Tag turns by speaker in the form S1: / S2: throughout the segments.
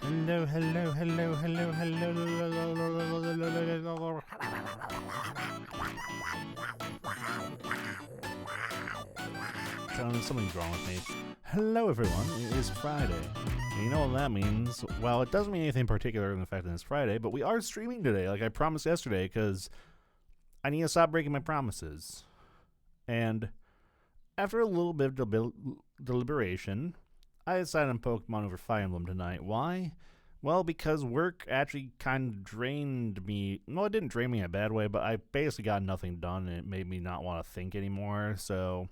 S1: Hello, hello, hello, hello, hello. Something's wrong with me. Hello, everyone. It is Friday. And you know what that means? Well, it doesn't mean anything particular in the fact that it's Friday, but we are streaming today, like I promised yesterday, because I need to stop breaking my promises. And after a little bit of deliberation, I decided on Pokemon over Fire Emblem tonight. Why? Well, because work actually kind of drained me. Well, it didn't drain me in a bad way, but I basically got nothing done, and it made me not want to think anymore. So,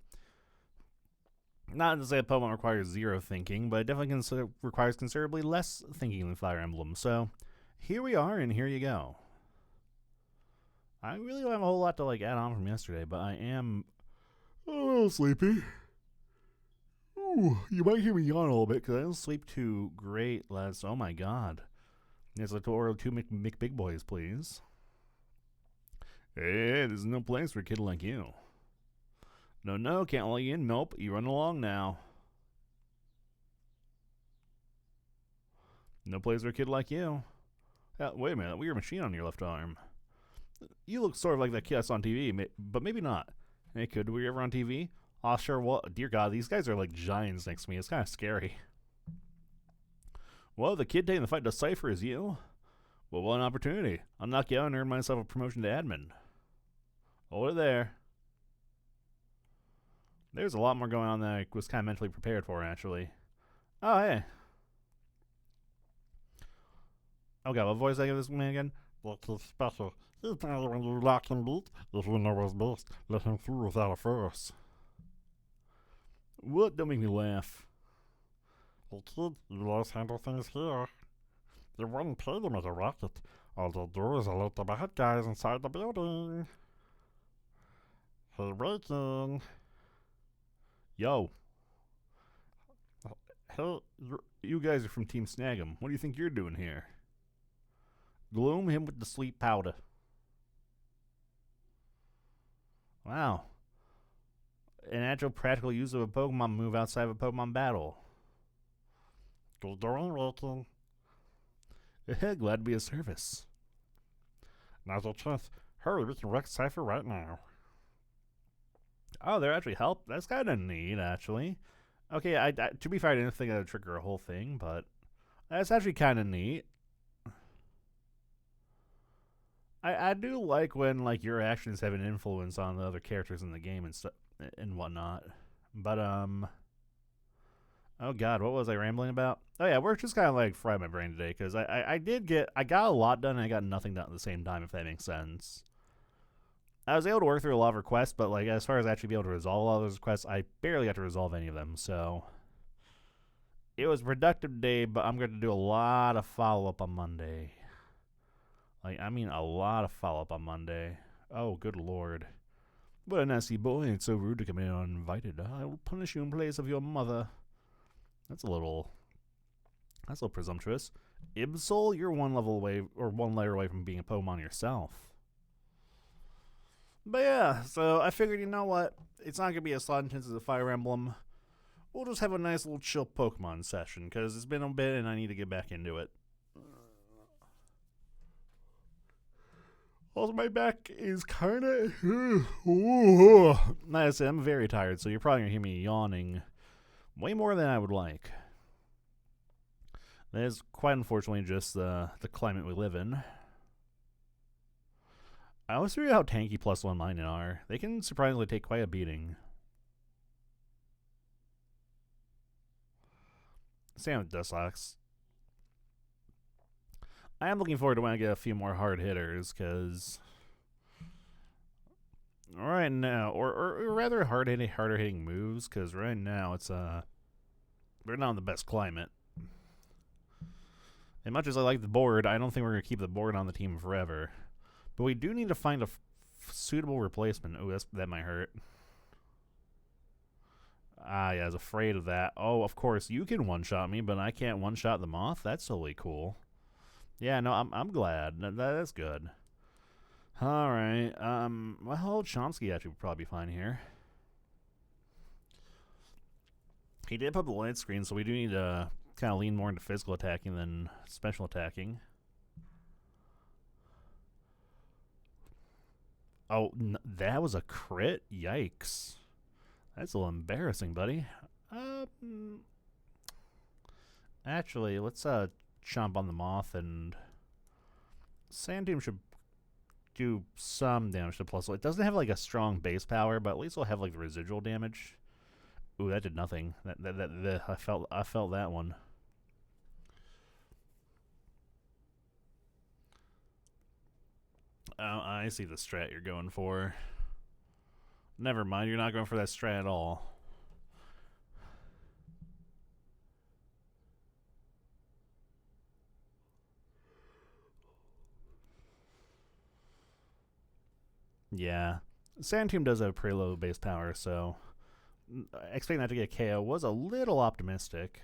S1: not to say that Pokemon requires zero thinking, but it definitely requires considerably less thinking than Fire Emblem. So, here we are, and here you go. I really don't have a whole lot to add on from yesterday, but I am a little sleepy. Ooh, you might hear me yawn a little bit because I didn't sleep too great last. Oh my god. It's like to order two McBig Boys, please. Hey, there's no place for a kid like you. No, can't let you in. Nope, you run along now. No place for a kid like you. Wait a minute, weird machine on your left arm. You look sort of like that kid I saw on TV, but maybe not. Hey, kid, were you ever on TV? Oh, sure. Well, dear God, these guys are like giants next to me. It's kind of scary. Well, the kid taking the fight to Cypher is you. Well, what an opportunity. I'll knock you out and earn myself a promotion to admin. Over there. There's a lot more going on than I was kind of mentally prepared for, actually. Oh, hey. Oh, God, what voice did I give this man again?
S2: Look, he's special. He's not when you lock him beat. If you know his best, let him through without a fuss.
S1: What? Don't make me laugh.
S2: Hey, kid, you always handle things here. You wouldn't pay them as a racket. All they do is alert the bad guys inside the building. Hey, Waking.
S1: Yo.
S2: Hey,
S1: you guys are from Team Snag'em. What do you think you're doing here? Gloom him with the sleep powder. Wow. An actual practical use of a Pokemon move outside of a Pokemon battle.
S2: good doing, Waking.
S1: Glad to be of service.
S2: Now's your chance. Hurry, we can wreck Cypher right now.
S1: Oh, they're actually help. That's kind of neat, actually. Okay, I to be fair, I didn't think that would trigger a whole thing, but that's actually kind of neat. I do like when your actions have an influence on the other characters in the game and stuff and whatnot. But oh god, what was I rambling about? Oh yeah, we're just kind of fried my brain today because I got a lot done and I got nothing done at the same time, if that makes sense. I was able to work through a lot of requests, but as far as actually being able to resolve all those requests, I barely got to resolve any of them. So it was a productive day, but I'm going to do a lot of follow up on Monday. A lot of follow up on Monday. Oh, good lord. What a nasty boy. It's so rude to come in uninvited. I will punish you in place of your mother. That's a little presumptuous. Ibsol, you're one level away, or one layer away from being a Pokemon yourself. But yeah, so I figured, you know what? It's not going to be as slot intense as a Fire Emblem. We'll just have a nice little chill Pokemon session, because it's been a bit and I need to get back into it. Also, my back is kind of... Like I said, I'm very tired, so you're probably going to hear me yawning way more than I would like. That is quite unfortunately just the climate we live in. I always figure out how tanky +1 Lightning are. They can surprisingly take quite a beating. Same with Dusclops. I am looking forward to when I get a few more hard hitters, because right now, or rather harder hitting moves, because right now it's we're not in the best climate. As much as I like the board, I don't think we're gonna keep the board on the team forever. But we do need to find a suitable replacement. Oh, that might hurt. Ah, yeah, I was afraid of that. Oh, of course, you can one-shot me, but I can't one-shot the Moth? That's totally cool. Yeah, no, I'm glad. That's good. Alright, well, Chomsky actually would probably be fine here. He did put the light screen, so we do need to kind of lean more into physical attacking than special attacking. Oh, that was a crit? Yikes. That's a little embarrassing, buddy. Actually, let's chomp on the moth, and Sand Team should do some damage to plus. It doesn't have like a strong base power, but at least we'll have like the residual damage. Ooh, that did nothing. I felt that one. Oh, I see the strat you're going for. Never mind, you're not going for that strat at all. Yeah. Sand Team does have pretty low base power, so expecting that to get KO was a little optimistic.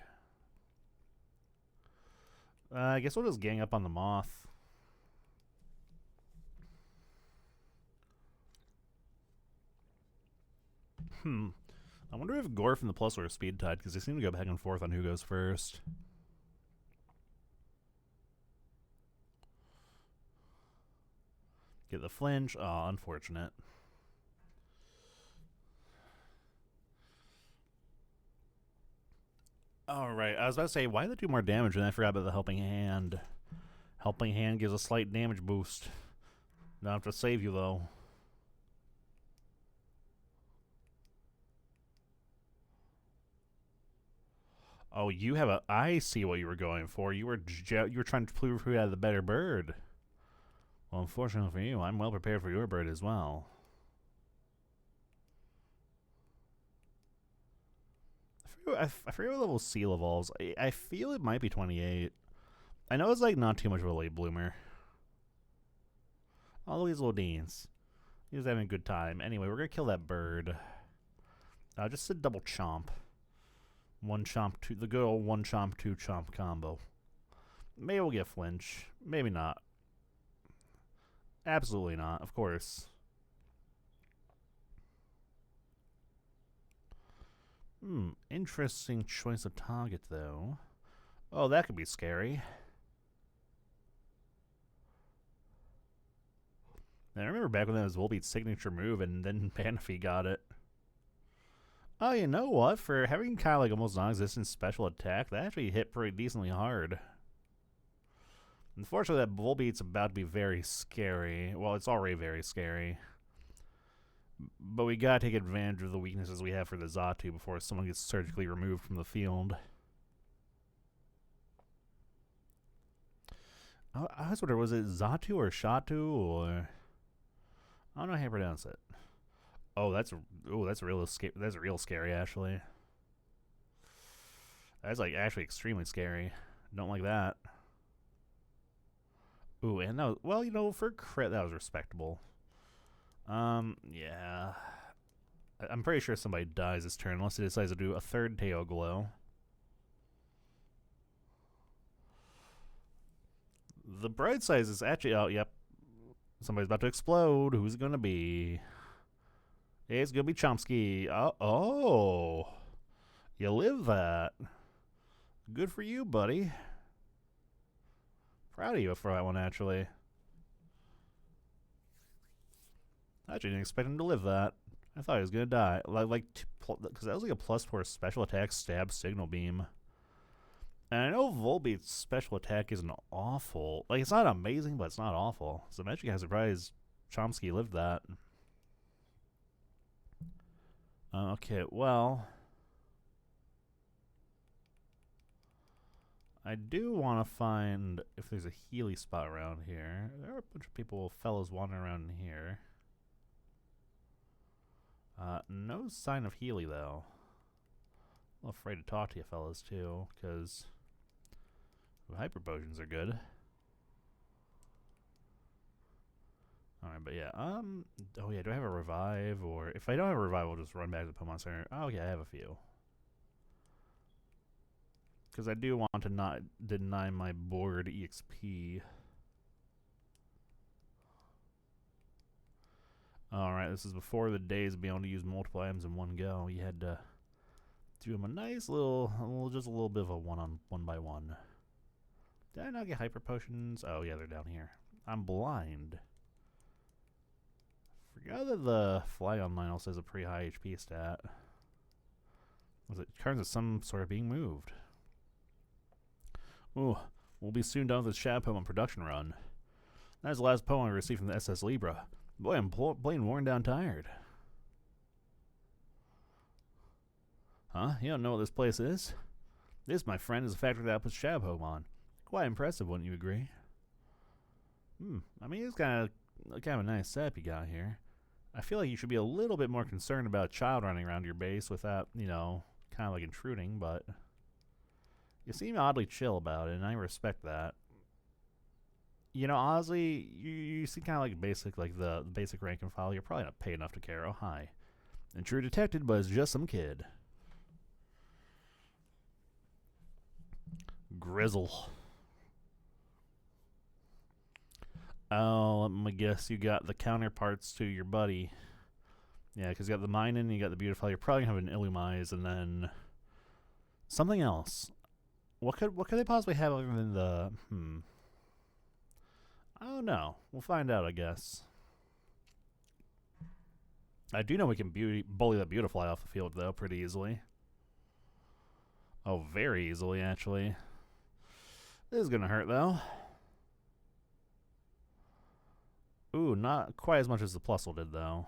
S1: I guess we'll just gang up on the moth. I wonder if Gorf and the Plus are speed tied, because they seem to go back and forth on who goes first. Get the flinch. Oh, unfortunate. Alright, I was about to say, why did they do more damage? And I forgot about the Helping Hand. Helping Hand gives a slight damage boost. Don't have to save you, though. Oh, you have a... I see what you were going for. You were trying to prove who had the better bird. Well, unfortunately for you, I'm well prepared for your bird as well. I forget what level Seal evolves. I feel it might be 28. I know it's like not too much of a late bloomer. All these little Deans. He was having a good time. Anyway, we're going to kill that bird. Just a double chomp. One chomp, two. The good old one chomp, two chomp combo. Maybe we'll get flinch. Maybe not. Absolutely not, of course. Interesting choice of target, though. Oh, that could be scary. I remember back when that was Volbeat's signature move, and then Panafee got it. Oh, you know what? For having kind of like almost non-existent special attack, that actually hit pretty decently hard. Unfortunately, that Volbeat's about to be very scary. Well, it's already very scary. But we gotta take advantage of the weaknesses we have for the Xatu before someone gets surgically removed from the field. I was wondering, was it Xatu or Shatu or... I don't know how you pronounce it. Oh, that's real scary, actually. That's like actually extremely scary. Don't like that. Ooh, and that was, well, you know, for crit that was respectable. Yeah. I'm pretty sure somebody dies this turn unless he decides to do a third Teo Glow. The bright size is actually... Oh, yep. Somebody's about to explode. Who's it going to be? It's going to be Chomsky. Oh. You live that. Good for you, buddy. Proud of you for that one, actually. I actually didn't expect him to live that. I thought he was going to die. Because that was like a +4 special attack stab signal beam. And I know Volbeat's special attack isn't awful. Like, it's not amazing, but it's not awful. So I'm actually kind of surprised Chomsky lived that. Okay, well... I do want to find if there's a Healy spot around here. There are a bunch of fellas wandering around here. No sign of Healy, though. I'm afraid to talk to you fellas, too, because hyper potions are good. Alright, but yeah, oh yeah, do I have a revive? Or if I don't have a revive, I'll just run back to the Pokemon Center. Oh yeah, I have a few. Because I do want to not deny my board EXP. Alright, this is before the days of being able to use multiple items in one go. You had to Do him a nice just a little bit of a one by one. Did I not get hyper potions? Oh yeah, they're down here. I'm blind. Forgot that the fly online also has a pretty high HP stat. Was it turns as some sort of being moved? Ooh, we'll be soon done with this Shad Pokemon production run. That's the last Pokemon I received from the SS Libra. Boy, I'm plain worn down tired. Huh? You don't know what this place is? This, my friend, is a factory that outputs Shad Pokemon. Quite impressive, wouldn't you agree? I mean, it's kind of a nice setup you got here. I feel like you should be a little bit more concerned about a child running around your base without, kind of like intruding, but you seem oddly chill about it, and I respect that. Honestly, you seem kind of like the basic rank and file. You're probably not paid enough to care. Oh, hi. Intruder detected, but it's just some kid. Grizzle. Oh, let me guess you got the counterparts to your buddy. Yeah, because you got the Minun, you got the Beautiful. You're probably going to have an Illumise, and then something else. What could they possibly have other than the... I don't know. We'll find out, I guess. I do know we can bully the Beautifly off the field, though, pretty easily. Oh, very easily, actually. This is going to hurt, though. Ooh, not quite as much as the Plusle did, though.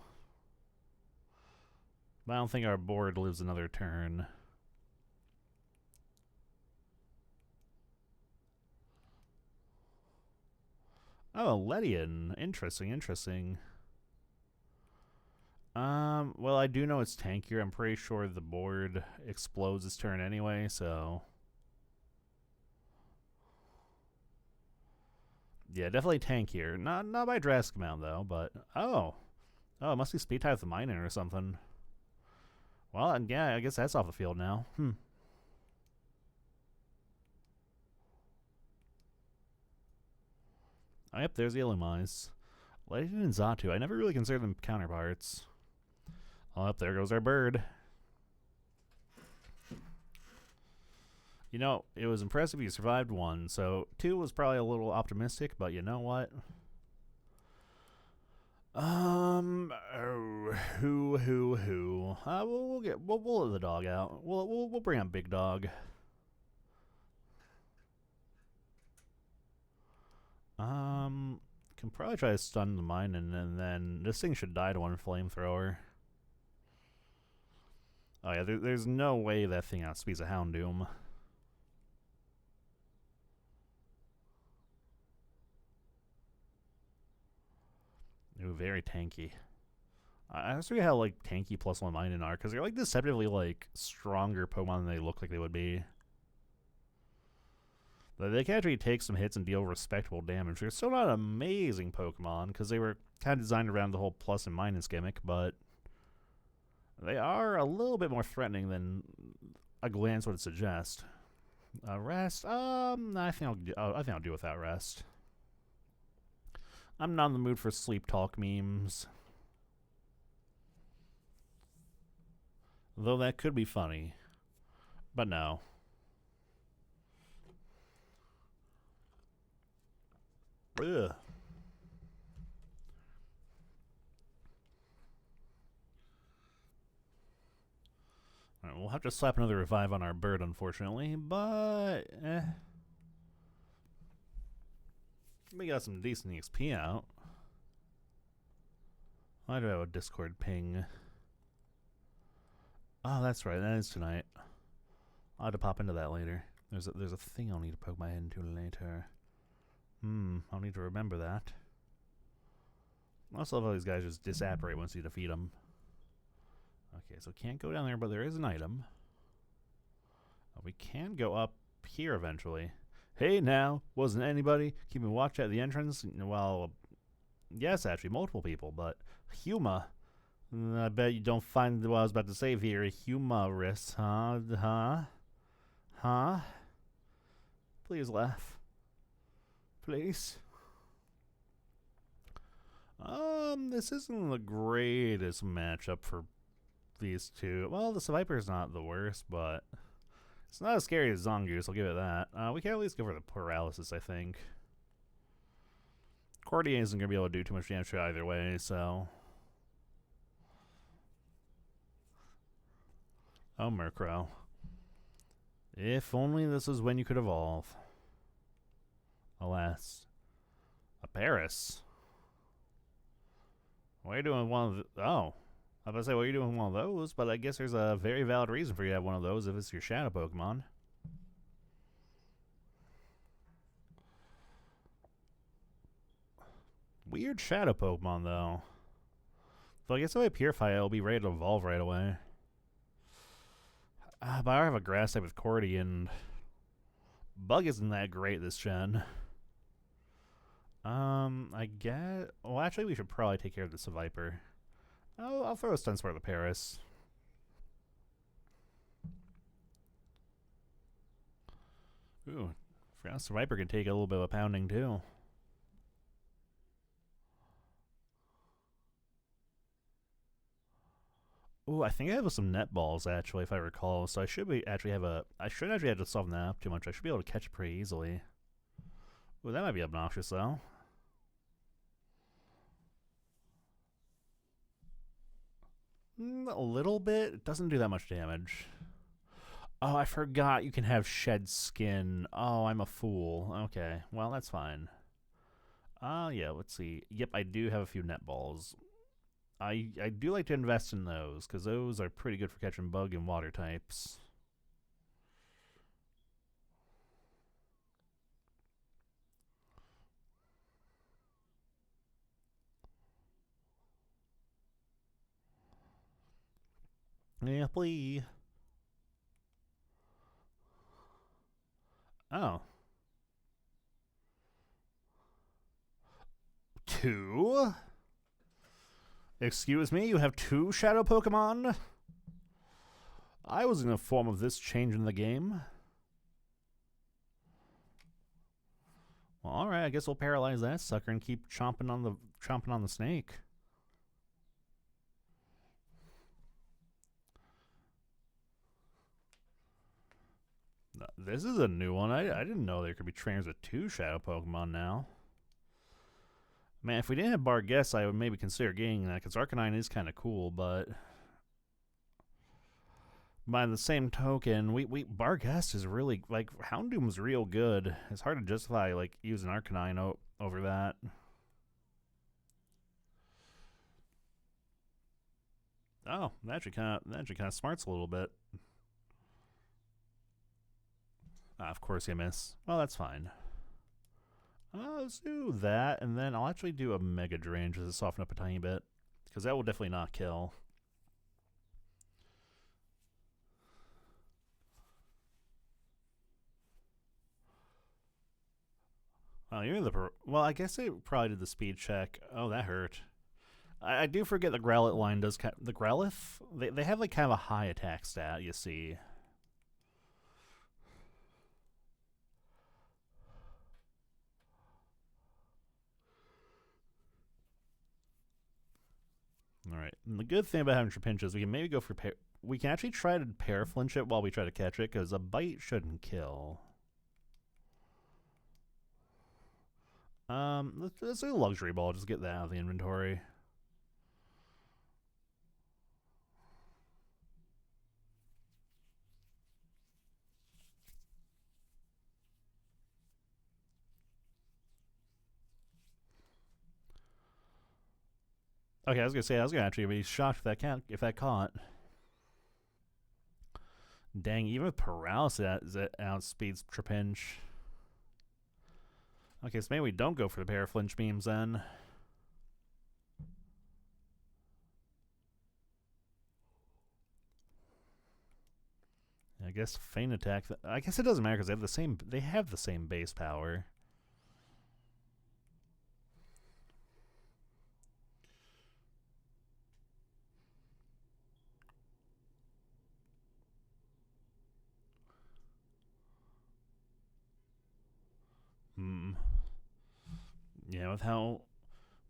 S1: But I don't think our board lives another turn. Oh, Ledian. Interesting. Well, I do know it's tankier. I'm pretty sure the board explodes this turn anyway, so... Yeah, definitely tankier. Not by a drastic amount, though, but... Oh, it must be speed type with the Minun or something. Well, and yeah, I guess that's off the field now. Oh, yep, there's the Illumise. Legend and Xatu. I never really considered them counterparts. Oh, up there goes our bird. It was impressive you survived 1, so 2 was probably a little optimistic, but you know what? Who? We'll let the dog out. We'll bring out Big Dog. Can probably try to stun the mine, and then this thing should die to one flamethrower. Oh yeah, there's no way that thing outspeeds a Houndoom. Ooh, very tanky. I just forget how tanky +1 Minun are, because they're deceptively stronger Pokemon than they look like they would be. They can actually take some hits and deal respectable damage. They're still not amazing Pokemon, because they were kind of designed around the whole plus and minus gimmick, but they are a little bit more threatening than a glance would suggest. Rest? I think I'll do without rest. I'm not in the mood for sleep talk memes. Though that could be funny. But no. Ugh. Alright, we'll have to slap another revive on our bird, unfortunately, but we got some decent XP out. Why do I have a Discord ping? Oh, that's right, that is tonight. I'll have to pop into that later. There's a thing I'll need to poke my head into later. I'll need to remember that. I also love how these guys just disapparate once you defeat them. Okay, so can't go down there, but there is an item. We can go up here eventually. Hey now, wasn't anybody keeping watch at the entrance? Well, yes, actually, multiple people, but Huma. I bet you don't find what I was about to say here humorous, huh? Please laugh. Please. This isn't the greatest matchup for these two. Well, the Viper's not the worst, but it's not as scary as Zongoose, I'll give it that. We can at least go for the paralysis, I think. Cordier isn't going to be able to do too much damage to either way, so. Oh, Murkrow. If only this was when you could evolve. Alas. A Paris. What are you doing with one of the... Oh. I was about to say, what are you doing with one of those? But I guess there's a very valid reason for you to have one of those if it's your Shadow Pokemon. Weird Shadow Pokemon, though. So I guess if I Purify, it'll be ready to evolve right away. But I have a Grass type with Cordy, and Bug isn't that great this gen. I guess... Well, actually, we should probably take care of this Viper. I'll throw a Stun Spore at the Paris. Ooh, forgot the Viper can take a little bit of a pounding, too. Ooh, I think I have some net balls actually, if I recall. So I should actually have to soften that up too much. I should be able to catch it pretty easily. Ooh, that might be obnoxious though. A little bit. It doesn't do that much damage. Oh, I forgot you can have shed skin. Oh, I'm a fool. Okay, well that's fine. Yeah. Let's see. Yep, I do have a few net balls. I do like to invest in those, because those are pretty good for catching bug and water types. Yeah, please. Oh. 2? Excuse me, you have 2 Shadow Pokemon? I was in a form of this change in the game. Well, alright, I guess we'll paralyze that sucker and keep chomping on the snake. This is a new one. I didn't know there could be trainers with 2 Shadow Pokemon now. Man, if we didn't have Barguess, I would maybe consider getting that, because Arcanine is kind of cool, but by the same token, Barguess is really, like, Houndoom's real good. It's hard to justify, like, using Arcanine over that. Oh, that actually kind of smarts a little bit. Of course you miss. Well, that's fine. Let's do that, and then I'll actually do a Mega Drain just to soften up a tiny bit, because that will definitely not kill. Well, I guess they probably did the speed check. Oh, that hurt. I do forget the Growlithe line does... The Growlithe? They have, like, kind of a high attack stat, you see. Alright, and the good thing about having Trapinch is we can maybe go for... We can actually try to Paraflinch it while we try to catch it, because a Bite shouldn't kill. Let's do a Luxury Ball, just get that out of the inventory. Okay, I was gonna actually be shocked if that caught. Dang, even with paralysis, that outspeeds Trapinch. Okay, so maybe we don't go for the Paraflinch beams then. I guess Feint Attack. I guess it doesn't matter because they have the same base power. Yeah, with how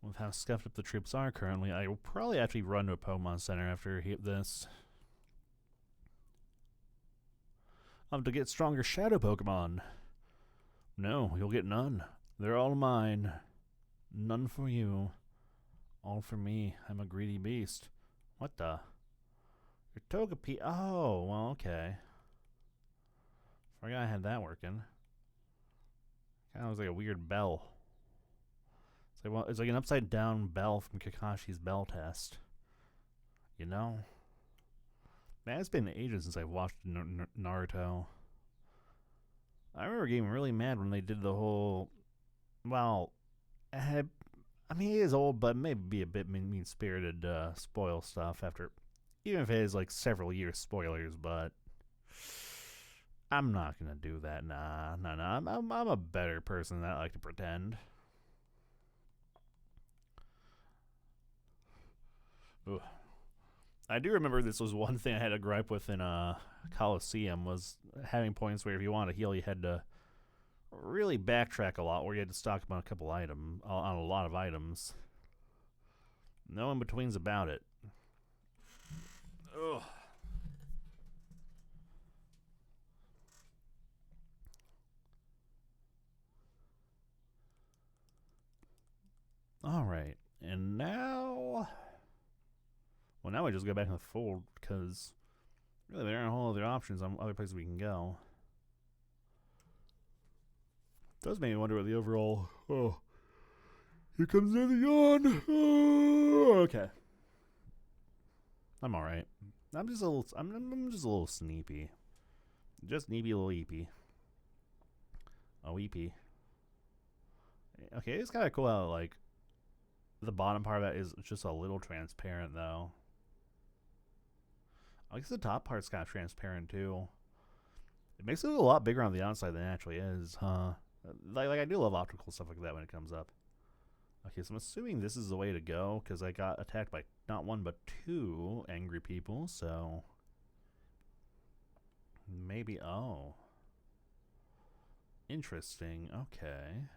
S1: With how scuffed up the troops are currently, I will probably actually run to a Pokemon Center after this. To get stronger Shadow Pokemon. No, you'll get none. They're all mine. None for you. All for me. I'm a greedy beast. What the? Your Togepi. Oh, well, okay. Forgot I had that working. Kind of looks like a weird bell. It's like an upside down bell from Kakashi's bell test. You know? Man, it's been ages since I've watched Naruto. I remember getting really mad when they did the whole. Well, I mean, he is old, but maybe be a bit mean spirited spoil stuff after. Even if it is like several years spoilers, but. I'm not gonna do that. Nah. I'm a better person than I like to pretend. Ugh. I do remember this was one thing I had a gripe with in Coliseum was having points where if you wanted to heal, you had to really backtrack a lot, where you had to stock up on a lot of items. No in betweens about it. Ugh. All right, and now, well, now we just go back in the fold because really there aren't a whole other options on other places we can go. Does make me wonder what the overall. Oh, here comes the yawn. Oh, okay, I'm all right. I'm just a little. I'm just a little sneepy. Just neepy little eepy. Oh, eepy. Okay, it's kind of cool how like the bottom part of that is just a little transparent though. I guess the top part's kind of transparent too. It makes it a lot bigger on the outside than it actually is, huh? Like I do love optical stuff like that when it comes up. Okay, so I'm assuming this is the way to go because I got attacked by not one but two angry people, so maybe. Oh, interesting. Okay.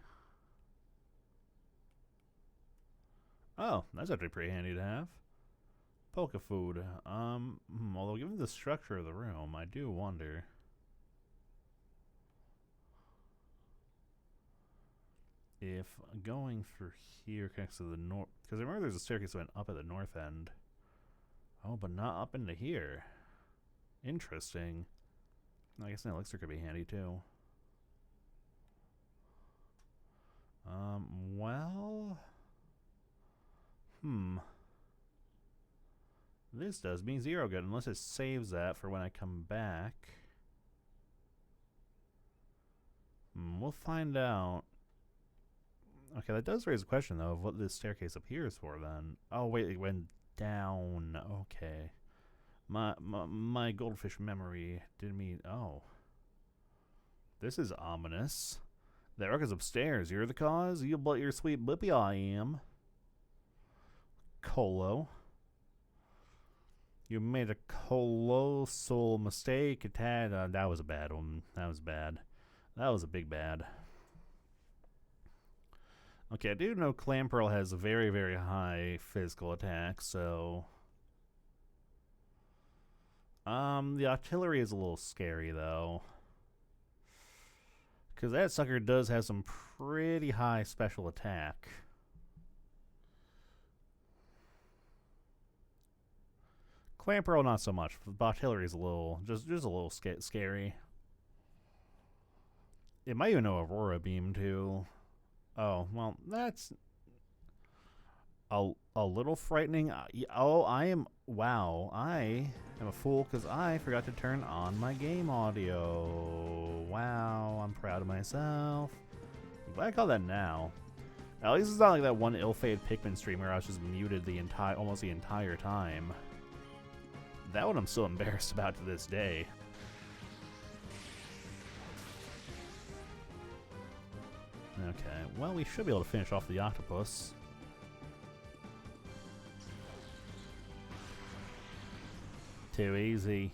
S1: Oh, that's actually pretty handy to have. Poke food. Although given the structure of the room, I do wonder. If going through here connects to the north, because I remember there's a staircase that went up at the north end. Oh, but not up into here. Interesting. I guess an elixir could be handy too. Well. This does me zero good, unless it saves that for when I come back. We'll find out. Okay, that does raise a question, though, of what this staircase up here is for, then. Oh, wait, it went down. Okay. My goldfish memory didn't mean... Oh. This is ominous. The Ark is upstairs. You're the cause? You but your sweet blippy I am. Colo. You made a colossal mistake. That was a bad one. That was bad. That was a big bad. Okay, I do know Clamperl has a very, very high physical attack, so... the artillery is a little scary, though. Because that sucker does have some pretty high special attack. Clamperl, not so much. The artillery is a little... Just a little scary. It might even know Aurora Beam, too. Oh, well, that's a little frightening. Oh, I am... Wow, I am a fool because I forgot to turn on my game audio. Wow, I'm proud of myself. I'm glad I call that now. At least it's not like that one ill-fated Pikmin stream where I was just muted almost the entire time. That one I'm still embarrassed about to this day. Okay, well, we should be able to finish off the octopus. Too easy.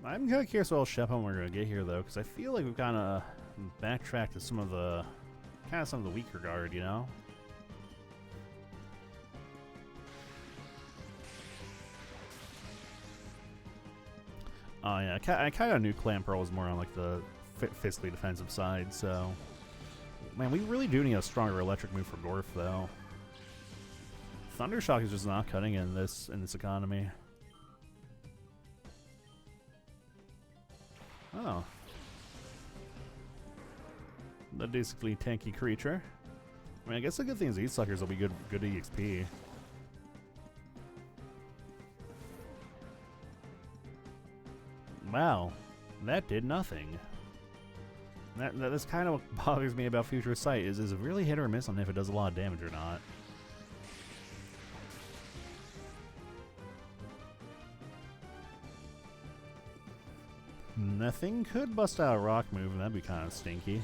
S1: I'm kind of curious what Shepon we're going to get here, though, because I feel like we've kind of backtracked to some of the weaker guard, you know? Oh, yeah, I kind of knew Clan Pearl was more on, like, the physically defensive side, so... Man, we really do need a stronger electric move for Gorf, though. Thundershock is just not cutting in this economy. Oh. A basically tanky creature. I mean, I guess the good thing is these suckers will be good EXP. Wow, that did nothing. That's kind of what bothers me about Future Sight, is it really hit or miss on if it does a lot of damage or not. Nothing could bust out a rock move, and that'd be kind of stinky.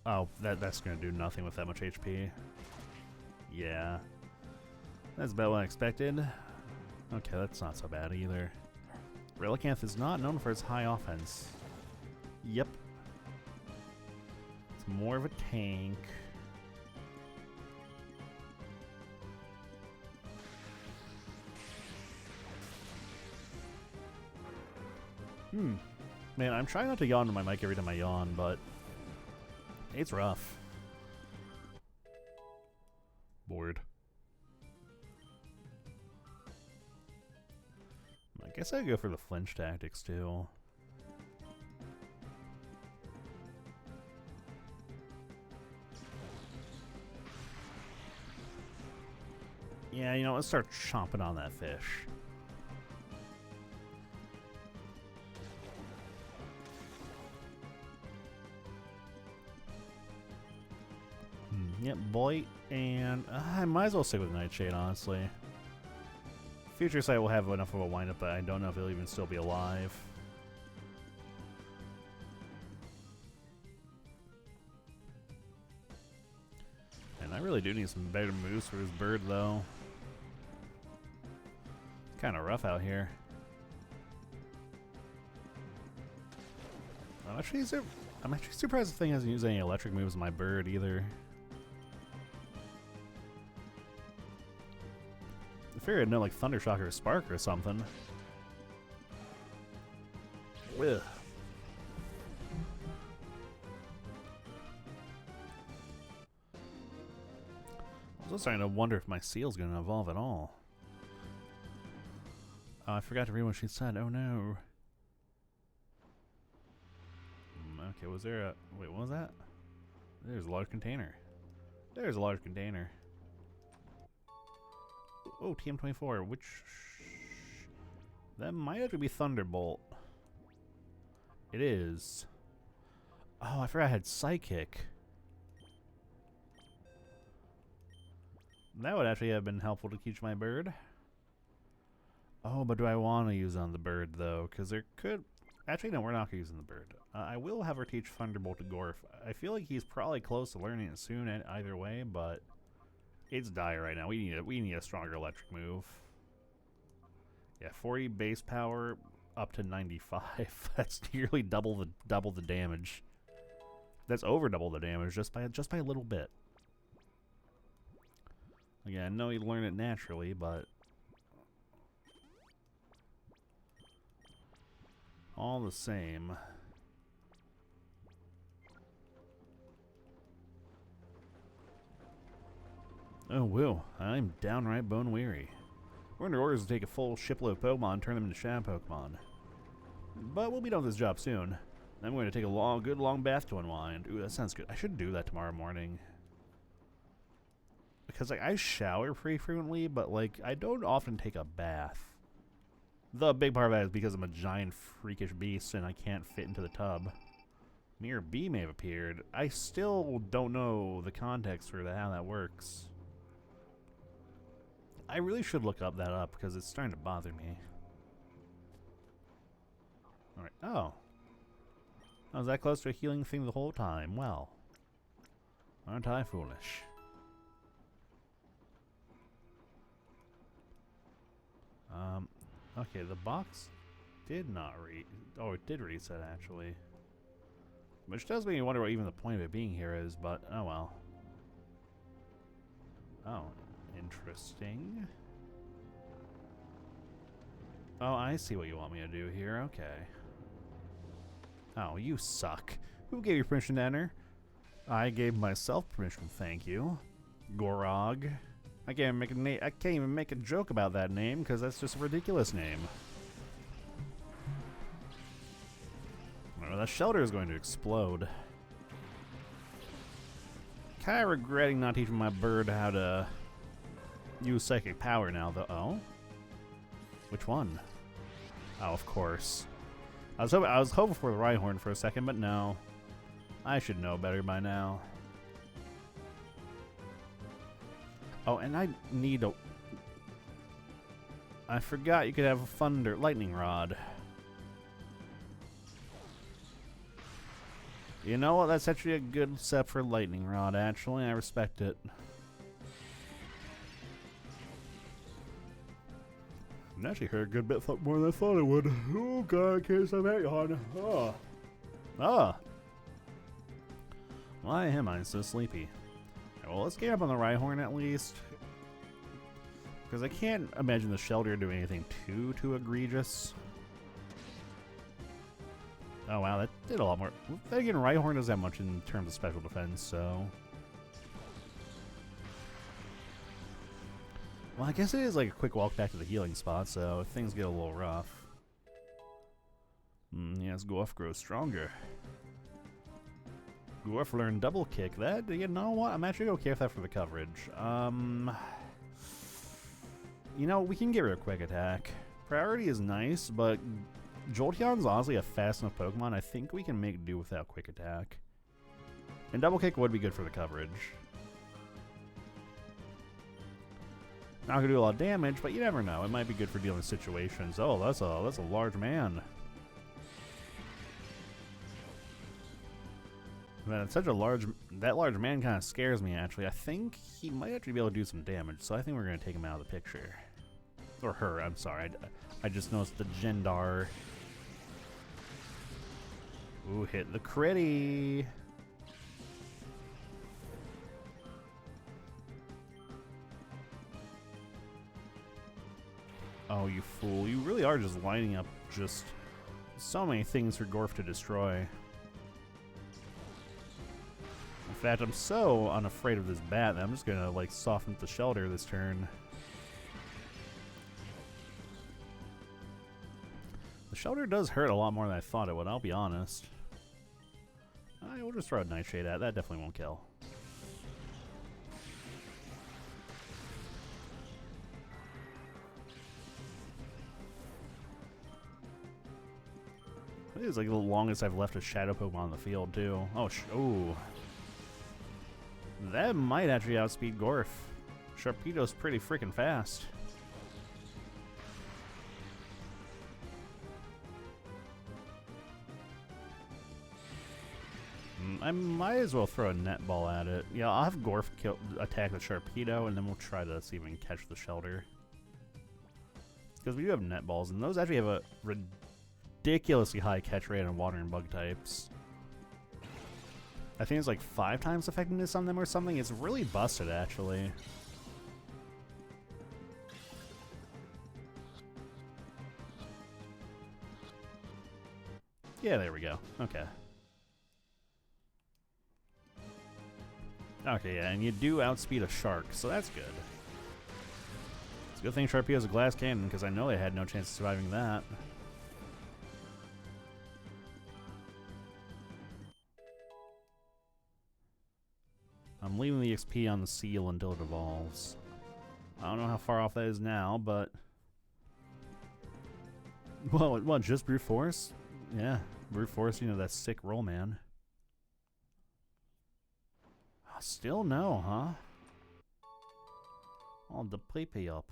S1: Oh, that's gonna do nothing with that much HP. Yeah. That's about what I expected. Okay, that's not so bad either. Relicanth is not known for its high offense. Yep. It's more of a tank. Man, I'm trying not to yawn to my mic every time I yawn, but it's rough. Bored. I guess I'd go for the flinch tactics, too. Yeah, you know, let's start chomping on that fish. Yep, Blight, and I might as well stick with Nightshade, honestly. Future Sight will have enough of a windup, but I don't know if he'll even still be alive. And I really do need some better moves for his bird, though. It's kind of rough out here. I'm actually surprised the thing hasn't used any electric moves on my bird, either. I figured I'd know, like, Thundershock or Spark or something. Ugh. I was starting to wonder if my seal's going to evolve at all. Oh, I forgot to read what she said. Oh, no. Okay, was there a... Wait, what was that? There's a large container. There's a large container. Oh, TM24, which... That might have to be Thunderbolt. It is. Oh, I forgot I had Psychic. That would actually have been helpful to teach my bird. Oh, but do I want to use on the bird, though? Because there could... Actually, no, we're not using the bird. I will have her teach Thunderbolt to Gorf. I feel like he's probably close to learning it soon either way, but... It's dire right now. We need a stronger electric move. Yeah, 40 base power up to 95. That's nearly double the damage. That's over double the damage just by a little bit. Again, I know you learn it naturally, but all the same. Oh, Will, I'm downright bone weary. We're under orders to take a full shipload of Pokemon and turn them into shadow Pokemon. But we'll be done with this job soon. I'm going to take a good long bath to unwind. Ooh, that sounds good. I should do that tomorrow morning. Because, like, I shower pretty frequently, but, like, I don't often take a bath. The big part of that is because I'm a giant freakish beast and I can't fit into the tub. Mirror B may have appeared. I still don't know the context for how that works. I really should look that up because it's starting to bother me. Alright. Oh. I was that close to a healing thing the whole time. Well. Aren't I foolish? Okay, the box did not oh, it did reset, actually. Which does make me wonder what even the point of it being here is, but oh well. Oh, interesting. Oh, I see what you want me to do here, okay. Oh, you suck. Who gave you permission to enter? I gave myself permission, thank you. Gorog. I can't even make a joke about that name, because that's just a ridiculous name. Oh, that shelter is going to explode. Kinda regretting not teaching my bird how to use psychic power now, though. Oh? Which one? Oh, of course. I was hoping for the Rhyhorn for a second, but no. I should know better by now. Oh, and I need a... I forgot you could have a lightning rod. You know what? That's actually a good set for lightning rod, actually. I respect it. It actually hurt a good bit more than I thought it would. Oh god, I can't stop that yawn. Oh. Ah. Why am I so sleepy? Okay, well, let's get up on the Rhyhorn at least. Because I can't imagine the shelter doing anything too egregious. Oh wow, that did a lot more. Then again, Rhyhorn doesn't have much in terms of special defense, so... Well, I guess it is like a quick walk back to the healing spot, so if things get a little rough. Yes, Gorf grows stronger. Gorf learned double kick. That, you know what? I'm actually okay with that for the coverage. You know, we can get rid of quick attack. Priority is nice, but Jolteon's honestly a fast enough Pokemon. I think we can make do without quick attack. And double kick would be good for the coverage. Not gonna do a lot of damage, but you never know. It might be good for dealing with situations. Oh, that's a large man. Man, it's such a large. That large man kind of scares me. Actually, I think he might actually be able to do some damage. So I think we're gonna take him out of the picture, or her. I'm sorry. I just noticed the Gendar. Ooh, hit the critty. Oh, you fool. You really are just lining up just so many things for Gorf to destroy. In fact, I'm so unafraid of this bat that I'm just gonna, like, soften up the shelter this turn. The shelter does hurt a lot more than I thought it would, I'll be honest. We'll just throw a Nightshade at it. That definitely won't kill. I think it's like the longest I've left a Shadow Pokemon on the field, too. Oh, ooh. That might actually outspeed Gorf. Sharpedo's pretty freaking fast. I might as well throw a net ball at it. Yeah, I'll have Gorf attack the Sharpedo, and then we'll try to see if we can catch the shelter. Because we do have net balls, and those actually have a ridiculously high catch rate on water and bug types. I think it's like 5 times effectiveness on them or something. It's really busted, actually. Yeah, there we go. Okay. Okay, yeah, and you do outspeed a shark, so that's good. It's a good thing Sharpie has a glass cannon, because I know they had no chance of surviving that. I'm leaving the XP on the seal until it evolves. I don't know how far off that is now, but... Well, what, just Brute Force? Yeah, Brute Force, you know, that sick roll, man. Still no, huh? Oh, the PP up.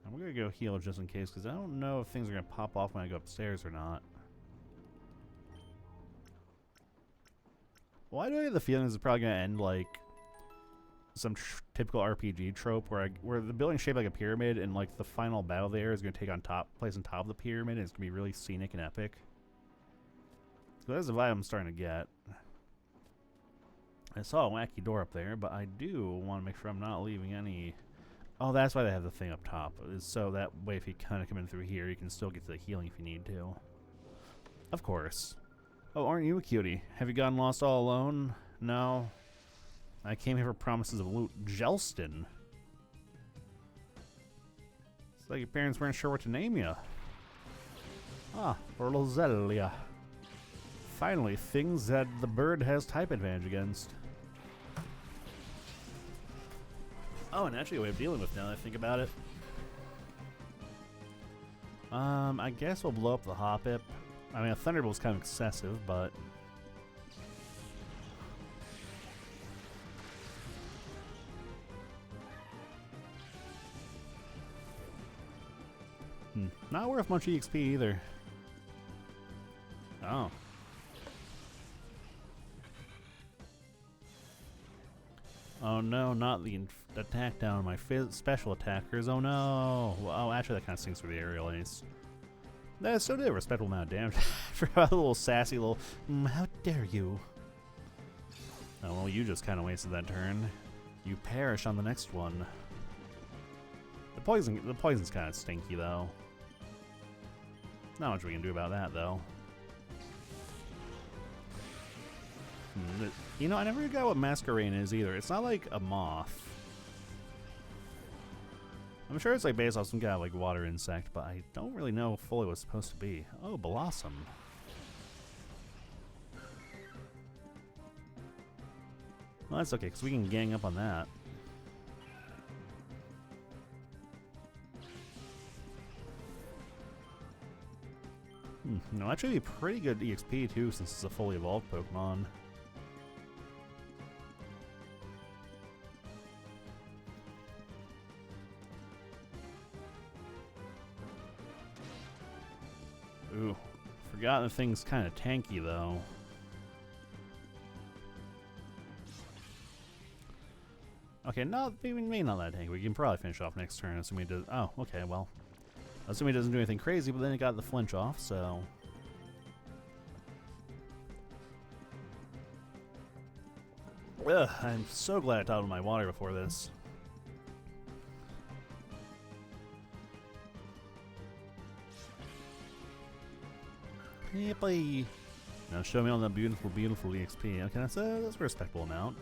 S1: And we're gonna go heal just in case, because I don't know if things are gonna pop off when I go upstairs or not. Why do I have the feeling this is probably gonna end like some typical RPG trope where the building's shaped like a pyramid, and like the final battle there is going to take place on top of the pyramid, and it's going to be really scenic and epic. So that's the vibe I'm starting to get. I saw a wacky door up there, but I do want to make sure I'm not leaving any... Oh, that's why they have the thing up top. So that way if you kind of come in through here, you can still get to the healing if you need to. Of course. Oh, aren't you a cutie? Have you gotten lost all alone? No. I came here for promises of loot. Jelston. It's like your parents weren't sure what to name you. Ah, Roselia. Finally, things that the bird has type advantage against. Oh, and actually a way of dealing with now that I think about it. I guess we'll blow up the Hoppip. I mean, a Thunderbolt's kind of excessive, but... Not worth much EXP either. Oh. Oh no, not the attack down on my special attackers. Oh no. Oh, actually that kind of sinks through the aerial ace. That still did a respectable amount of damage for a little sassy little, how dare you. Oh, well, you just kind of wasted that turn. You perish on the next one. The poison's kind of stinky, though. Not much we can do about that, though. You know, I never got what Masquerain is either. It's not like a moth. I'm sure it's like based off some kind of like water insect, but I don't really know fully what it's supposed to be. Oh, Blossom. Well, that's okay, because we can gang up on that. No, that should be pretty good EXP too, since it's a fully evolved Pokemon. Ooh, forgot the thing's kind of tanky though. Okay, maybe not that tanky. We can probably finish off next turn, assuming he does. Oh, okay, well, assuming he doesn't do anything crazy, but then it got the flinch off, so. Ugh, I'm so glad I taught him my water before this. Yippee! Now show me all that beautiful, beautiful EXP. Okay, that's a respectable amount.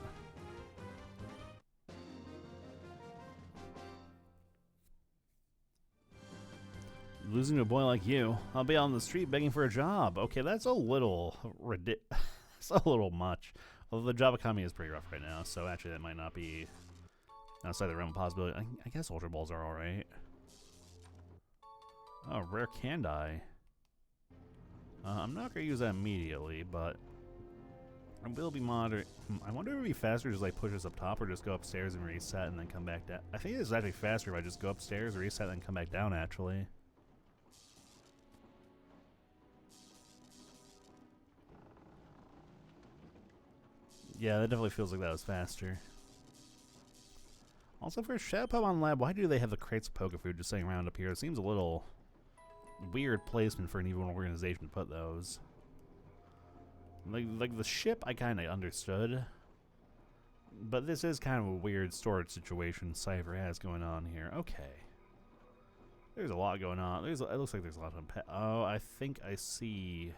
S1: Losing to a boy like you, I'll be out on the street begging for a job. Okay, that's a little that's a little much. Although the job economy is pretty rough right now, so actually that might not be outside the realm of possibility. I guess Ultra Balls are alright. Oh, rare Candie. I'm not going to use that immediately, but I will be moderate. I wonder if it would be faster to just like push us up top or just go upstairs and reset and then come back down. I think it's actually faster if I just go upstairs, reset, and then come back down, actually. Yeah, that definitely feels like that was faster. Also, for Shadow Pokemon Lab, why do they have the crates of Pokefood just sitting around up here? It seems a little weird placement for an even organization to put those. Like the ship, I kind of understood. But this is kind of a weird storage situation Cypher has going on here. Okay. There's a lot going on. It looks like there's a lot of unpack. Oh, I think I see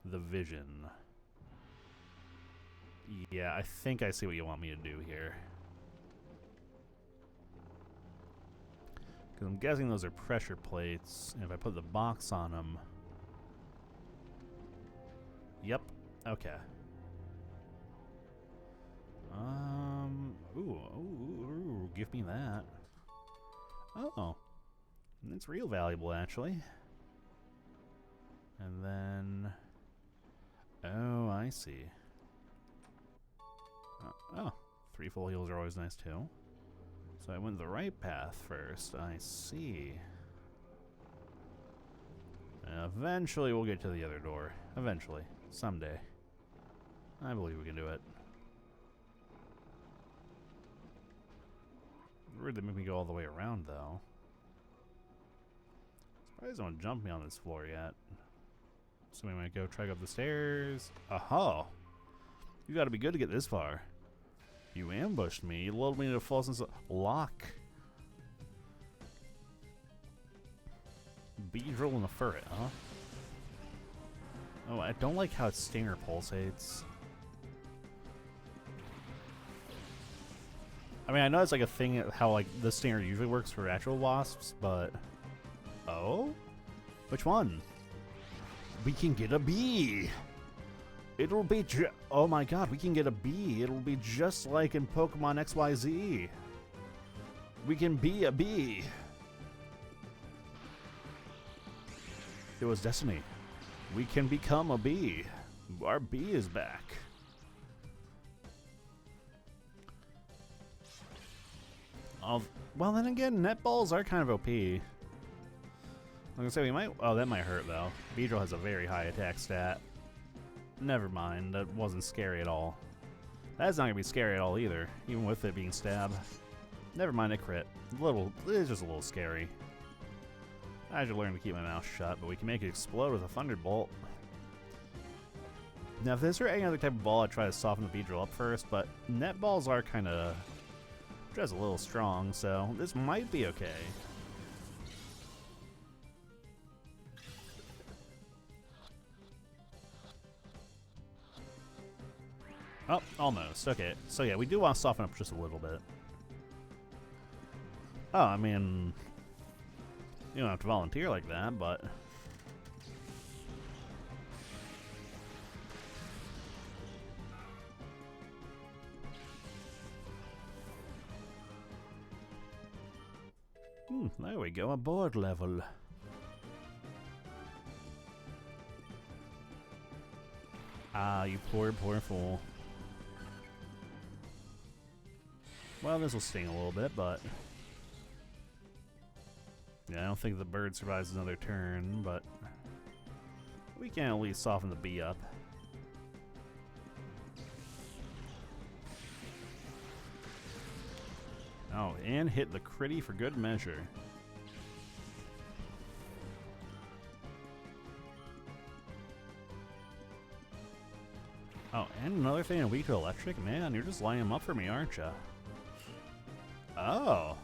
S1: the vision. Yeah, I think I see what you want me to do here. Because I'm guessing those are pressure plates. And if I put the box on them... Yep. Okay. Ooh, give me that. Oh. It's real valuable, actually. And then... Oh, I see. Oh, 3 full heals are always nice, too. So I went the right path first. I see. And eventually we'll get to the other door. Eventually. Someday. I believe we can do it. Weird they make me go all the way around, though. Surprised they don't jump me on this floor yet. So we might go try to go up the stairs. Aha! You gotta be good to get this far. You ambushed me. You lulled me into a false sense of lock. Beedrill and a ferret, huh? Oh, I don't like how its stinger pulsates. I mean, I know it's like a thing how like the stinger usually works for actual wasps, but oh, which one? We can get a bee. It'll be oh my god, we can get a bee. It'll be just like in Pokemon XYZ. We can be a bee. It was destiny. We can become a bee. Our bee is back. Well, then again, net balls are kind of OP. I'm gonna say we might. Oh, that might hurt though. Beedrill has a very high attack stat. Never mind, that wasn't scary at all. That's not gonna be scary at all either, even with it being stab. Never mind, it crit. It's just a little scary. I should learn to keep my mouth shut, but we can make it explode with a thunderbolt. Now, if this were any other type of ball, I'd try to soften the Beedrill up first, but net balls are kind of just a little strong, so this might be okay. Oh, almost. Okay, so yeah, we do want to soften up just a little bit. Oh, I mean, you don't have to volunteer like that, but there we go, a board level. Ah, you poor, poor fool. Well, this will sting a little bit, but yeah, I don't think the bird survives another turn, but we can at least soften the bee up. Oh, and hit the critty for good measure. Oh, and another thing, weak to electric? Man, you're just lining them up for me, aren't you? Oh.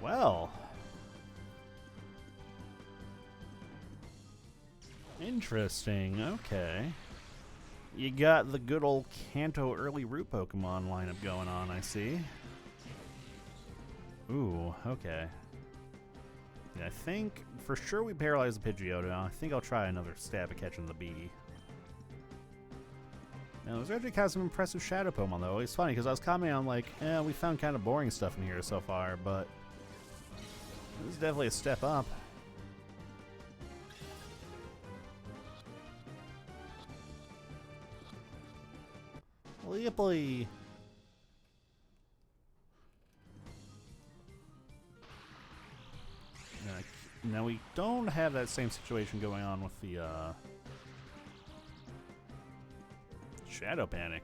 S1: Well. Interesting, okay. You got the good old Kanto early root Pokemon lineup going on, I see. Ooh, okay. Yeah, I think for sure we paralyze the Pidgeotto. I think I'll try another stab at catching the bee. Now, there's actually kind of some impressive Shadow Pokemon, though. It's funny, because I was commenting on, like, we found kind of boring stuff in here so far, but this is definitely a step up. Leaply. Now, we don't have that same situation going on with the, Shadow Panic.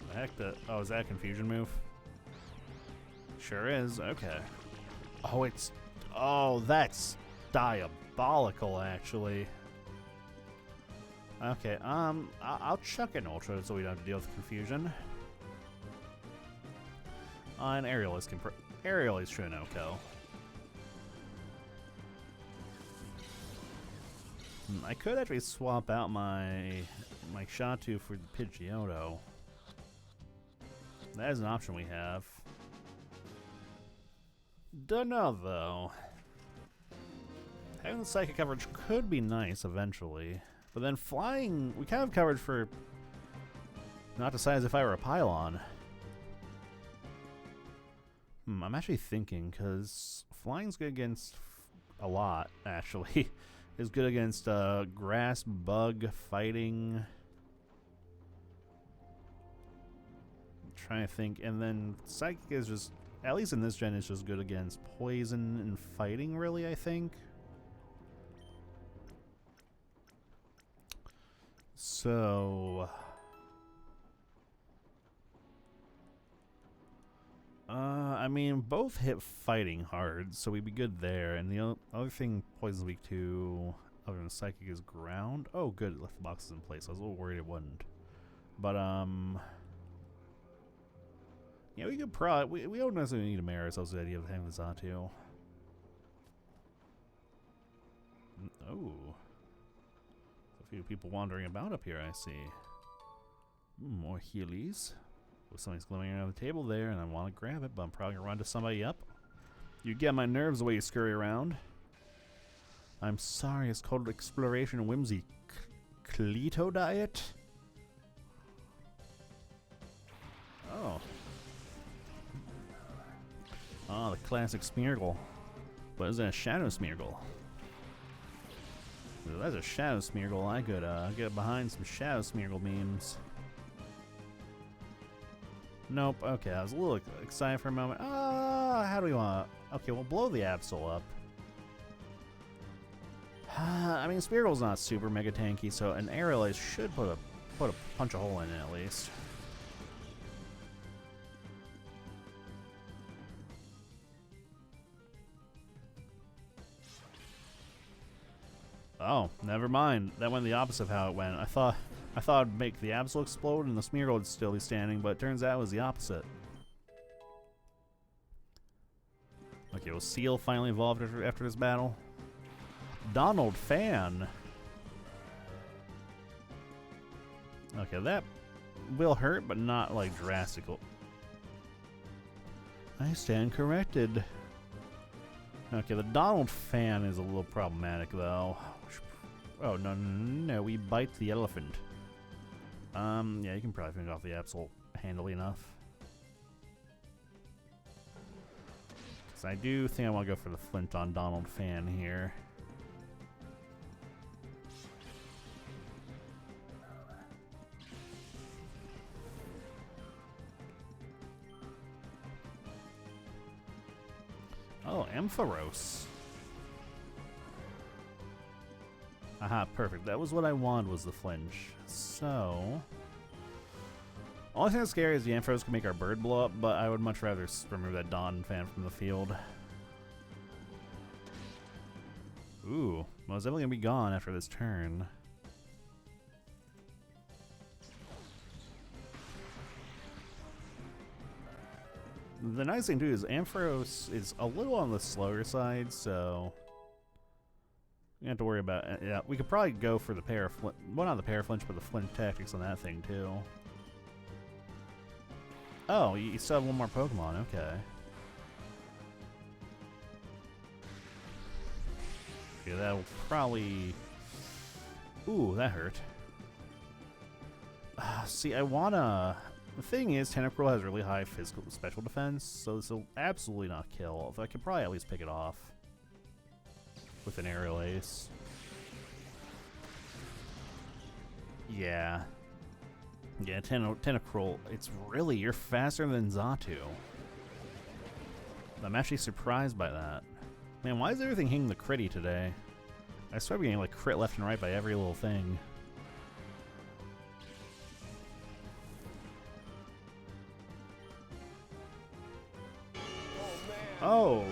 S1: The heck, oh, is that a confusion move? Sure is, okay. Oh, that's diabolical, actually. Okay, I'll chuck an Ultra so we don't have to deal with confusion. And Aerial is Shinoko. I could actually swap out my Xatu for the Pidgeotto. That is an option we have. Dunno, though. Having the Psychic coverage could be nice eventually. But then flying, we kind of have coverage for not to say as if I were a pylon. I'm actually thinking, because flying's good against a lot, actually. Is good against grass, bug, fighting. I'm trying to think. And then Psychic is just, at least in this gen, it's just good against poison and fighting, really, I think. So I mean, both hit fighting hard, so we'd be good there. And the other thing Poison's weak to, other than Psychic, is ground. Oh, good, it left the boxes in place. I was a little worried it wouldn't. But, yeah, we could probably... We don't necessarily need to mirror ourselves the idea of having the Zatu. Oh. A few people wandering about up here, I see. More Heelys. Well, something's glimmering around the table there, and I want to grab it, but I'm probably going to run to somebody up. You get my nerves the way you scurry around. I'm sorry, it's called Exploration Whimsy. Cleto Diet? Oh. Oh, the classic Smeargle. But is that a Shadow Smeargle? If that's a Shadow Smeargle, I could get behind some Shadow Smeargle memes. Nope, okay, I was a little excited for a moment. How do we want to... Okay, we'll blow the Absol up. I mean, Smeargle's not super mega tanky, so an Aerial Ace should put a punch a hole in it at least. Oh, never mind. That went the opposite of how it went. I thought it'd make the Absol explode and the Smeargle would still be standing, but it turns out it was the opposite. Okay, well, Seal finally evolved after this battle. Donald Fan. Okay, that will hurt, but not like drastical. I stand corrected. Okay, the Donald Fan is a little problematic, though. Oh, no, we bite the elephant. Yeah, you can probably finish off the Absol handily enough. Because I do think I want to go for the Flint on Donald Fan here. Oh, Ampharos. Aha, perfect. That was what I wanted, was the flinch. So... only thing that's scary is the Ampharos can make our bird blow up, but I would much rather remove that Dawn Fan from the field. Ooh, well, it's definitely going to be gone after this turn. The nice thing, too, is Ampharos is a little on the slower side, so... you don't have to worry about it. Yeah, we could probably go for the Paraflinch. Well, not the Paraflinch, but the Flint tactics on that thing, too. Oh, you still have one more Pokemon, okay. Yeah, that'll probably... ooh, that hurt. See, I wanna... the thing is, Tentacruel has really high physical special defense, so this will absolutely not kill. If I could probably at least pick it off with an Aerial Ace. Yeah. Yeah, Tentacruel, it's really, you're faster than Zatu. I'm actually surprised by that. Man, why is everything hitting the critty today? I swear we're getting like crit left and right by every little thing. Oh!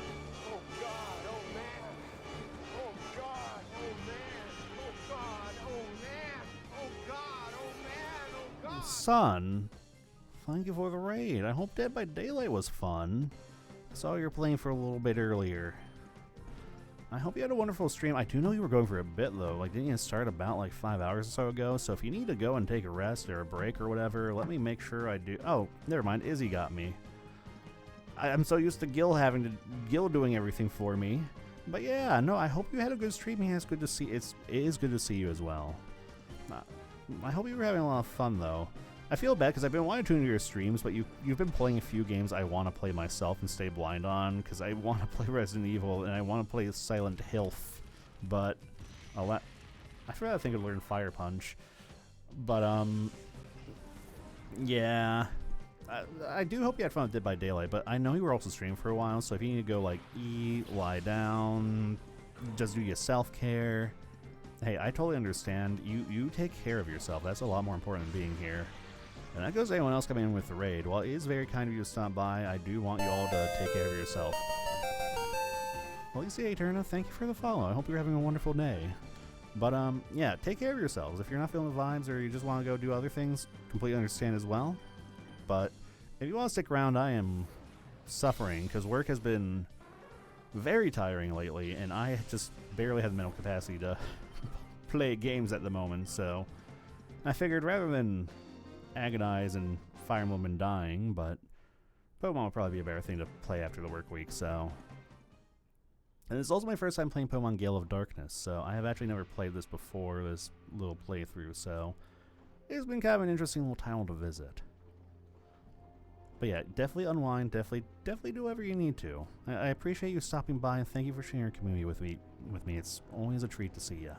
S1: Son, thank you for the raid. I hope Dead by Daylight was fun. I saw you were playing for a little bit earlier. I hope you had a wonderful stream. I do know you were going for a bit, though. Like, didn't you start about, like, 5 hours or so ago? So if you need to go and take a rest or a break or whatever, let me make sure I do. Oh, never mind. Izzy got me. I'm so used to Gil doing everything for me. But yeah, no, I hope you had a good stream. It's good to see. It is good to see you as well. I hope you were having a lot of fun, though. I feel bad because I've been wanting to tune into your streams, but you've been playing a few games I want to play myself and stay blind on, because I want to play Resident Evil and I want to play Silent Hill, but I forgot I think I'd learn Fire Punch. But yeah, I do hope you had fun with Dead by Daylight, but I know you were also streaming for a while, so if you need to go like eat, lie down, just do your self-care. Hey, I totally understand. You take care of yourself. That's a lot more important than being here. And that goes to anyone else coming in with the raid. While it is very kind of you to stop by, I do want you all to take care of yourself. Well, you see, Eterna, thank you for the follow. I hope you're having a wonderful day. But, yeah, take care of yourselves. If you're not feeling the vibes or you just want to go do other things, completely understand as well. But if you want to stick around, I am suffering because work has been very tiring lately, and I just barely have the mental capacity to play games at the moment, so I figured rather than agonize and Fire Emblem and dying, but Pokemon would probably be a better thing to play after the work week, so. And it's also my first time playing Pokemon Gale of Darkness, so I have actually never played this before, this little playthrough, so it's been kind of an interesting little title to visit. But yeah, definitely unwind, definitely do whatever you need to. I appreciate you stopping by, and thank you for sharing your community with me. It's always a treat to see you.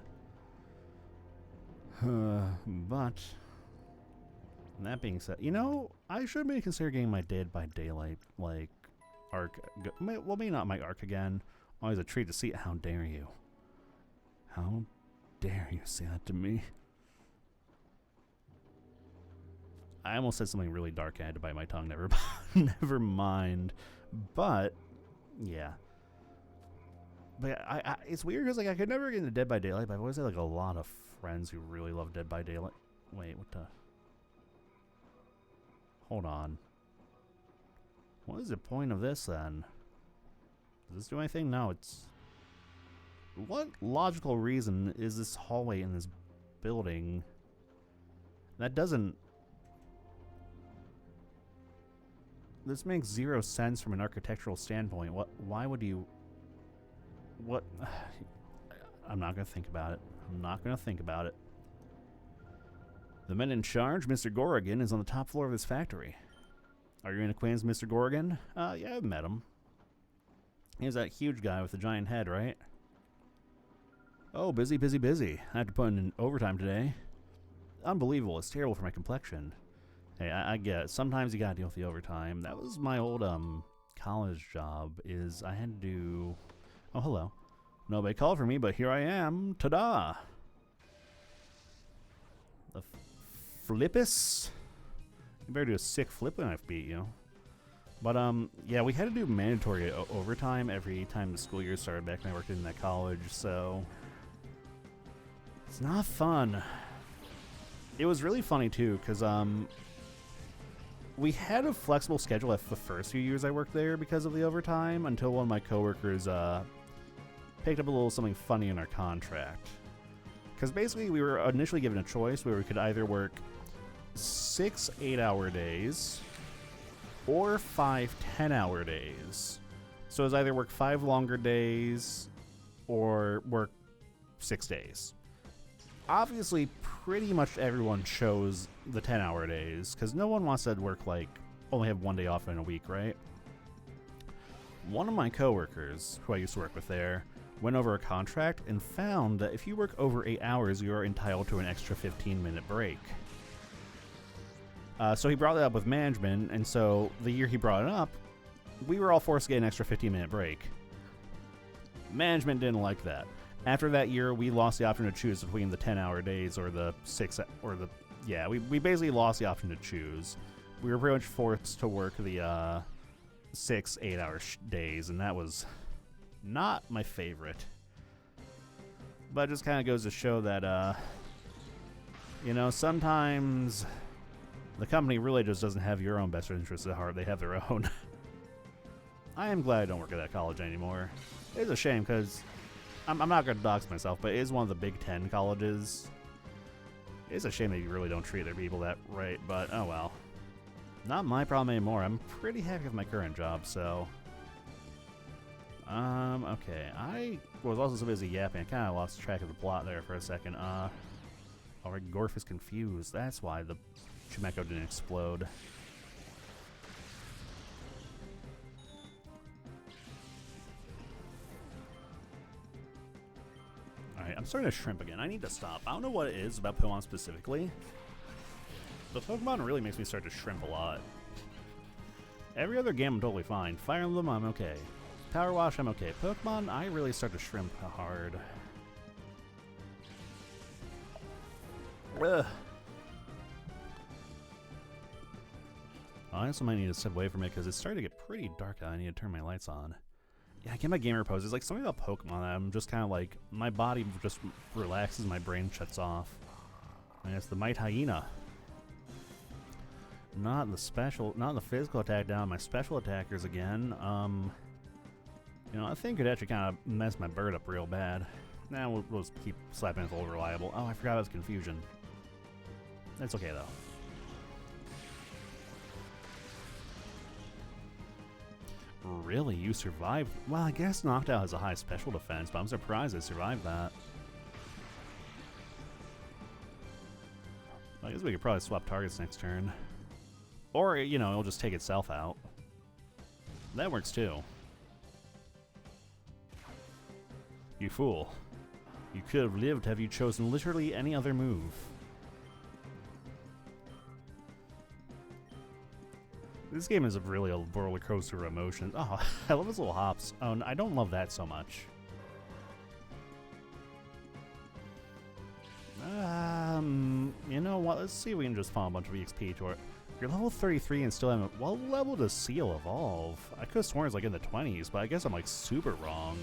S1: But that being said, you know, I should maybe consider getting my Dead by Daylight, like, arc. Well, maybe not my arc again. Always a treat to see it. How dare you? How dare you say that to me? I almost said something really dark. I had to bite my tongue. Never mind. But yeah. But it's weird because like I could never get into Dead by Daylight. But I've always had like a lot of friends who really love Dead by Daylight. Wait, what the? Hold on. What is the point of this then? Does this do anything? No, it's. What logical reason is this hallway in this building? That doesn't. This makes zero sense from an architectural standpoint. Why would you... What? I'm not going to think about it. I'm not going to think about it. The man in charge, Mr. Gorrigan, is on the top floor of this factory. Are you in acquaintance with Mr. Gorrigan? Yeah, I've met him. He's that huge guy with the giant head, right? Oh, busy. I had to put in overtime today. Unbelievable. It's terrible for my complexion. Hey, I get it. Sometimes you gotta deal with the overtime. That was my old college job. Is I had to do. Oh, hello. Nobody called for me, but here I am. Ta-da! The Flippus. You better do a sick flip when I beat you. But yeah, we had to do mandatory overtime every time the school year started back when I worked in that college. So it's not fun. It was really funny too, because we had a flexible schedule at the first few years I worked there because of the overtime until one of my coworkers picked up a little something funny in our contract. Because basically we were initially given a choice where we could either work 6 8-hour days or 5 10-hour days. So it was either work 5 longer days or work 6 days. Obviously, pretty much everyone chose the 10-hour days, because no one wants to work, like, only have 1 day off in a week, right? One of my coworkers, who I used to work with there, went over a contract and found that if you work over 8 hours, you are entitled to an extra 15-minute break. So he brought it up with management, and so the year he brought it up, we were all forced to get an extra 15-minute break. Management didn't like that. After that year, we lost the option to choose between the 10-hour days or the 6, or the, yeah, we basically lost the option to choose. We were pretty much forced to work the 6 8-hour days, and that was not my favorite. But it just kind of goes to show that, you know, sometimes the company really just doesn't have your own best interests at heart. They have their own. I am glad I don't work at that college anymore. It's a shame, because I'm not going to dox myself, but it is one of the Big Ten colleges. It's a shame that you really don't treat their people that right, but oh well. Not my problem anymore. I'm pretty happy with my current job, so. Okay. I was also so busy yapping, I kind of lost track of the plot there for a second. Alright, Gorf is confused. That's why the Chimeco didn't explode. Alright, I'm starting to shrimp again. I need to stop. I don't know what it is about Pokemon specifically. But Pokemon really makes me start to shrimp a lot. Every other game I'm totally fine. Fire Emblem, I'm okay. Power Wash, I'm okay. Pokemon, I really start to shrimp hard. Ugh. I also might need to step away from it because it's starting to get pretty dark out. I need to turn my lights on. Yeah, I get my gamer pose. It's like something about Pokemon that I'm just kind of like, my body just relaxes, my brain shuts off. And it's the Might Hyena. Not the physical attack down, my special attackers again. You know, I think it actually kind of messed my bird up real bad. Now we'll just keep slapping with old reliable. Oh, I forgot it was confusion. That's okay though. Really? You survived? Well, I guess Noctowl has a high special defense, but I'm surprised it survived that. I guess we could probably swap targets next turn. Or, you know, it'll just take itself out. That works too. You fool. You could have lived had you chosen literally any other move. This game is really a roller coaster of emotions. Oh, I love his little hops. Oh, I don't love that so much. You know what? Let's see if we can just farm a bunch of EXP to it. You're level 33 and still haven't. What level does Seal evolve? I could have sworn it's like in the 20s, but I guess I'm like super wrong.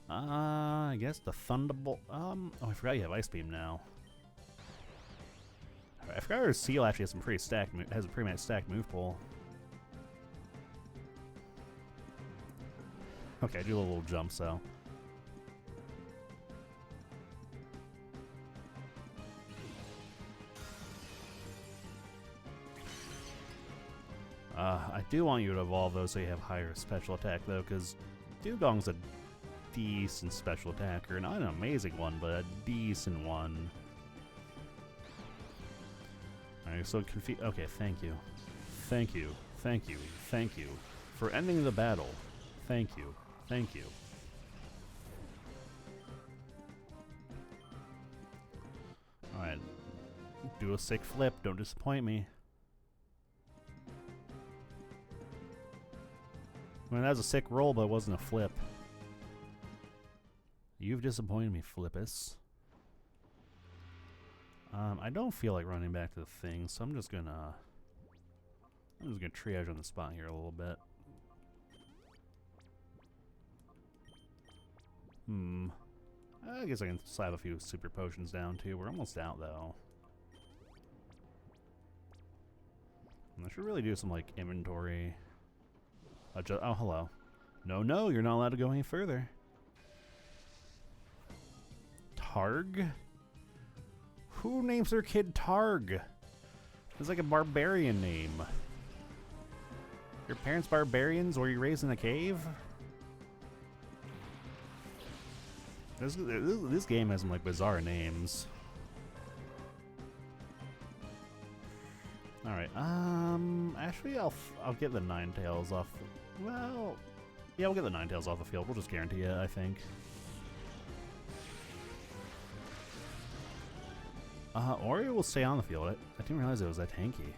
S1: I guess the Thunderbolt. Oh, I forgot you have Ice Beam now. I forgot our Seal actually has some pretty has a pretty much stacked move pool. Okay, I do a little jump, so. I do want you to evolve those so you have higher special attack though, because Dugong's a decent special attacker. Not an amazing one, but a decent one. Alright, so okay, thank you. Thank you. Thank you. Thank you. For ending the battle. Thank you. Thank you. Alright. Do a sick flip. Don't disappoint me. I mean, that was a sick roll, but it wasn't a flip. You've disappointed me, Flippus. I don't feel like running back to the thing, so I'm just gonna triage on the spot here a little bit. I guess I can slap a few super potions down too. We're almost out though. I should really do some like inventory. Oh, hello. No, you're not allowed to go any further. Targ? Who names their kid Targ? It's like a barbarian name. Your parents barbarians? Were you raised in a cave? This game has some like bizarre names. All right. Actually, I'll get the Ninetales off. Well, yeah, we'll get the Ninetales off the field. We'll just guarantee it, I think. Oreo will stay on the field. I didn't realize it was that tanky.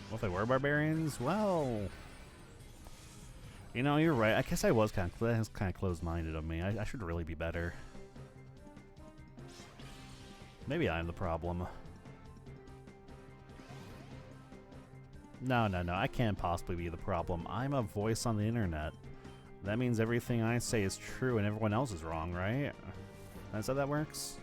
S1: Well, if they were barbarians, well, you know, you're right. I guess I was kind of closed-minded of me. I should really be better. Maybe I'm the problem. No, I can't possibly be the problem. I'm a voice on the internet. That means everything I say is true and everyone else is wrong, right? That's how that works?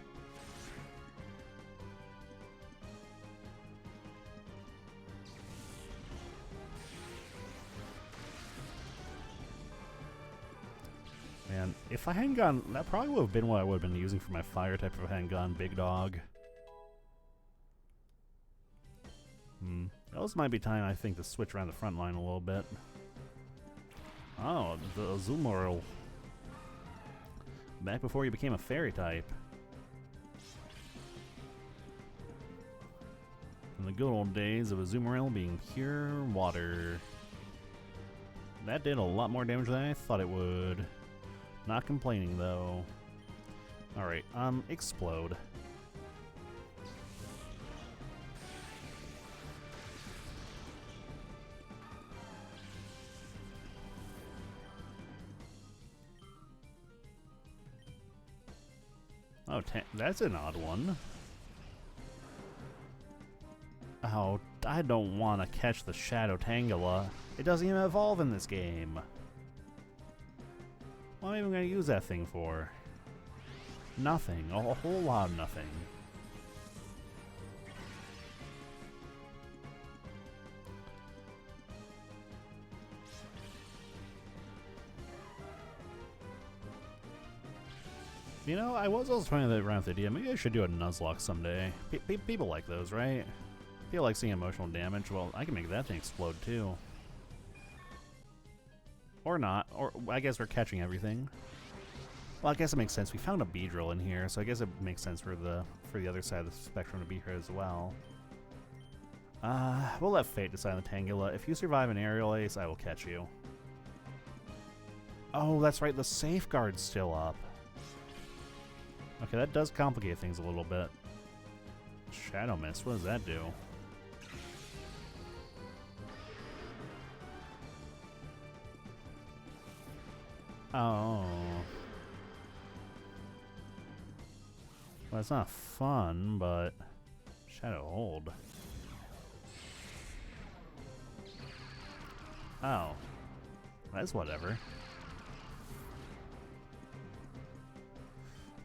S1: Man, if I hadn't gone, that probably would have been what I would have been using for my fire type if I hadn't gone Big Dog. Those might be time, I think, to switch around the front line a little bit. Oh, the Azumarill. Back before you became a fairy type. In the good old days of Azumarill being pure water. That did a lot more damage than I thought it would. Not complaining, though. Alright, explode. Oh, that's an odd one. Oh, I don't want to catch the Shadow Tangela. It doesn't even evolve in this game. What am I even going to use that thing for? Nothing. A whole lot of nothing. You know, I was also trying to around with the idea. Maybe I should do a Nuzlocke someday. People like those, right? People like seeing emotional damage. Well, I can make that thing explode too. Or not. Or I guess we're catching everything. Well, I guess it makes sense. We found a Beedrill in here, so I guess it makes sense for the other side of the spectrum to be here as well. We'll let fate decide the Tangela. If you survive an aerial ace, I will catch you. Oh, that's right. The safeguard's still up. Okay, that does complicate things a little bit. Shadow Mist, what does that do? Oh. Well, it's not fun, but Shadow Hold. Oh. That's whatever.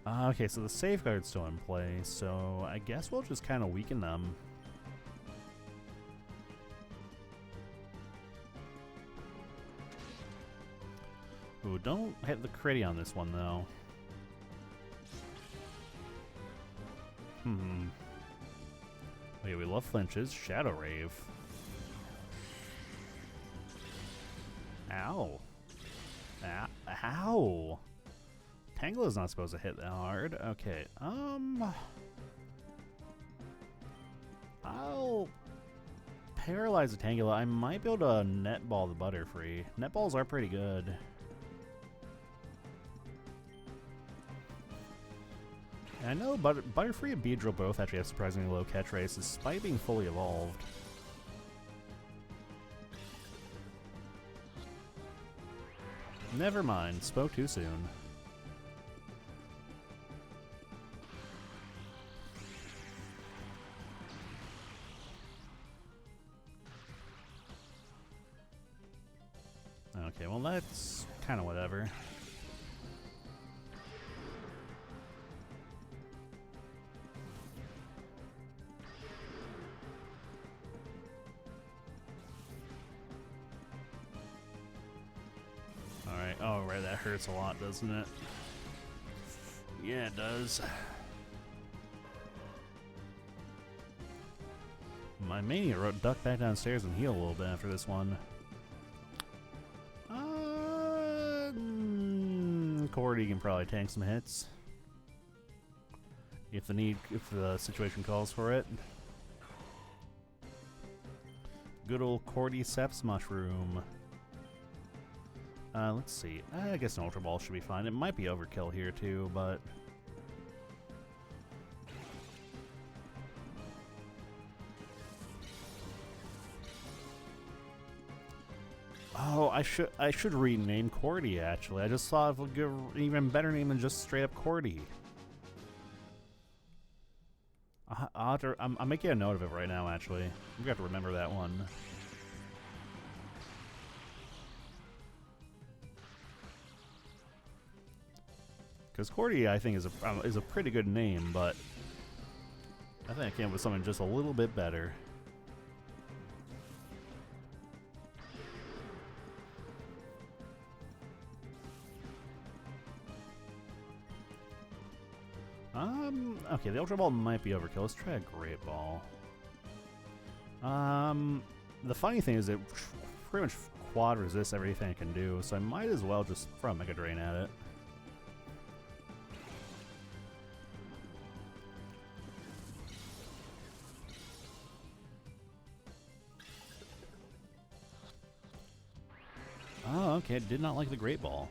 S1: Okay, so the safeguard's still in play, so I guess we'll just kind of weaken them. Ooh, don't hit the critty on this one, though. Okay, we love flinches. Shadow Rave. Ow. Ow. Tangela's not supposed to hit that hard. Okay, I'll paralyze the Tangela. I might be able to netball the Butterfree. Netballs are pretty good. And I know Butterfree and Beedrill both actually have surprisingly low catch rates despite being fully evolved. Never mind, spoke too soon. Okay, well that's kind of whatever. Alright, oh right, that hurts a lot, doesn't it? Yeah, it does. My Mania wrote duck back downstairs and heal a little bit after this one. Cordy can probably tank some hits if the situation calls for it. Good old Cordyceps Mushroom. Let's see. I guess an Ultra Ball should be fine. It might be overkill here too, but oh, I should rename Cordy, actually. I just thought of an even better name than just straight up Cordy. I'm making a note of it right now, actually. I'm gonna have to remember that one. Because Cordy, I think, is a pretty good name, but I think I came up with something just a little bit better. Okay, the Ultra Ball might be overkill. Let's try a Great Ball. The funny thing is it pretty much quad resists everything it can do, so I might as well just throw a Mega Drain at it. Oh, okay, did not like the Great Ball.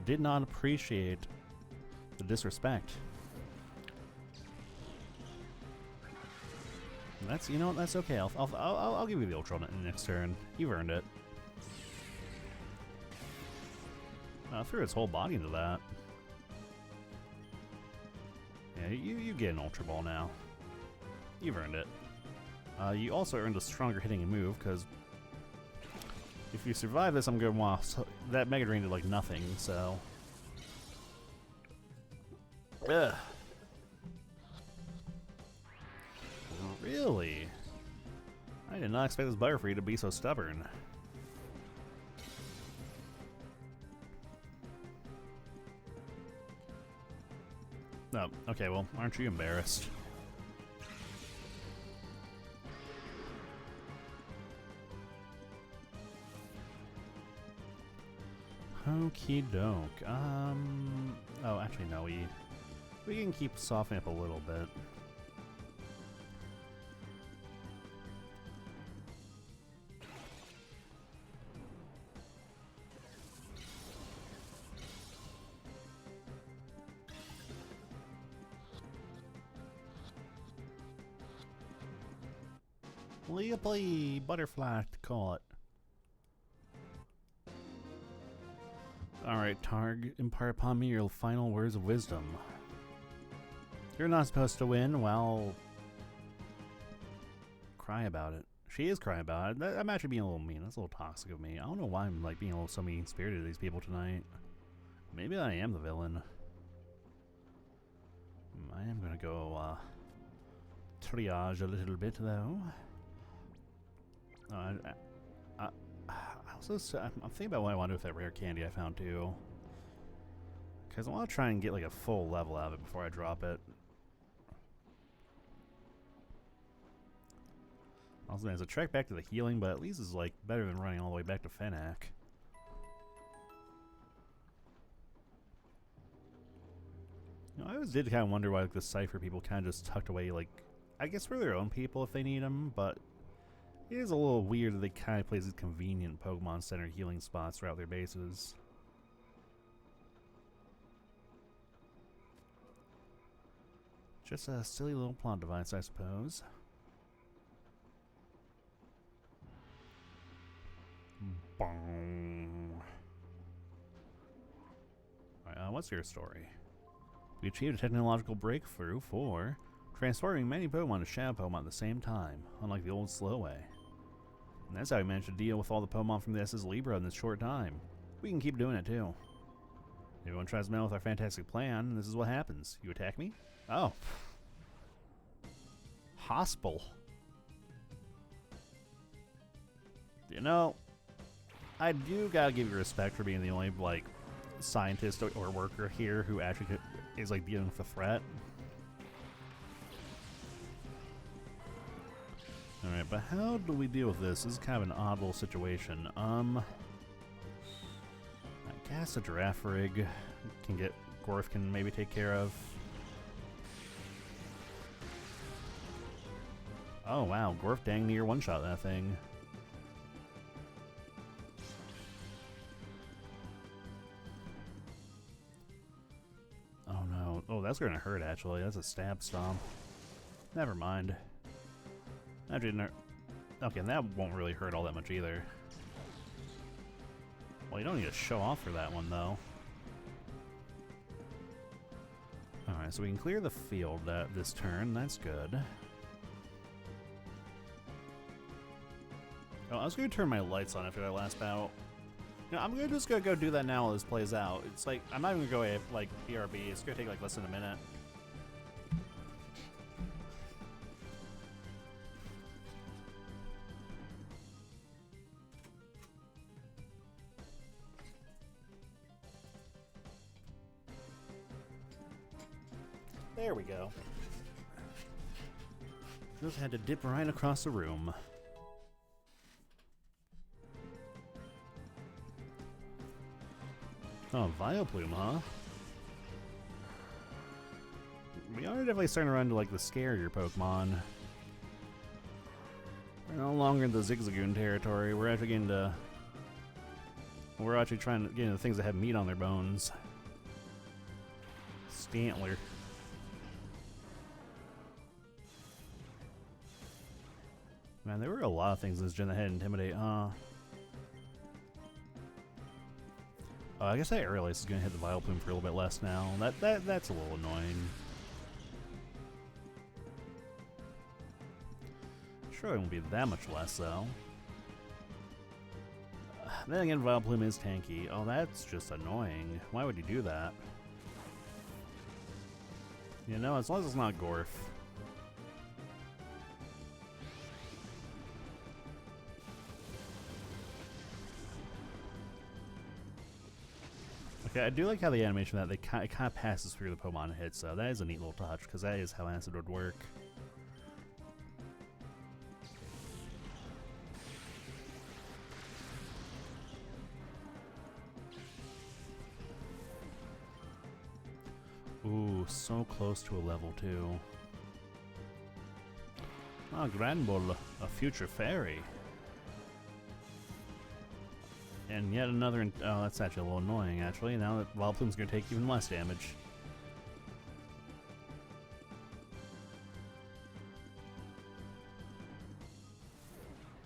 S1: Did not appreciate the disrespect. That's, you know what, that's okay. I'll give you the Ultra on it in the next turn. You've earned it. I threw its whole body into that. Yeah, you get an Ultra Ball now. You've earned it. You also earned a stronger hitting move, because if you survive this, I'm going to want... So that Mega Drain did, like, nothing, so... Ugh. Really? I did not expect this Butterfree to be so stubborn. Oh, okay, well, aren't you embarrassed? Okie doke. Oh, actually, no, we can keep softening up a little bit. Play butterfly to call it. Alright, Targ, impart upon me your final words of wisdom. You're not supposed to win, well... Cry about it. She is crying about it. I'm actually being a little mean. That's a little toxic of me. I don't know why I'm like being a little so mean-spirited to these people tonight. Maybe I am the villain. I am gonna go, triage a little bit, though. I'm thinking about what I want to do with that rare candy I found too, because I want to try and get like a full level out of it before I drop it. Also, there's a trek back to the healing, but at least it's like better than running all the way back to Fennec. You know, I always did kind of wonder why like the Cypher people kind of just tucked away, like I guess for their own people if they need them, but. It is a little weird that they kind of place these convenient Pokemon Center healing spots throughout their bases. Just a silly little plot device, I suppose. Bong. Alright, what's your story? We achieved a technological breakthrough for transforming many Pokemon to Shadow Pokemon at the same time, unlike the old slow way. And that's how we managed to deal with all the Pokemon from the SS Libra in this short time. We can keep doing it too. Everyone tries to meddle with our fantastic plan, and this is what happens. You attack me? Oh. Hospital. You know, I do gotta give you respect for being the only, like, scientist or worker here who actually is, like, dealing with the threat. Alright, but how do we deal with this? This is kind of an odd little situation. I guess a Giraffe Rig can get... Gorf can maybe take care of. Oh wow, Gorf dang near one-shot that thing. Oh no. Oh, that's gonna hurt actually. That's a stab stomp. Never mind. Okay, and that won't really hurt all that much either. Well, you don't need to show off for that one, though. Alright, so we can clear the field this turn. That's good. Oh, I was going to turn my lights on after that last battle. You know, I'm just going to go do that now while this plays out. It's like, I'm not even going to go like BRB. It's going to take like less than a minute. There we go. Just had to dip right across the room. Oh, Vileplume, huh? We are definitely starting to run into like the scarier Pokemon. We're no longer in the Zigzagoon territory. We're actually getting to... We're actually trying to get into things that have meat on their bones. Stantler. Man, there were a lot of things in this gen that had Intimidate, huh? Oh, I guess that Aerial Ace is going to hit the Vileplume for a little bit less now. That's a little annoying. Sure, it won't be that much less, though. Then again, Vileplume is tanky. Oh, that's just annoying. Why would you do that? You know, as long as it's not Gorf. Okay, I do like how the animation that it kind of passes through the Pokemon it hits, so that is a neat little touch, because that is how Acid would work. Ooh, so close to a level 2. Ah, Granbull, a future fairy. And yet another. Oh, that's actually a little annoying, actually. Now that Vileplume's going to take even less damage.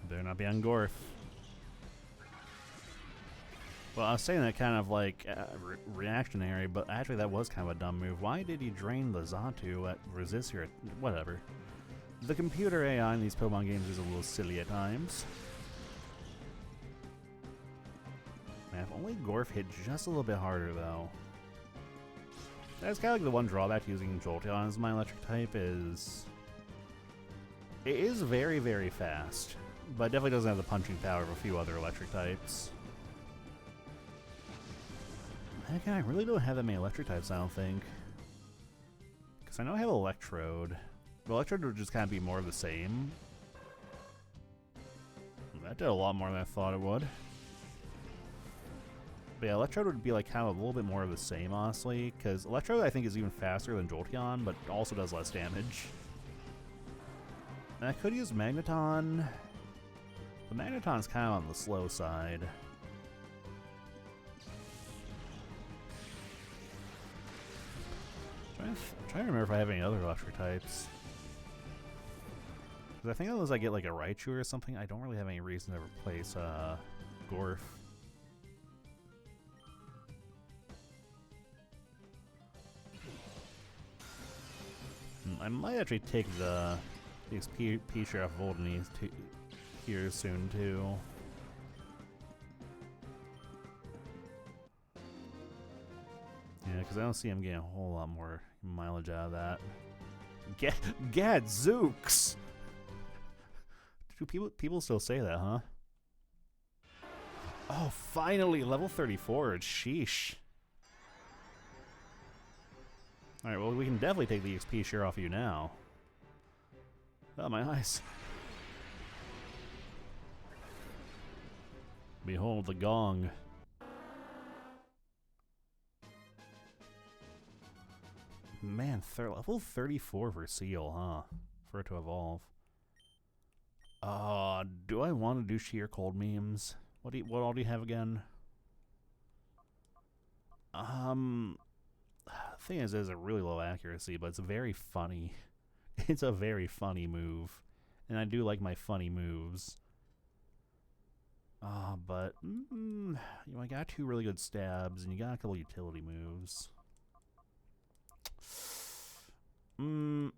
S1: Better not be on Gorf. Well, I was saying that kind of like reactionary, but actually that was kind of a dumb move. Why did he drain the Xatu at Resistor? Whatever. The computer AI in these Pokemon games is a little silly at times. Man, if only Gorf hit just a little bit harder, though. That's kind of like the one drawback to using Jolteon as my electric type is... It is very, very fast, but it definitely doesn't have the punching power of a few other electric types. Heck, I really don't have that many electric types, I don't think. Because I know I have Electrode. But Electrode would just kind of be more of the same. That did a lot more than I thought it would. But yeah, Electrode would be like kind of a little bit more of the same, honestly. Because Electrode, I think, is even faster than Jolteon, but also does less damage. And I could use Magneton. The Magneton's kind of on the slow side. I'm trying to remember if I have any other electric types. Because I think unless I get like a Raichu or something, I don't really have any reason to replace Gorf. I might actually take the XP share off Voldenese here soon too. Yeah, because I don't see him getting a whole lot more mileage out of that. Gadzooks! Do people still say that, huh? Oh, finally, level 34. Sheesh. Alright, well, we can definitely take the XP share off you now. Oh, my eyes. Behold the gong. Man, level 34 for Seal, huh? For it to evolve. Do I want to do sheer cold memes? What all do you have again? Thing is, it has a really low accuracy, but it's very funny. It's a very funny move. And I do like my funny moves. But you know, I got 2 really good stabs, and you got a couple utility moves. I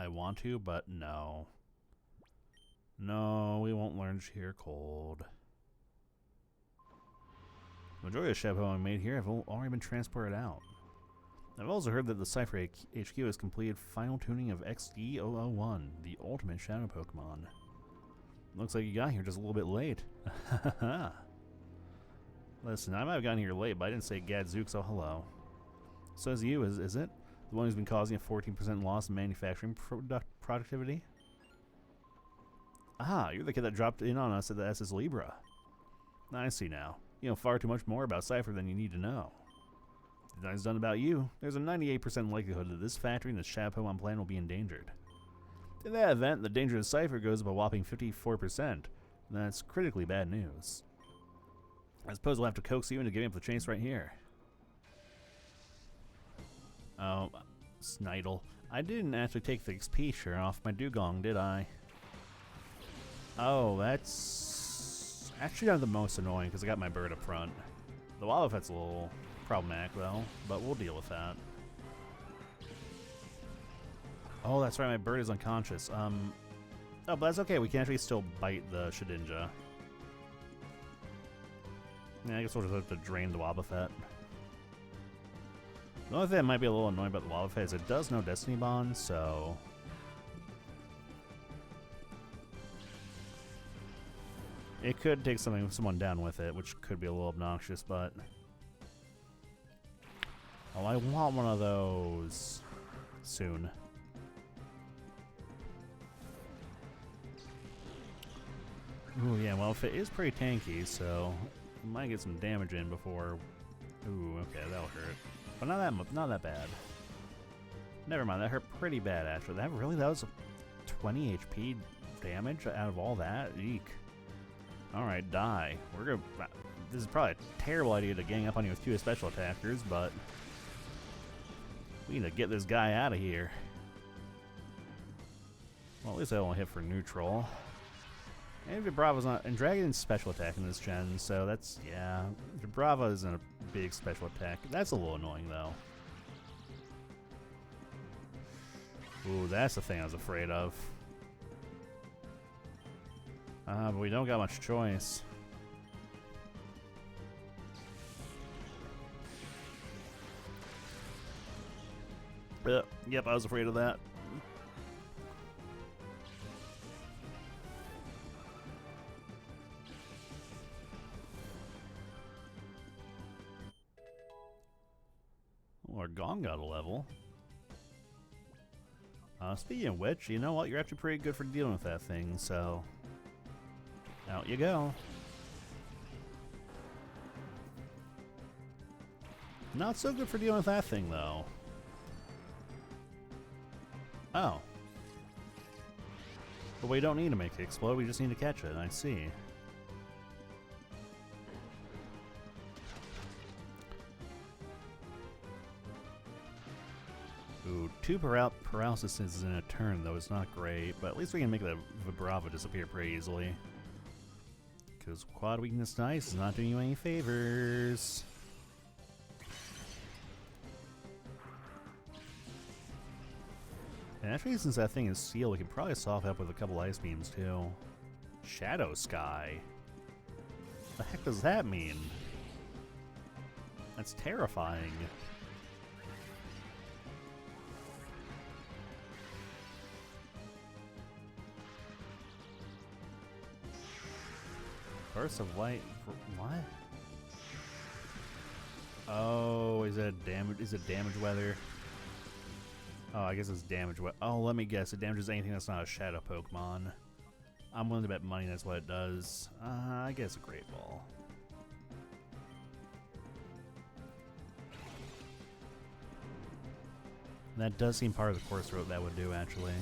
S1: want to, but no. No, we won't learn sheer cold. The majority of the Shadow Pokemon made here have already been transported out. I've also heard that the Cypher HQ has completed final tuning of XD001, the ultimate Shadow Pokemon. Looks like you got here just a little bit late. Listen, I might have gotten here late, but I didn't say Gadzooks, so hello. Says you, is it? The one who's been causing a 14% loss in manufacturing productivity? Ah, you're the kid that dropped in on us at the SS Libra. I see now. You know far too much more about Cypher than you need to know. The nothing's done about you. There's a 98% likelihood that this factory and the Shadow Pokemon plant will be endangered. In that event, the danger of Cypher goes up a whopping 54%. That's critically bad news. I suppose we'll have to coax you into giving up the chase right here. Oh, Snidle. I didn't actually take the XP share off my dugong, did I? Oh, that's actually not the most annoying because I got my bird up front. The Wobbuffet's a little problematic though, but we'll deal with that. Oh, that's right, my bird is unconscious. Oh, but that's okay. We can actually still bite the Shedinja. Yeah, I guess we'll just have to drain the Wobbuffet. The only thing that might be a little annoying about the Wobbuffet is it does no Destiny Bond, so... It could take someone down with it, which could be a little obnoxious, but... Oh, I want one of those soon. Ooh, yeah, well, if it is pretty tanky, so we might get some damage in before... Ooh, okay, that'll hurt. But not that bad. Never mind, that hurt pretty bad, actually. That was 20 HP damage out of all that? Eek. Alright, die. This is probably a terrible idea to gang up on you with 2 special attackers, but... We need to get this guy out of here. Well, at least I won't hit for neutral. And Vibrava's not... And Dragon's special attack in this gen, so that's... Yeah. Vibrava isn't a big special attack. That's a little annoying, though. Ooh, that's the thing I was afraid of. But we don't got much choice. Yep, I was afraid of that. Well, our Gong got a level. Speaking of which, you know what? You're actually pretty good for dealing with that thing, so... Out you go. Not so good for dealing with that thing, though. Oh. But we don't need to make it explode, we just need to catch it, I see. Ooh, 2 paralysis is in a turn, though. It's not great, but at least we can make the Vibrava disappear pretty easily. Because quad weakness dice is not doing you any favors. And actually, since that thing is sealed, we can probably soften up with a couple ice beams, too. Shadow Sky? The heck does that mean? That's terrifying. Burst of light. What? Oh, is it damage? Is it damage weather? Oh, I guess it's damage weather. Oh, let me guess. It damages anything that's not a shadow Pokemon. I'm willing to bet money that's what it does. I guess a Great Ball. That does seem part of the course route that would do, actually.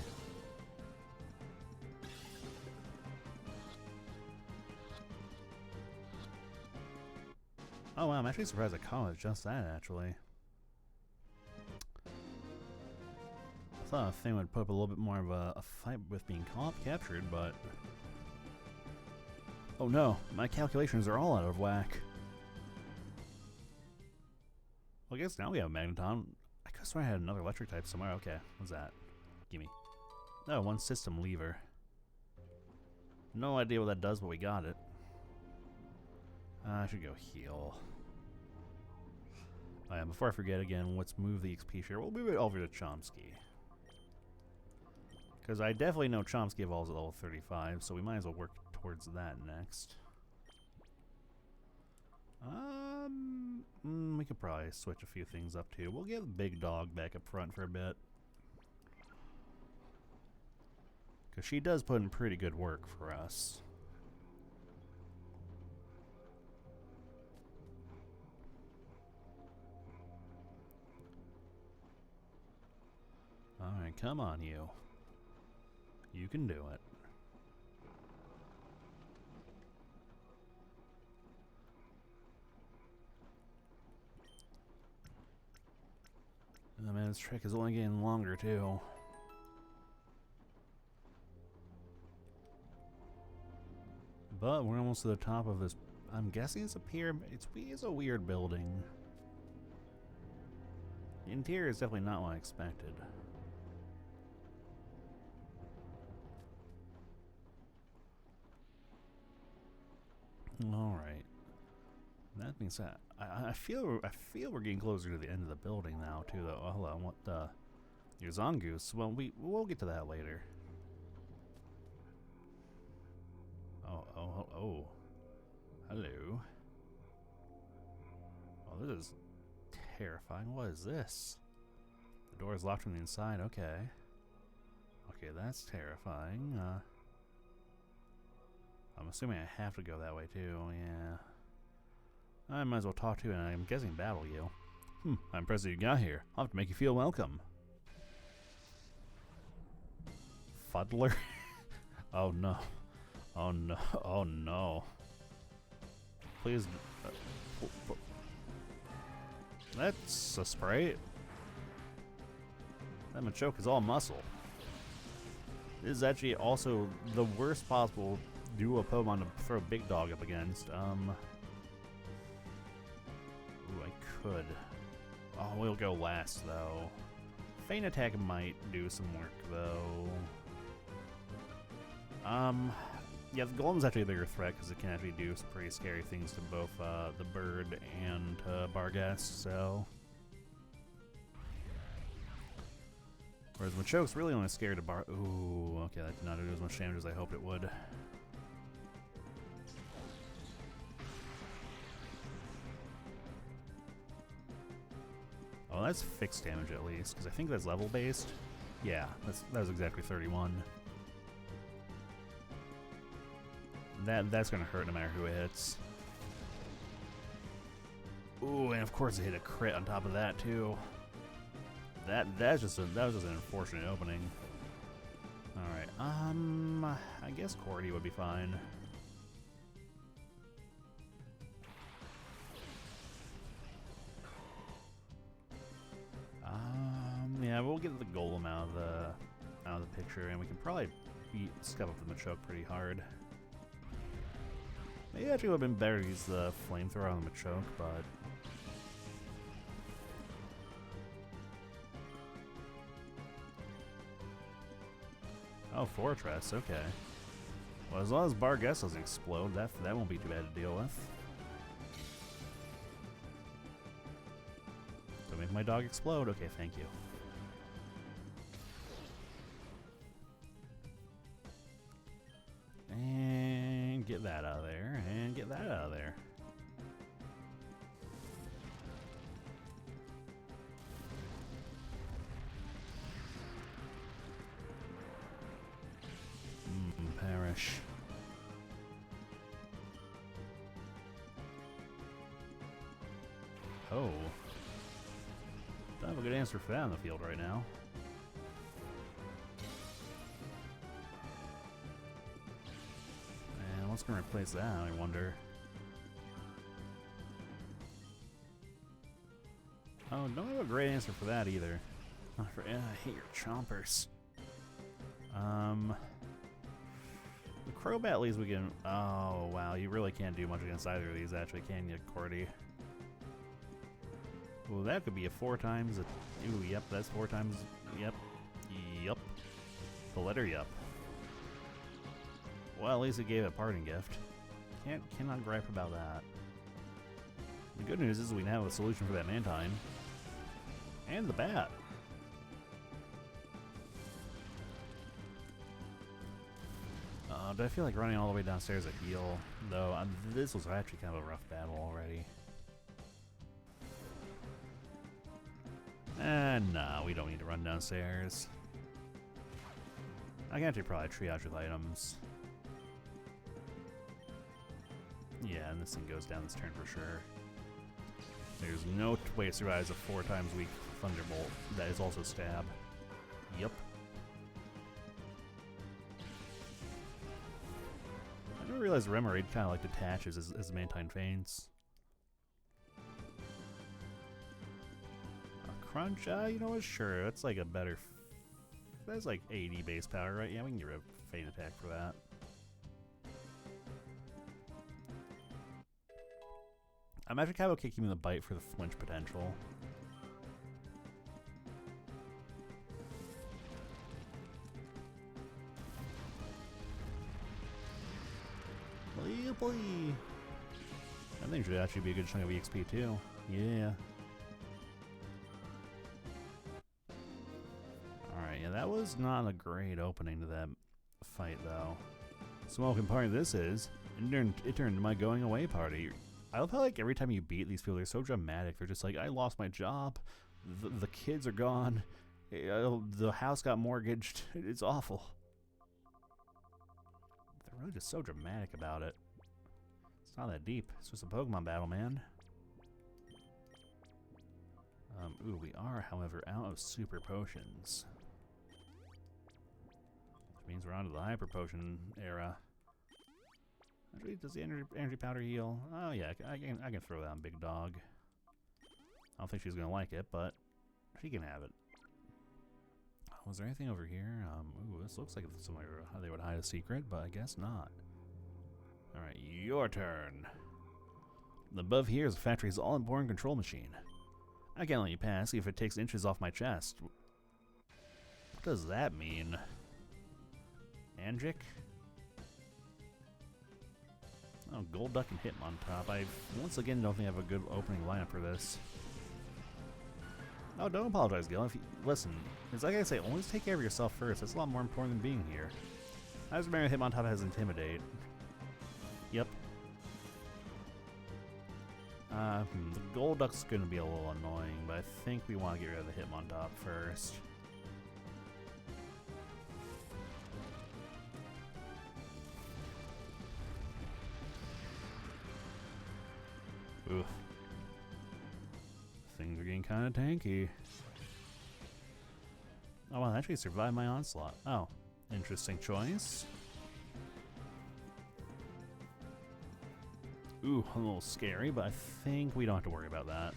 S1: Oh wow, I'm actually surprised I caught it just that, actually. I thought a thing would put up a little bit more of a fight with being captured, but... Oh no, my calculations are all out of whack. Well, I guess now we have a Magneton. I could have sworn I had another electric type somewhere. Okay, what's that? Gimme. Oh, 1 system lever. No idea what that does, but we got it. I should go heal. Oh yeah, before I forget again, let's move the XP share. We'll move it over to Chomsky. Because I definitely know Chomsky evolves at level 35, so we might as well work towards that next. We could probably switch a few things up too. We'll get Big Dog back up front for a bit. Because she does put in pretty good work for us. Alright, come on, you. You can do it. Oh man, this trek is only getting longer, too. But we're almost to the top of this. I'm guessing it's a pyramid. It's a weird building. The interior is definitely not what I expected. All right. That being said, I feel we're getting closer to the end of the building now too. Though, oh, hold on, what the? Your Zongoose. Well, we'll get to that later. Oh. Hello. Oh, this is terrifying. What is this? The door is locked from the inside. Okay. Okay, that's terrifying. I'm assuming I have to go that way too. Yeah. I might as well talk to you, and I'm guessing battle you. I'm impressed that you got here. I'll have to make you feel welcome. Fuddler? Oh no. Oh no. Oh no. Please. That's a sprite. That Machoke is all muscle. This is actually also the worst possible duo Pokemon to throw Big Dog up against. Ooh, I could. Oh, we'll go last though. Feint Attack might do some work though. Yeah, the Golden's actually a bigger threat because it can actually do some pretty scary things to both the bird and Barghest, so. Whereas Machoke's really only scared of Ooh, okay, that did not do as much damage as I hoped it would. Oh, that's fixed damage at least, because I think that's level based. Yeah, that was exactly 31. That's gonna hurt no matter who it hits. Ooh, and of course it hit a crit on top of that too. That was just an unfortunate opening. All right, I guess Cordy would be fine. Yeah, we'll get the Golem out of the picture, and we can probably scuff up the Machoke pretty hard. Maybe actually would have been better to use the flamethrower on the Machoke, but. Oh, Fortress, okay. Well, as long as Barghest doesn't explode, that won't be too bad to deal with. Don't make my dog explode. Okay, thank you. And get that out of there, and get that out of there. Perish. Oh. Don't have a good answer for that in the field right now. And what's going to replace that, I wonder? Oh, don't have a great answer for that either. I hate your chompers. The Crobat, at least we can. Oh, wow. You really can't do much against either of these, actually, can you, Cordy? Well, that could be a 4 times. Ooh, yep, that's 4 times. Yep. Yup. The letter yup. Well, at least it gave a parting gift. Cannot gripe about that. The good news is we now have a solution for that Mantine. And the bat. But I feel like running all the way downstairs to heal, though. This was actually kind of a rough battle already. Nah, we don't need to run downstairs. I can actually probably triage with items. Yeah, and this thing goes down this turn for sure. There's no way it survives a 4 times weak Thunderbolt that is also stab. Yup. I didn't realize Remoraid kind of like detaches as Mantine faints. Crunch? You know what? Sure, that's like a better. That's like 80 base power, right? Yeah, we can get rid of Feint Attack for that. I'm actually kind of okay keeping the bite for the flinch potential. Please. I think it should actually be a good chunk of EXP too. Yeah. Alright, yeah, that was not a great opening to that fight, though. Smoking party this is. It turned into my going away party. I love how, like, every time you beat these people, they're so dramatic. They're just like, I lost my job. The kids are gone. The house got mortgaged. It's awful. They're really just so dramatic about it. It's not that deep. It's just a Pokemon battle, man. Ooh, we are, however, out of super potions. Which means we're on to the hyper potion era. Actually, does the energy powder heal? Oh yeah, I can throw that on Big Dog. I don't think she's gonna like it, but she can have it. Was there anything over here? Ooh, this looks like somewhere they would hide a secret, but I guess not. Alright, your turn. Above here is the factory's all-important control machine. I can't let you pass if it takes inches off my chest. What does that mean? Angic? Oh, Golduck and Hitmontop. I once again don't think I have a good opening lineup for this. Oh, don't apologize, Gale. Listen, it's like I say, always take care of yourself first. That's a lot more important than being here. I just remember Hitmontop has Intimidate. Yep. The Golduck's going to be a little annoying, but I think we want to get rid of the Hitmontop first. Oof. Things are getting kind of tanky. Oh, well, I actually survived my onslaught. Oh, interesting choice. Ooh, a little scary, but I think we don't have to worry about that.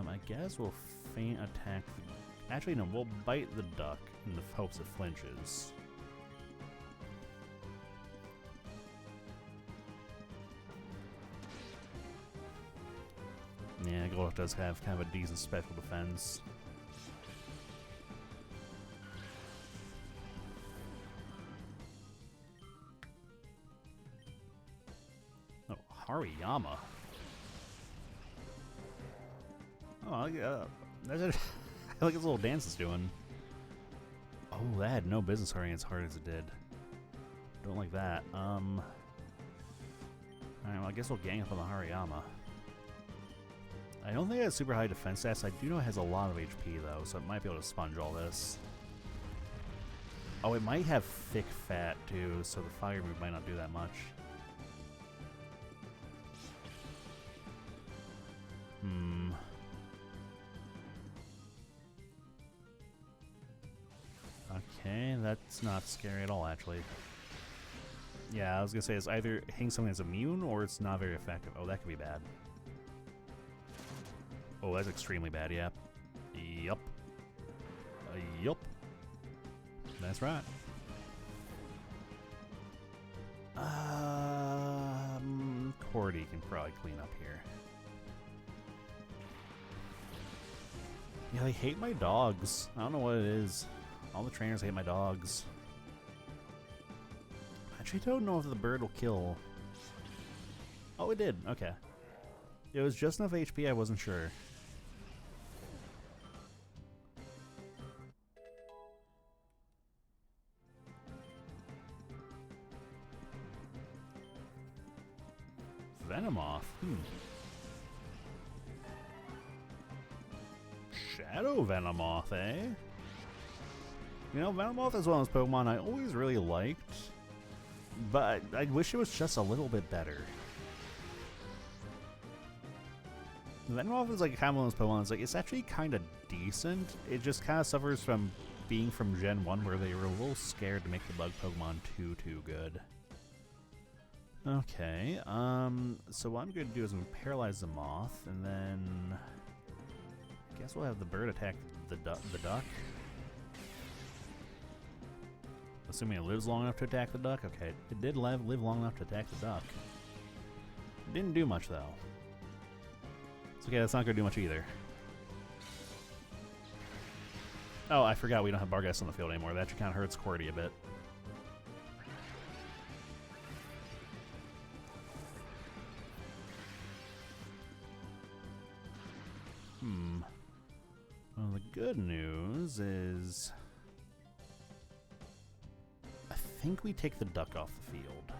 S1: I guess we'll feint attack the... Actually, no, we'll bite the duck in the hopes it flinches. Yeah, Golduck does have kind of a decent special defense. Oh, Hariyama. Oh, that's it. I like his little dance it's doing. Oh, that had no business hurting as hard as it did. Don't like that. Alright, well, I guess we'll gang up on the Hariyama. I don't think it has super high defense stats. I do know it has a lot of HP, though, so it might be able to sponge all this. Oh, it might have thick fat, too, so the fire move might not do that much. Okay, that's not scary at all, actually. Yeah, I was gonna say it's either hitting something that's immune or it's not very effective. Oh, that could be bad. Oh, that's extremely bad, yeah. Yup. Yup. That's right. Cordy can probably clean up here. Yeah, they hate my dogs. I don't know what it is. All the trainers hate my dogs. I actually don't know if the bird will kill. Oh, it did. Okay. It was just enough HP, I wasn't sure. Venomoth. Shadow Venomoth, eh? You know, Venomoth is one of those Pokemon I always really liked, but I wish it was just a little bit better. Venomoth is like kind of one of those Pokemon. It's like it's actually kind of decent. It just kind of suffers from being from Gen 1, where they were a little scared to make the bug Pokemon too good. Okay, so what I'm going to do is I'm going to paralyze the moth, and then I guess we'll have the bird attack the duck. Assuming it lives long enough to attack the duck. Okay, it did live long enough to attack the duck. It didn't do much, though. It's okay, that's not going to do much either. Oh, I forgot we don't have Barghest on the field anymore. That actually kind of hurts Cordy a bit. the good news is I think we take the duck off the field.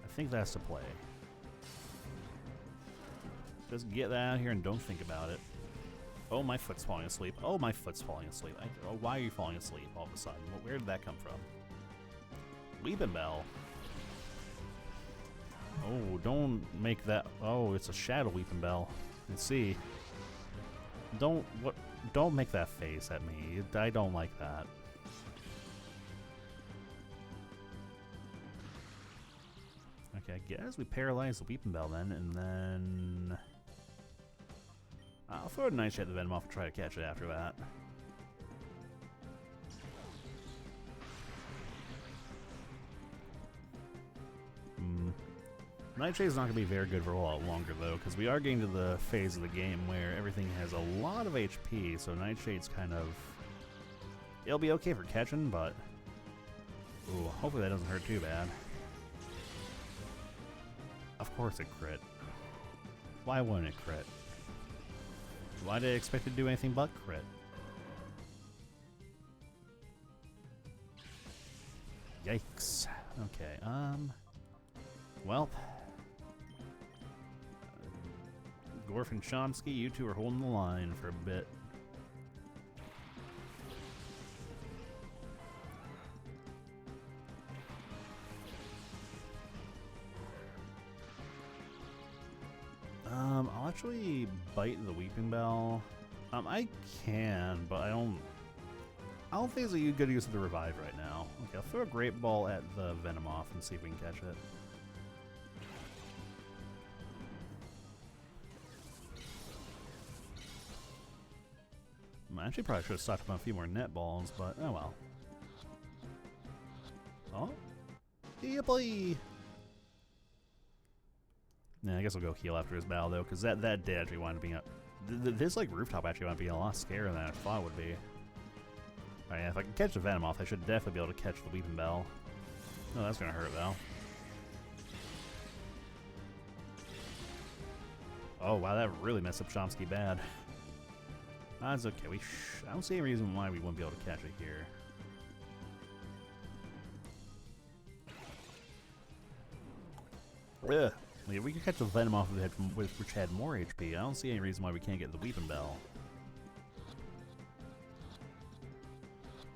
S1: I think that's the play. Just get that out here and don't think about it. Oh, my foot's falling asleep. Oh, my foot's falling asleep. Oh, why are you falling asleep all of a sudden? Where did that come from? Weeping Bell. Oh, don't make that. Oh, it's a shadow Weeping Bell. Let's see. Don't make that face at me. I don't like that. Okay, I guess we paralyze the Weeping Bell then, and then I'll throw a Nightshade at the Venomoth and try to catch it after that. Nightshade's not going to be very good for a lot longer, though, because we are getting to the phase of the game where everything has a lot of HP, so Nightshade's kind of... It'll be okay for catching, but... Ooh, hopefully that doesn't hurt too bad. Of course it crit. Why wouldn't it crit? Why did I expect it to do anything but crit? Yikes. Okay, well... Gorf and Chomsky, you two are holding the line for a bit. I'll actually bite the Weeping Bell. I can, but I don't think it's a good use of the revive right now. Okay, I'll throw a Great Ball at the Venomoth and see if we can catch it. I actually probably should have stocked up on a few more net balls, but oh well. Oh? Yeah, boy! Yeah, I guess I'll go heal after his battle, though, because that did actually wind up being a... This, like, rooftop actually wound up being a lot scarier than I thought it would be. Alright, yeah, if I can catch the Venomoth, I should definitely be able to catch the Weeping Bell. Oh, that's gonna hurt, though. Oh, wow, that really messed up Chomsky bad. That's okay. I don't see any reason why we wouldn't be able to catch it here. Ugh. Yeah, we can catch the Venomoth which had more HP. I don't see any reason why we can't get the Weeping Bell.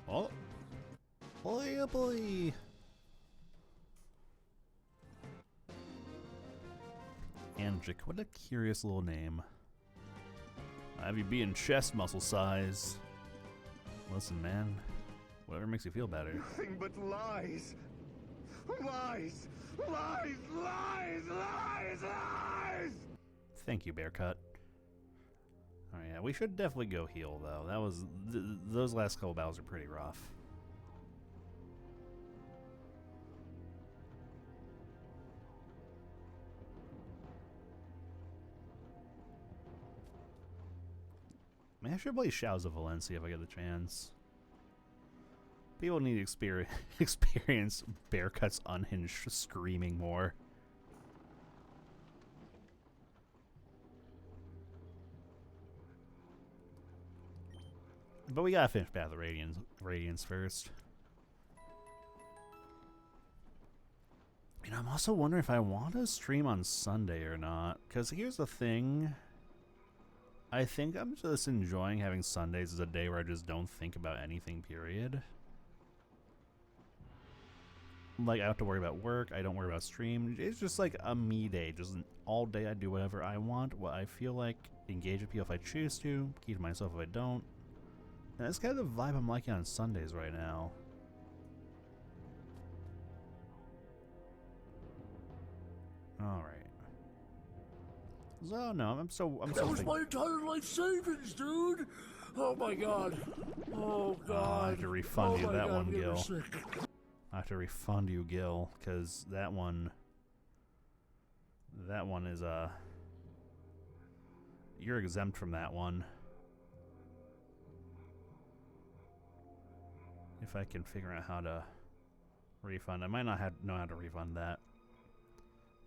S1: Oh! Boy, oh boy! Angic, what a curious little name. I have you being chest muscle size. Listen, man. Whatever makes you feel better.
S3: Nothing but lies! Lies! Lies! Lies! Lies! Lies!
S1: Thank you, Bearcut. Alright, yeah, we should definitely go heal, though. That was... those last couple battles are pretty rough. Man, I should play Shadows of Valencia if I get the chance. People need to experience Bearcut's unhinged screaming more. But we gotta finish Path of Radiance first. And I'm also wondering if I want to stream on Sunday or not. Because here's the thing. I think I'm just enjoying having Sundays as a day where I just don't think about anything, period. Like, I don't have to worry about work, I don't worry about stream. It's just like a me day, just all day I do whatever I want, what I feel like, engage with people if I choose to, keep to myself if I don't. And that's kind of the vibe I'm liking on Sundays right now. Alright. So, no, I'm so
S4: That was my entire life savings, dude! Oh my god. Oh god.
S1: I have to refund you
S4: my
S1: that
S4: god,
S1: one,
S4: I'm getting
S1: Gil.
S4: sick.
S1: I have to refund you, Gil, because that one is, you're exempt from that one. If I can figure out how to refund. I might not know how to refund that.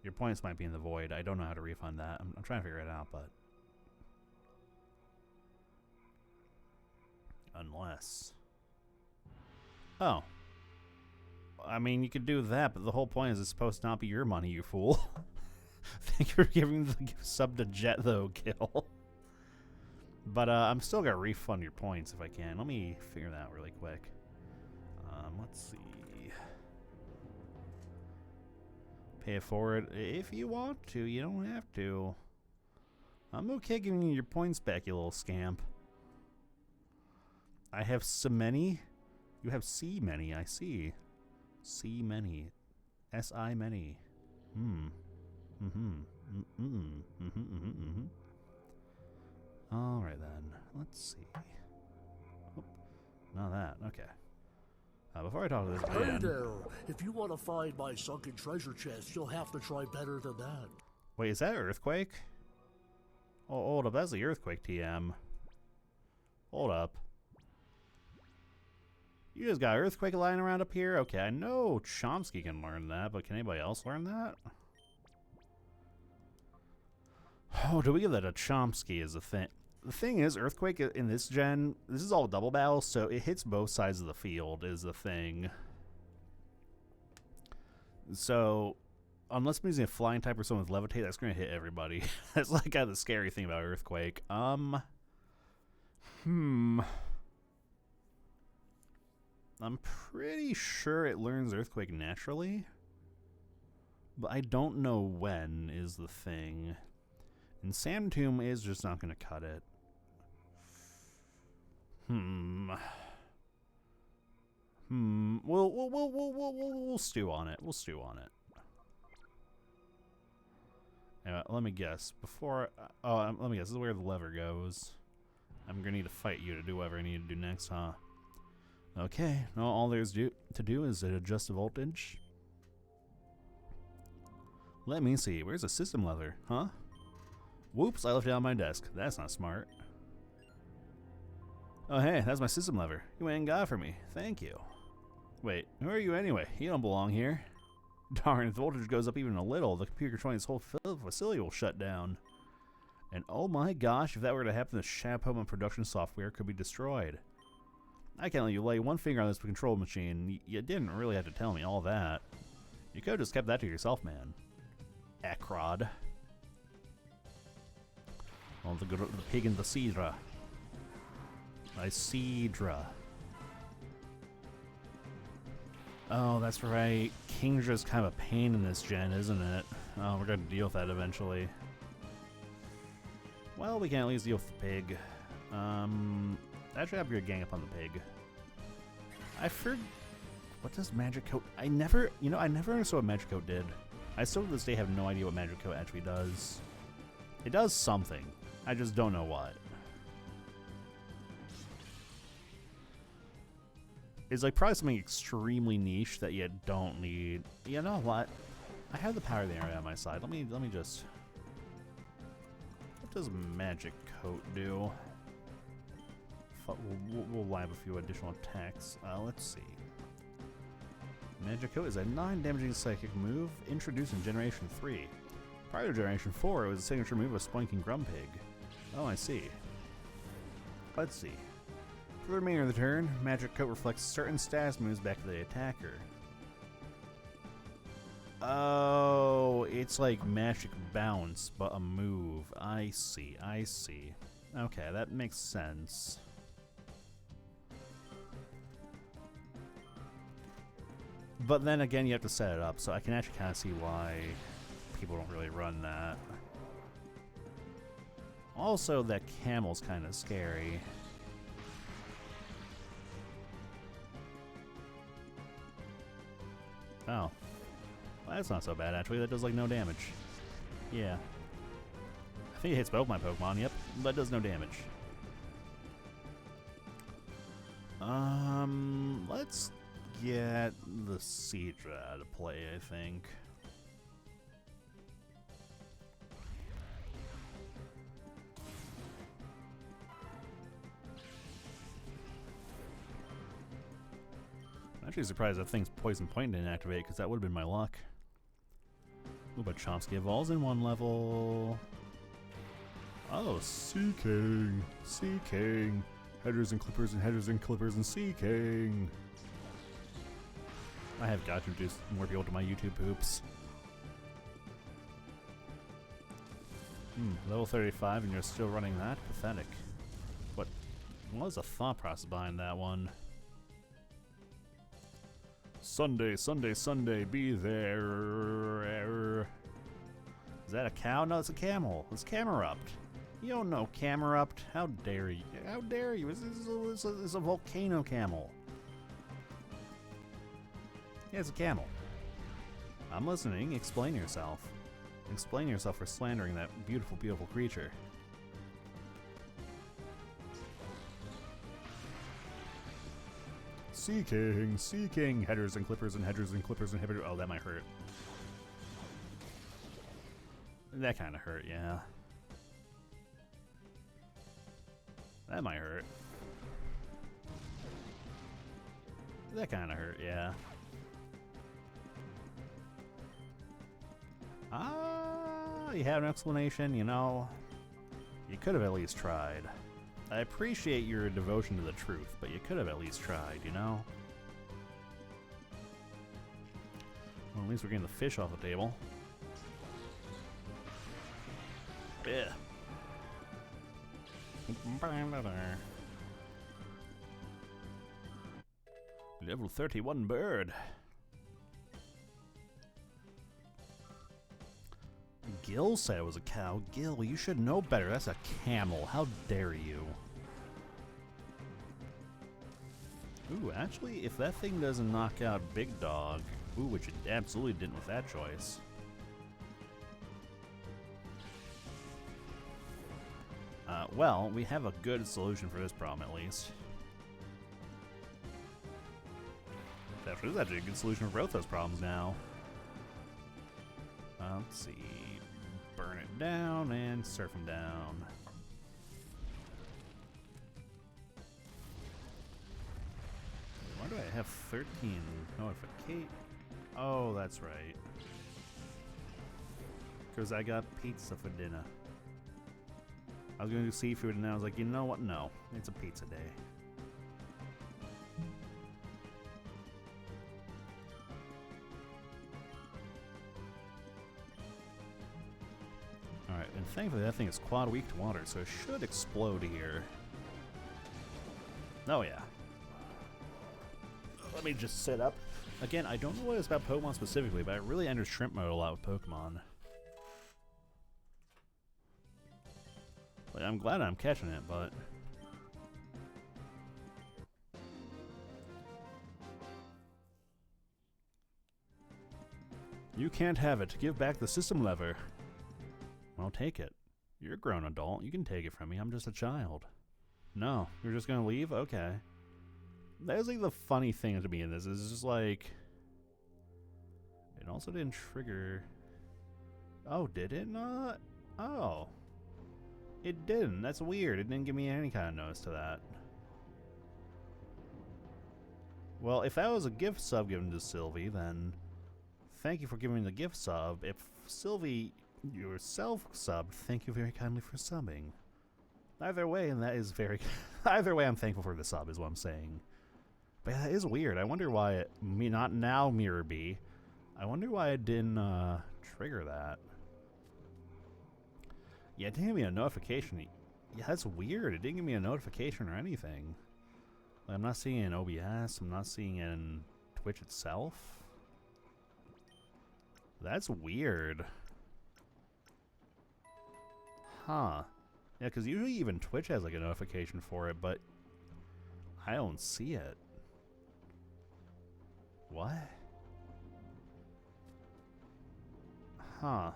S1: Your points might be in the void. I don't know how to refund that. I'm trying to figure it out, but... Unless... Oh. I mean, you could do that, but the whole point is it's supposed to not be your money, you fool. Thank you for giving the sub to Jet, though, Gil. But I'm still going to refund your points if I can. Let me figure that out really quick. Let's see. Pay it forward if you want to. You don't have to. I'm okay giving you your points back, you little scamp. I have so many. You have C many, I see. C many. S-I many. Alright then. Let's see. Oh, not that. Okay. Before I talk to this
S4: Hey
S1: man...
S4: there! If you want to find my sunken treasure chest, you'll have to try better than that.
S1: Wait, is that Earthquake? Oh, hold up. That's the Earthquake TM. Hold up. You just got Earthquake lying around up here? Okay, I know Chomsky can learn that, but can anybody else learn that? Oh, do we give that to Chomsky as a thing? The thing is, Earthquake in this gen, this is all double battle, so it hits both sides of the field is the thing. So, unless I'm using a flying type or someone with levitate, that's going to hit everybody. That's like kind of the scary thing about Earthquake. I'm pretty sure it learns Earthquake naturally, but I don't know when is the thing. And Sand Tomb is just not going to cut it. We'll stew on it. We'll stew on it. Anyway, let me guess. Before, let me guess. This is where the lever goes. I'm gonna need to fight you to do whatever I need to do next, huh? Okay. No, all there's to do is adjust the voltage. Let me see. Where's the system lever? Huh? Whoops! I left it on my desk. That's not smart. Oh, hey, that's my system lever. You went and got it for me. Thank you. Wait, who are you anyway? You don't belong here. Darn, if the voltage goes up even a little, the computer controlling this whole facility will shut down. And oh my gosh, if that were to happen, the Shapoma production software could be destroyed. I can't let you lay one finger on this control machine. You didn't really have to tell me all that. You could have just kept that to yourself, man. Acrod. Oh, the pig in the Cedra. My Cedra. Oh, that's right. Kingdra's kind of a pain in this gen, isn't it? Oh, we're going to deal with that eventually. Well, we can at least deal with the pig. Actually, I'm going to gang up on the pig. What does Magic Coat... I never understood what Magic Coat did. I still to this day have no idea what Magic Coat actually does. It does something. I just don't know what. It's like probably something extremely niche that you don't need. You know what? I have the power of the area on my side. Let me just... What does Magic Coat do? We'll live a few additional attacks. Let's see. Magic Coat is a non-damaging psychic move introduced in Generation 3. Prior to Generation 4, it was a signature move of Spoinking Grumpig. Oh, I see. Let's see. For the remainder of the turn, Magic Coat reflects certain status moves back to the attacker. Oh, it's like Magic Bounce, but a move. I see, I see. Okay, that makes sense. But then again, you have to set it up, so I can actually kind of see why people don't really run that. Also, that camel's kind of scary. Oh. Well, that's not so bad, actually. That does, like, no damage. Yeah. I think it hits both my Pokemon, yep. But does no damage. Let's get the Cedra to play, I think. I'm actually surprised that thing's Poison Point didn't activate, because that would have been my luck. Ooh, but Chomsky evolves in one level. Oh, Sea King. Sea King. Headers and clippers and headers and clippers and seeking. I have got to introduce more people to my YouTube poops. Level 35 and you're still running that? Pathetic. What was the thought process behind that one? Sunday, Sunday, Sunday, be there. Is that a cow? No, it's a camel. It's Camerupt. You don't know Camerupt. How dare you? How dare you? It's a volcano camel. Yeah, it's a camel. I'm listening. Explain yourself. Explain yourself for slandering that beautiful, beautiful creature. Seeking, seeking. Headers and clippers and headers and clippers and headers. Oh, that might hurt. That kind of hurt, yeah. That might hurt. That kind of hurt, yeah. You have an explanation, you know. You could have at least tried. I appreciate your devotion to the truth, but you could have at least tried, you know? Well, at least we're getting the fish off the table. Yeah. Level 31 bird. Gil said it was a cow. Gil, you should know better. That's a camel. How dare you? Ooh, actually, if that thing doesn't knock out Big Dog, ooh, which it absolutely didn't with that choice. Well, we have a good solution for this problem, at least. Actually, this is actually a good solution for both those problems now. Let's see. Burn it down and surf them down. Why do I have 13 notifications? Oh, that's right. Because I got pizza for dinner. I was going to do seafood and I was like, you know what? No. It's a pizza day. Alright, and thankfully that thing is quad weak to water, so it should explode here. Oh yeah. Let me just sit up. Again, I don't know what it's about Pokemon specifically, but I really enter shrimp mode a lot with Pokemon. Like, I'm glad I'm catching it, but... You can't have it. Give back the system lever. Well, take it. You're a grown adult. You can take it from me. I'm just a child. No, you're just gonna leave? Okay. That's like the funny thing to me in this. It's just like... It also didn't trigger... Oh, did it not? Oh. It didn't. That's weird. It didn't give me any kind of notice to that. Well, if that was a gift sub given to Sylvie, then... Thank you for giving me the gift sub. If Sylvie yourself subbed, thank you very kindly for subbing. Either way, and that is very... Either way, I'm thankful for the sub, is what I'm saying. But yeah, that is weird. I wonder why it... Not now, Mirror B. I wonder why it didn't trigger that. Yeah, it didn't give me a notification. Yeah, that's weird. It didn't give me a notification or anything. Like, I'm not seeing it in OBS. I'm not seeing it in Twitch itself. That's weird. Huh. Yeah, because usually even Twitch has like a notification for it, but I don't see it. What? Huh.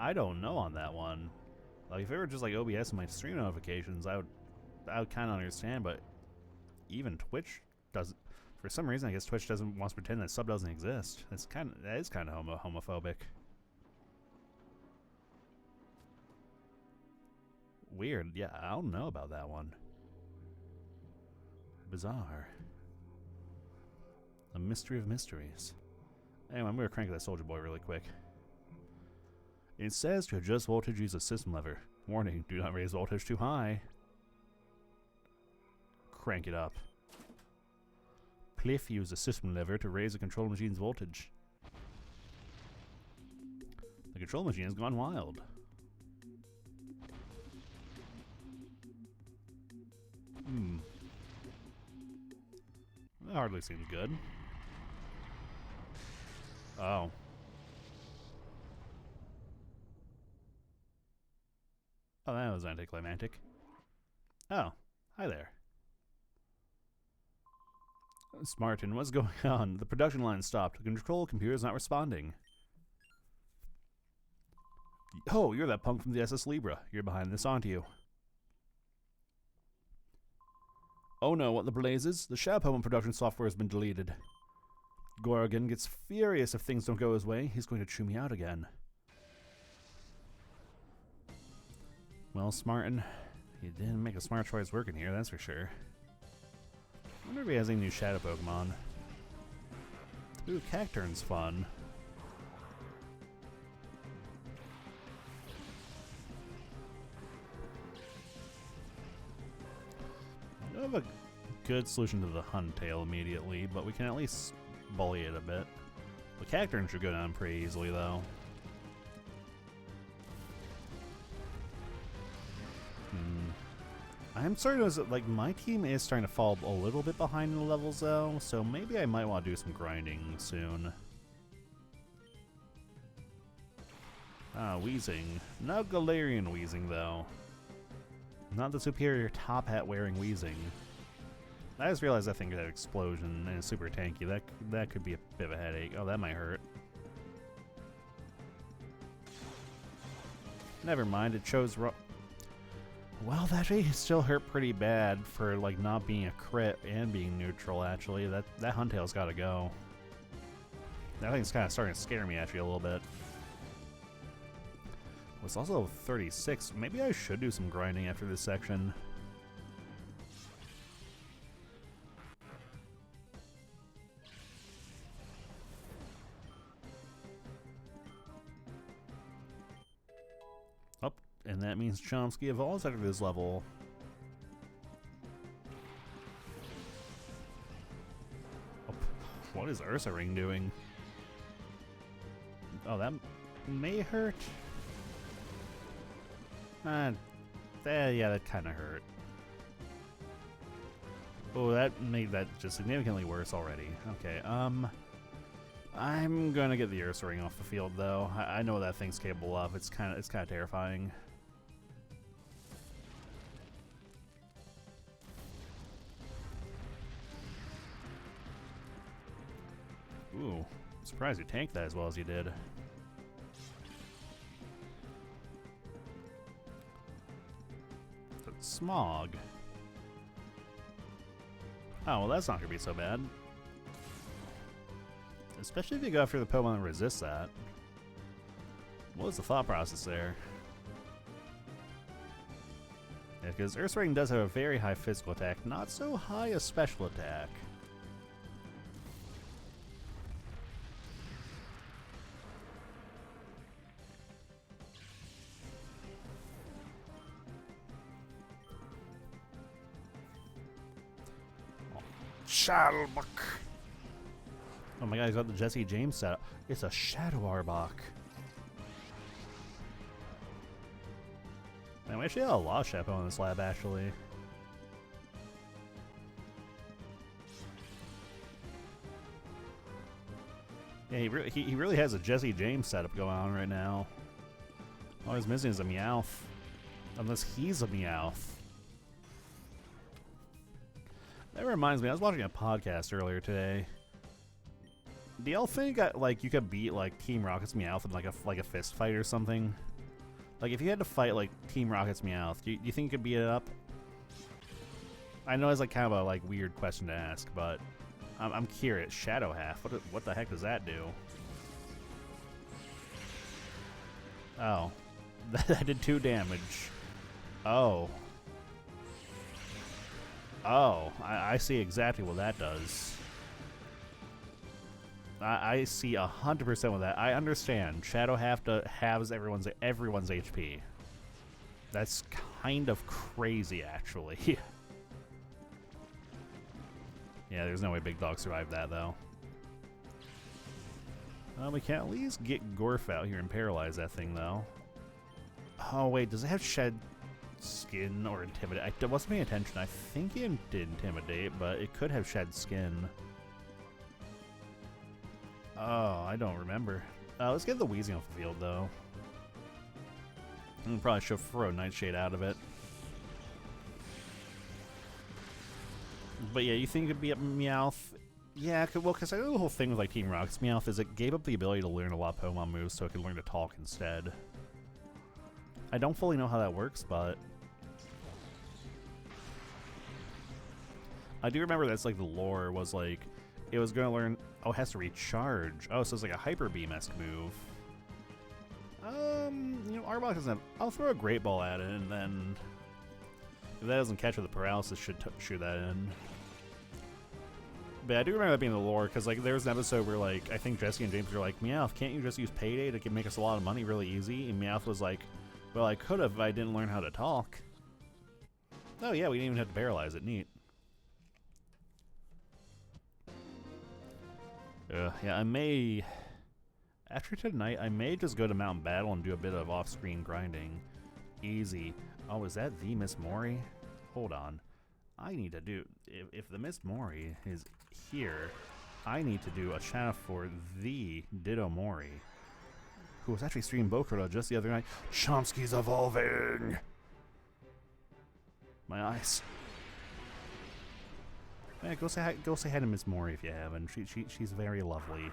S1: I don't know on that one. Like, if it were just like OBS and my stream notifications, I would kind of understand, but even Twitch doesn't. For some reason, I guess Twitch doesn't want to pretend that sub doesn't exist. That is kind of homophobic. Weird. Yeah, I don't know about that one. Bizarre. A mystery of mysteries. Anyway, I'm going to crank that Soldier Boy really quick. It says to adjust voltage, use a system lever. Warning, do not raise voltage too high. Crank it up. Pliff use the system lever to raise the control machine's voltage. The control machine has gone wild. That hardly seems good. Oh. Oh, that was anticlimactic. Oh, hi there. Smartin, what's going on? The production line stopped. The control computer is not responding. Oh, you're that punk from the SS Libra. You're behind this, aren't you? Oh no, what the blazes? The Shadow production software has been deleted. Gorgon gets furious if things don't go his way. He's going to chew me out again. Well, Smartin, you didn't make a smart choice working here, that's for sure. I wonder if he has any new Shadow Pokemon. Ooh, Cacturn's fun. I don't have a good solution to the Huntail immediately, but we can at least bully it a bit. The Cacturn should go down pretty easily, though. I'm starting to notice that, like, my team is starting to fall a little bit behind in the levels, though, so maybe I might want to do some grinding soon. Ah, Wheezing. No Galarian Wheezing, though. Not the superior top hat wearing Wheezing. I just realized I think that explosion and super tanky. That could be a bit of a headache. Oh, that might hurt. Never mind, it chose wrong. Well, that actually still hurt pretty bad for, like, not being a crit and being neutral, actually. That Huntail's gotta go. That thing's kind of starting to scare me, actually, a little bit. Well, it's also 36. Maybe I should do some grinding after this section. And that means Chomsky evolves after this level. Oh, what is Ursa Ring doing? Oh, that may hurt. Yeah, that kind of hurt. Oh, that made that just significantly worse already. Okay, I'm gonna get the Ursa Ring off the field, though. I know what that thing's capable of. It's kind of terrifying. Ooh, I'm surprised you tanked that as well as you did. That's Smog. Oh, well, that's not going to be so bad. Especially if you go after the Pokemon that resists that. What was the thought process there? Yeah, because Ursaring does have a very high physical attack, not so high a special attack.
S2: Shadowbuck.
S1: Oh my god, he's got the Jesse James setup. It's a Shadow Arbok. Man, we actually have a lot of Shadow in this lab, actually. Yeah, he really has a Jesse James setup going on right now. All he's missing is a Meowth. Unless he's a Meowth. That reminds me, I was watching a podcast earlier today. Do y'all think like you could beat like Team Rocket's Meowth in like a fist fight or something? Like if you had to fight like Team Rocket's Meowth, do you think you could beat it up? I know it's like kind of a like weird question to ask, but I'm curious. Shadow Half, what the heck does that do? Oh, that did 2 damage. Oh. Oh, I see exactly what that does. I see 100% with that. I understand. Shadow halves everyone's HP. That's kind of crazy, actually. Yeah, there's no way Big Dog survived that, though. We can at least get Gorf out here and paralyze that thing, though. Oh, wait, does it have shed skin or intimidate? I wasn't paying attention. I think it did intimidate, but it could have shed skin. Oh, I don't remember. Let's get the Wheezing off the field, though. And probably should throw Nightshade out of it. But yeah, you think it'd be up Meowth? Yeah, well, because I know the whole thing with like Team Rocket's Meowth is it gave up the ability to learn a lot of Pokemon moves so it could learn to talk instead. I don't fully know how that works, but I do remember that's like the lore was like it was going to learn. Oh, it has to recharge. Oh, so it's like a Hyper Beam-esque move. You know, Arbok doesn't have. I'll throw a Great Ball at it, and then if that doesn't catch it, the Paralysis should shoot that in. But I do remember that being the lore, because like there was an episode where like I think Jesse and James were like, Meowth, can't you just use Payday to make us a lot of money really easy? And Meowth was like, well, I could have if I didn't learn how to talk. Oh yeah, we didn't even have to paralyze it. Neat. Yeah, I may... After tonight, I may just go to Mountain Battle and do a bit of off-screen grinding. Easy. Oh, is that the Miss Mori? Hold on. I need to do... If the Miss Mori is here, I need to do a shout out for the Ditto Mori, who was actually streaming Bokroda just the other night. Chomsky's evolving! My eyes. Yeah, go say hi to Miss Mori if you haven't. She's very lovely.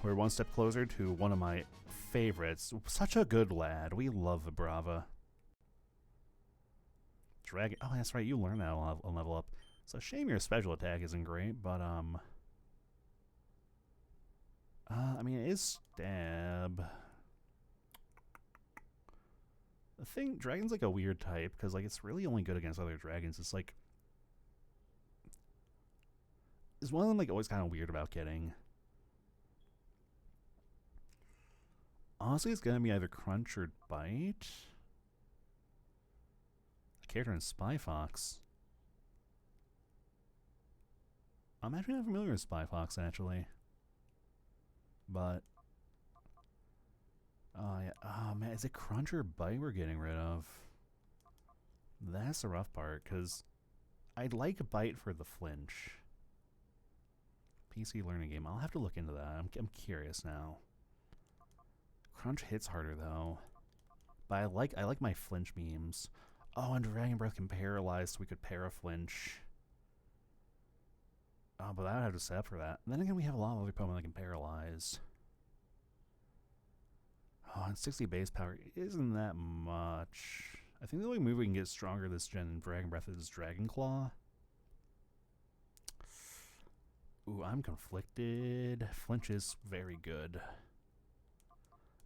S1: We're one step closer to one of my favorites. Such a good lad. We love Vibrava. Dragon. Oh, that's right. You learn that on level up. It's a shame your special attack isn't great, but I mean, it is stab. The thing, Dragon's like a weird type because like it's really only good against other dragons. It's like, is one of them like always kind of weird about getting? Honestly, it's gonna be either Crunch or Bite. A character in Spy Fox. I'm actually not familiar with Spy Fox actually, but oh yeah, oh man, is it Crunch or Bite we're getting rid of? That's the rough part because I'd like Bite for the flinch. PC learning game. I'll have to look into that. I'm curious now. Crunch hits harder though, but I like my flinch memes. Oh, and Dragon Breath can paralyze, so we could para-flinch. Oh, but I would have to set up for that. And then again, we have a lot of other Pokemon that can paralyze. Oh, and 60 base power isn't that much. I think the only move we can get stronger this gen in Dragon Breath is Dragon Claw. Ooh, I'm conflicted. Flinch is very good.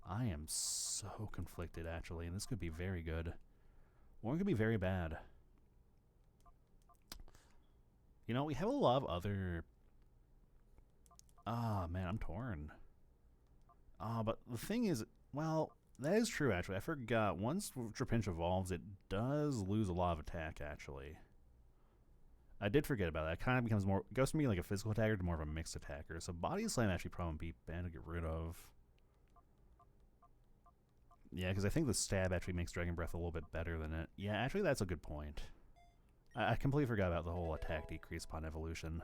S1: I am so conflicted, actually, and this could be very good. Or it could be very bad. You know, we have a lot of other... Ah, man, I'm torn. But the thing is... Well, that is true, actually. I forgot. Once Trapinch evolves, it does lose a lot of attack, actually. I did forget about that. It kind of becomes more... It goes from being like a physical attacker to more of a mixed attacker. So Body Slam actually probably be bad to get rid of. Yeah, because I think the stab actually makes Dragon Breath a little bit better than it. Yeah, actually that's a good point. I completely forgot about the whole attack decrease upon evolution.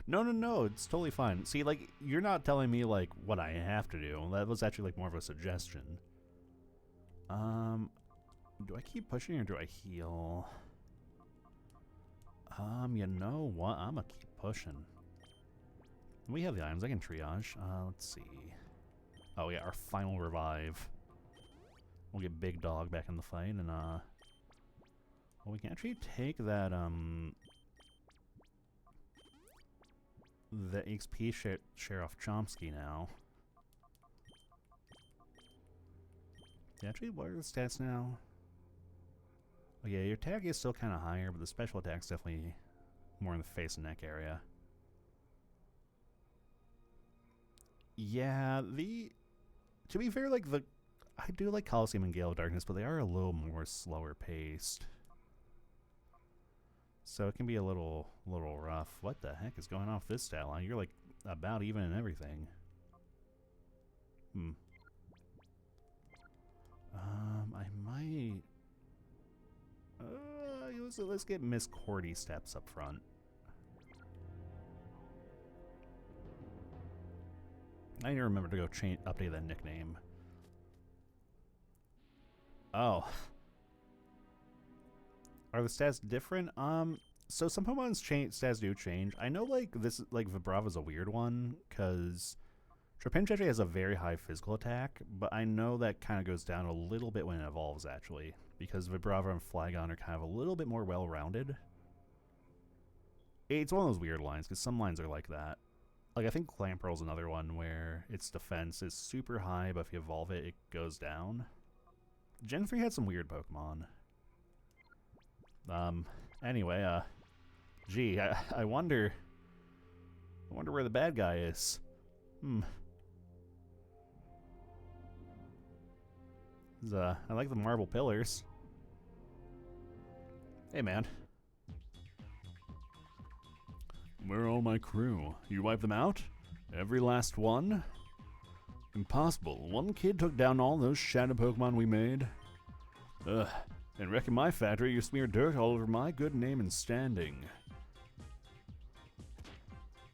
S1: No, it's totally fine. See, like, you're not telling me, like, what I have to do. That was actually, like, more of a suggestion. Do I keep pushing or do I heal? You know what? I'm gonna keep pushing. We have the items. I can triage. Let's see. Oh, yeah, our final revive. We'll get Big Dog back in the fight, and, well, we can actually take that, the XP share off Chomsky now. Yeah, actually, what are the stats now? Oh, yeah, your attack is still kind of higher, but the special attack's definitely more in the face and neck area. Yeah, to be fair, like I do like Coliseum and Gale of Darkness, but they are a little more slower paced. So it can be a little rough. What the heck is going on with this stat line? You're like about even and everything. I might. Let's get Miss Cordy steps up front. I need to remember to go update that nickname. Oh. Are the stats different? So some Pokemon's stats do change. I know, like, Vibrava's a weird one, because Trapinch has a very high physical attack, but I know that kind of goes down a little bit when it evolves, actually, because Vibrava and Flygon are kind of a little bit more well-rounded. It's one of those weird lines, because some lines are like that. Like, I think Clamperl's another one where its defense is super high, but if you evolve it, it goes down. Gen 3 had some weird Pokemon. Anyway, gee, I wonder where the bad guy is. I like the marble pillars. Hey, man.
S5: Where are all my crew? You wiped them out? Every last one? Impossible. One kid took down all those shadow Pokemon we made. Ugh. And wrecking my factory, you smeared dirt all over my good name and standing.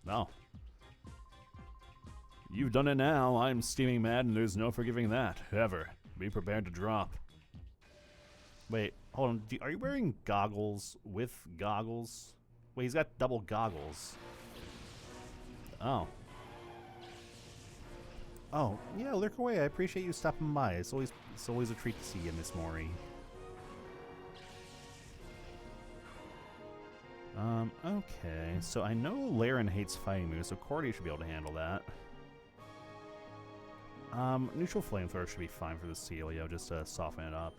S1: No.
S5: You've done it now. I'm steaming mad, and there's no forgiving that, ever. Be prepared to drop.
S1: Wait, hold on. Are you wearing goggles with goggles? Wait, he's got double goggles. Oh. Oh, yeah, lurk away. I appreciate you stopping by. It's always a treat to see you, Miss Mori. Okay. So I know Laren hates fighting moves, so Cordy should be able to handle that. Neutral Flamethrower should be fine for the Celio, just to soften it up.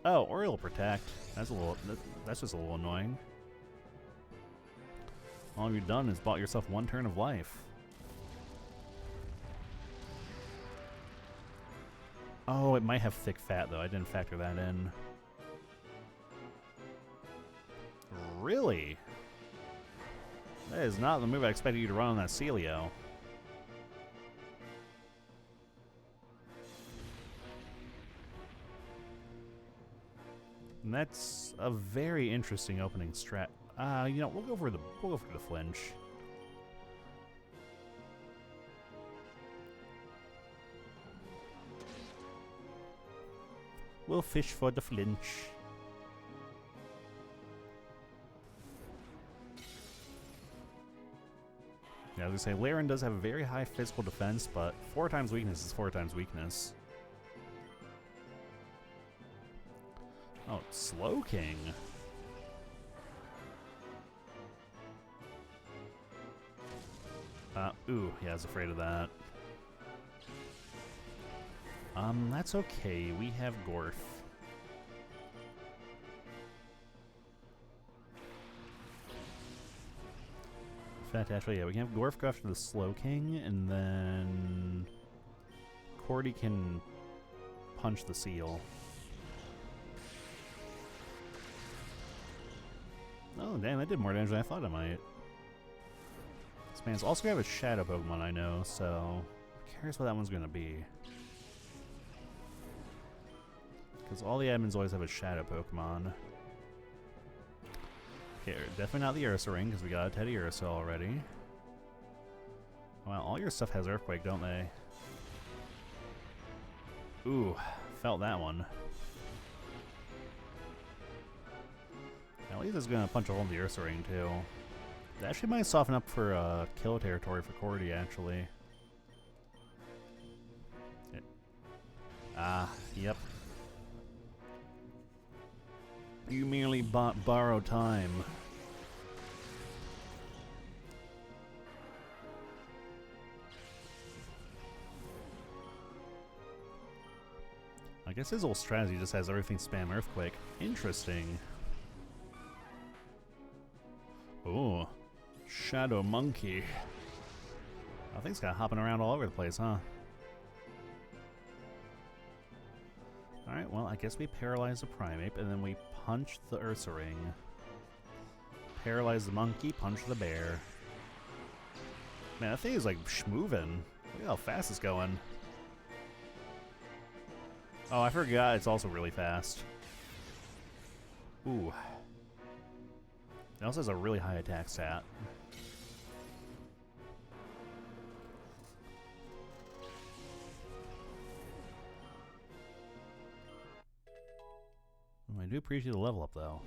S1: Oh, Oriole Protect. That's just a little annoying. All you've done is bought yourself one turn of life. Oh, it might have thick fat, though. I didn't factor that in. Really? That is not the move I expected you to run on that Celio. And that's a very interesting opening strat. You know, we'll go for the flinch. We'll fish for the flinch. Yeah, I was gonna say, Laren does have a very high physical defense, but 4 times weakness is 4 times weakness. Oh, Slow King. Ooh, yeah, I was afraid of that. That's okay. We have Gorf. In fact, actually, yeah, we can have Gorf go after the Slow King, and then Cordy can punch the seal. Oh, damn, that did more damage than I thought it might. This man's also gonna have a Shadow Pokemon, I know, so I'm curious what that one's gonna be. Because all the admins always have a Shadow Pokemon. Okay, definitely not the Ursaring, because we got a Teddy Ursa already. Well, all your stuff has Earthquake, don't they? Ooh, felt that one. At least it's going to punch a hole in the Ursaring, too. That actually might soften up for kill territory for Cordy, actually. Yep. You merely borrow time. I guess his old strategy just has everything spam Earthquake. Interesting. Ooh. Shadow Monkey. I think it's got hopping around all over the place, huh? Alright, well, I guess we paralyze the Primeape, and then we punch the Ursa Ring. Paralyze the monkey, punch the bear. Man, that thing is like schmoving. Look at how fast it's going. Oh, I forgot it's also really fast. Ooh. It also has a really high attack stat. I do appreciate the level up, though.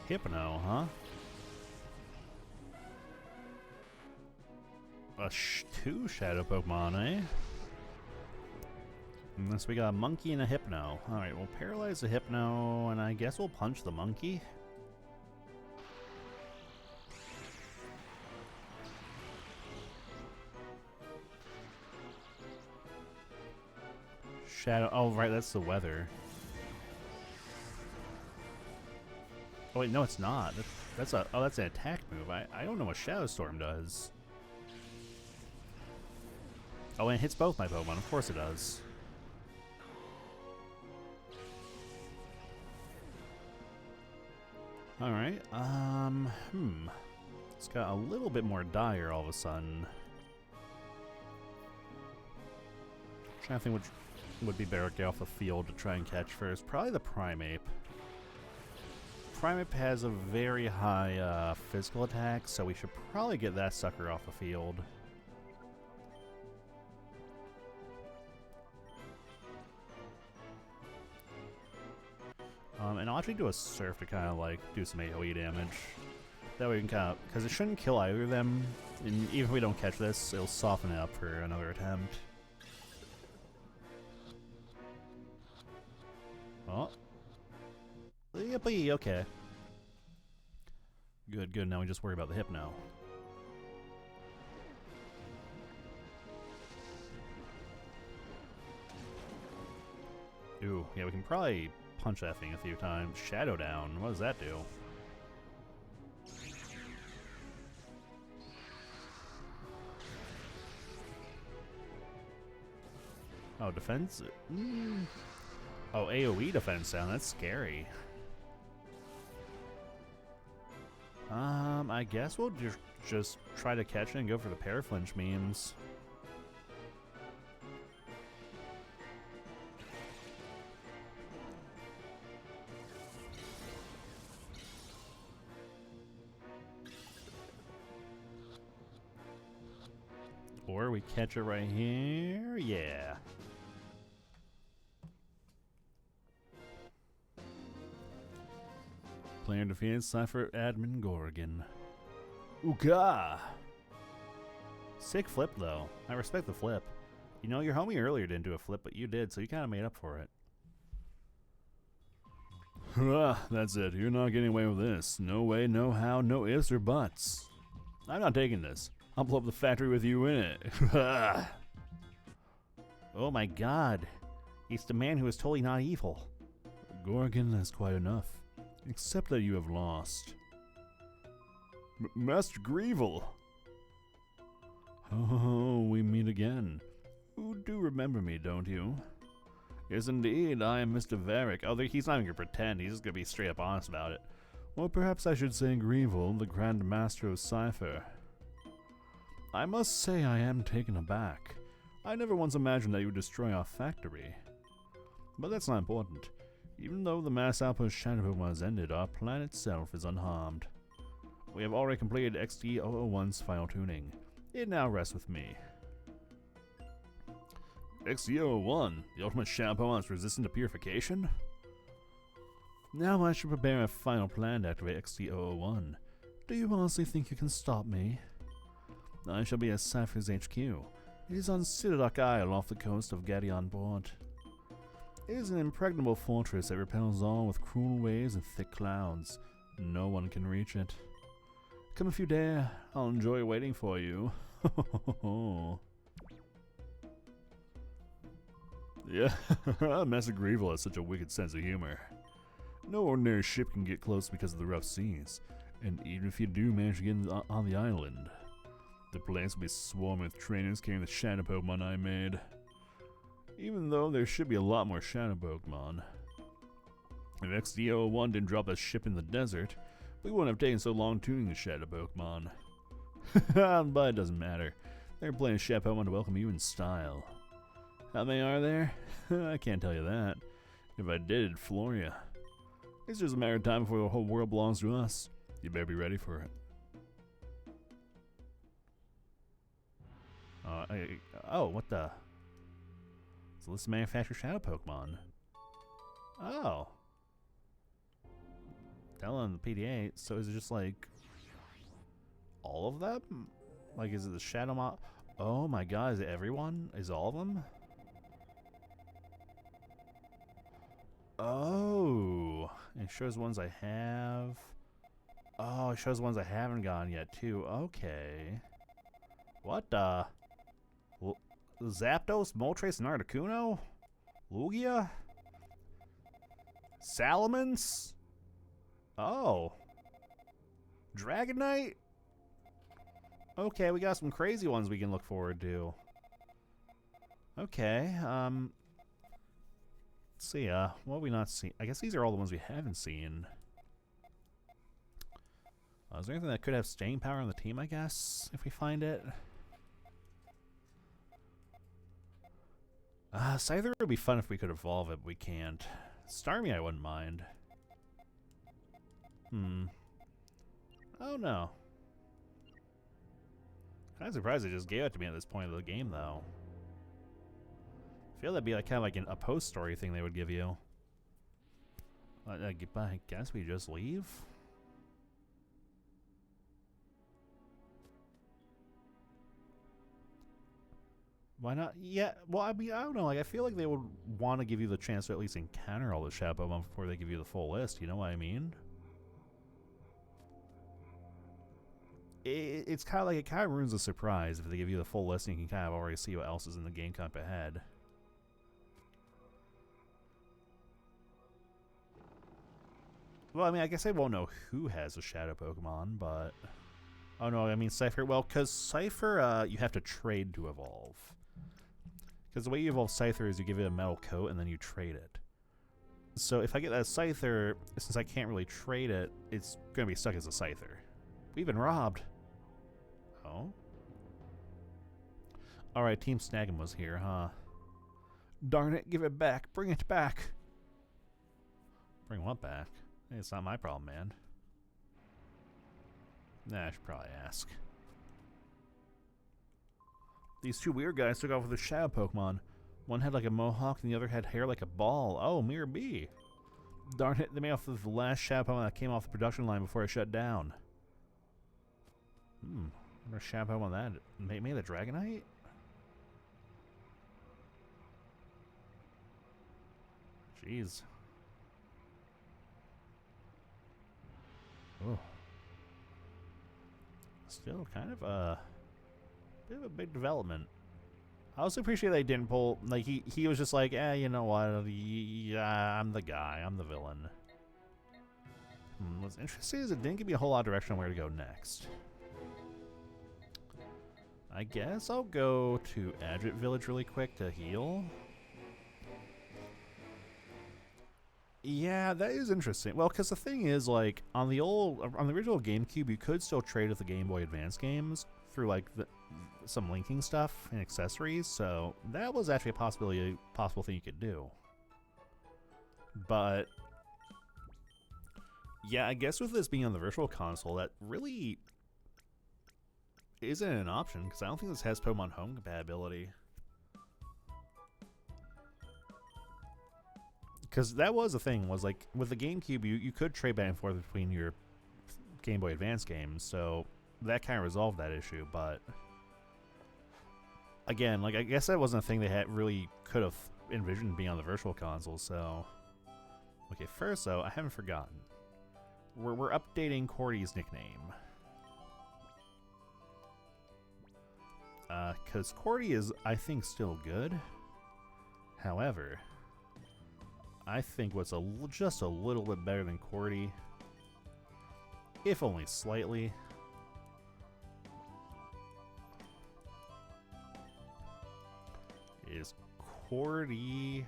S1: Hypno, huh? Two Shadow Pokemon, eh? Unless we got a monkey and a Hypno. Alright, we'll paralyze the Hypno, and I guess we'll punch the monkey. Shadow. Oh, right, that's the weather. Oh, wait, no, it's not. That's an attack move. I don't know what Shadow Storm does. Oh, and it hits both my Pokemon. Of course it does. Alright, It's got a little bit more dire all of a sudden. Trying to think which would be better to get off the field to try and catch first. Probably the Primeape. Primeape has a very high physical attack, so we should probably get that sucker off the field. And I'll actually do a Surf to kind of like do some AoE damage. That way we can kind of, because it shouldn't kill either of them. And even if we don't catch this, it'll soften it up for another attempt. Oh. Yippee, okay. Good, good. Now we just worry about the Hypno. Ooh, yeah, we can probably punch that thing a few times. Shadow Down, what does that do? Oh, defense? Oh, AoE defense down, that's scary. I guess we'll just try to catch it and go for the Paraflinch memes. Or we catch it right here. Yeah. Player defeated Cypher Admin Gorgon. Ooga! Sick flip, though. I respect the flip. You know, your homie earlier didn't do a flip, but you did, so you kind of made up for it. That's it. You're not getting away with this. No way, no how, no ifs or buts. I'm not taking this. I'll blow up the factory with you in it. Oh my god. It's the man who is totally not evil. Gorgon, that's quite enough. Except that you have lost. Master Greevil! Oh, we meet again. You do remember me, don't you? Yes, indeed, I am Mr. Varric. Oh, he's not even gonna pretend, he's just gonna be straight up honest about it. Or perhaps I should say Greevil, the Grand Master of Cypher. I must say I am taken aback. I never once imagined that you would destroy our factory. But that's not important. Even though the mass output of Shadow Pokemon has ended, our plan itself is unharmed. We have already completed XD001's final tuning. It now rests with me. XD001? The ultimate Shadow Pokemon is resistant to purification? Now I should prepare a final plan to activate XD001. Do you honestly think you can stop me? I shall be at Cypher's HQ. It is on Citadel Isle off the coast of Gadion Port. It is an impregnable fortress that repels all with cruel waves and thick clouds. No one can reach it. Come if you dare. I'll enjoy waiting for you. Yeah, Master Greevil has such a wicked sense of humor. No ordinary ship can get close because of the rough seas.
S5: And even if you do manage to get on the island, the place will be swarming with trainers carrying the shadow Pokemon I made. Even though there should be a lot more shadow Pokemon. If XD-01 didn't drop a ship in the desert, we wouldn't have taken so long tuning the shadow Pokemon. But it doesn't matter. There are plenty of shadow Pokemon to welcome you in style. How many are there? I can't tell you that. If I did, it'd floor you. It's just a matter of time before the whole world belongs to us. You better be ready for it. Oh, what the? So let's manufacture shadow Pokemon. Oh. Telling the PDA, so is it just like all of them? Like, is it the shadow mob? Oh my god, is it everyone? Is it all of them? Oh, it shows ones I have. Oh, it shows ones I haven't gotten yet too. Okay. What the? Zapdos, Moltres, and Articuno? Lugia? Salamence? Oh. Dragonite? Okay, we got some crazy ones we can look forward to. Okay, let's see, what have we not seen? I guess these are all the ones we haven't seen. Is there anything that could have staying power on the team, I guess, if we find it? Scyther would be fun if we could evolve it, but we can't. Starmie I wouldn't mind. Oh no. Kinda surprised they just gave it to me at this point of the game, though. I feel that'd be like kind of like a post-story thing they would give you. I guess we just leave? Why not? Yeah, well, I mean, I don't know. Like, I feel like they would want to give you the chance to at least encounter all the shadow Pokemon before they give you the full list. You know what I mean? It's kind of like, it kind of ruins the surprise if they give you the full list and you can kind of already see what else is in the game comp ahead. Well, I mean, I guess I won't know who has a shadow Pokemon, but... Oh no, I mean Cypher. Well, because Cypher, you have to trade to evolve. Because the way you evolve Scyther is you give it a metal coat and then you trade it. So if I get that Scyther, since I can't really trade it, it's going to be stuck as a Scyther. We've been robbed. Oh? Alright, Team Snaggin was here, huh? Darn it, give it back. Bring it back. Bring what back? Hey, it's not my problem, man. Nah, I should probably ask. These two weird guys took off with a shadow Pokemon. One had like a mohawk and the other had hair like a ball. Oh, Mirror B. Darn it, they made off with the last shadow Pokemon that came off the production line before I shut down. Where's shadow Pokemon that? Maybe the Dragonite? Jeez. Oh. Still kind of a bit of a big development. I also appreciate they didn't pull, like, he was just like, you know what, yeah, I'm the guy, I'm the villain. What's interesting is it didn't give me a whole lot of direction on where to go next. I guess I'll go to Adrit Village really quick to heal. Yeah, that is interesting. Well, because the thing is, like, on the original GameCube, you could still trade with the Game Boy Advance games through, like, some linking stuff and accessories, so that was actually a possible thing you could do. But, yeah, I guess with this being on the Virtual Console, that really isn't an option, because I don't think this has Pokemon Home compatibility. Because that was the thing, was like, with the GameCube, you could trade back and forth between your Game Boy Advance games, so that kind of resolved that issue, but again, like, I guess that wasn't a thing they really could have envisioned being on the Virtual Console, so... Okay, first, though, I haven't forgotten. We're updating Cordy's nickname. Because Cordy is, I think, still good. However, I think what's just a little bit better than Cordy
S1: if only slightly. Is Cordy...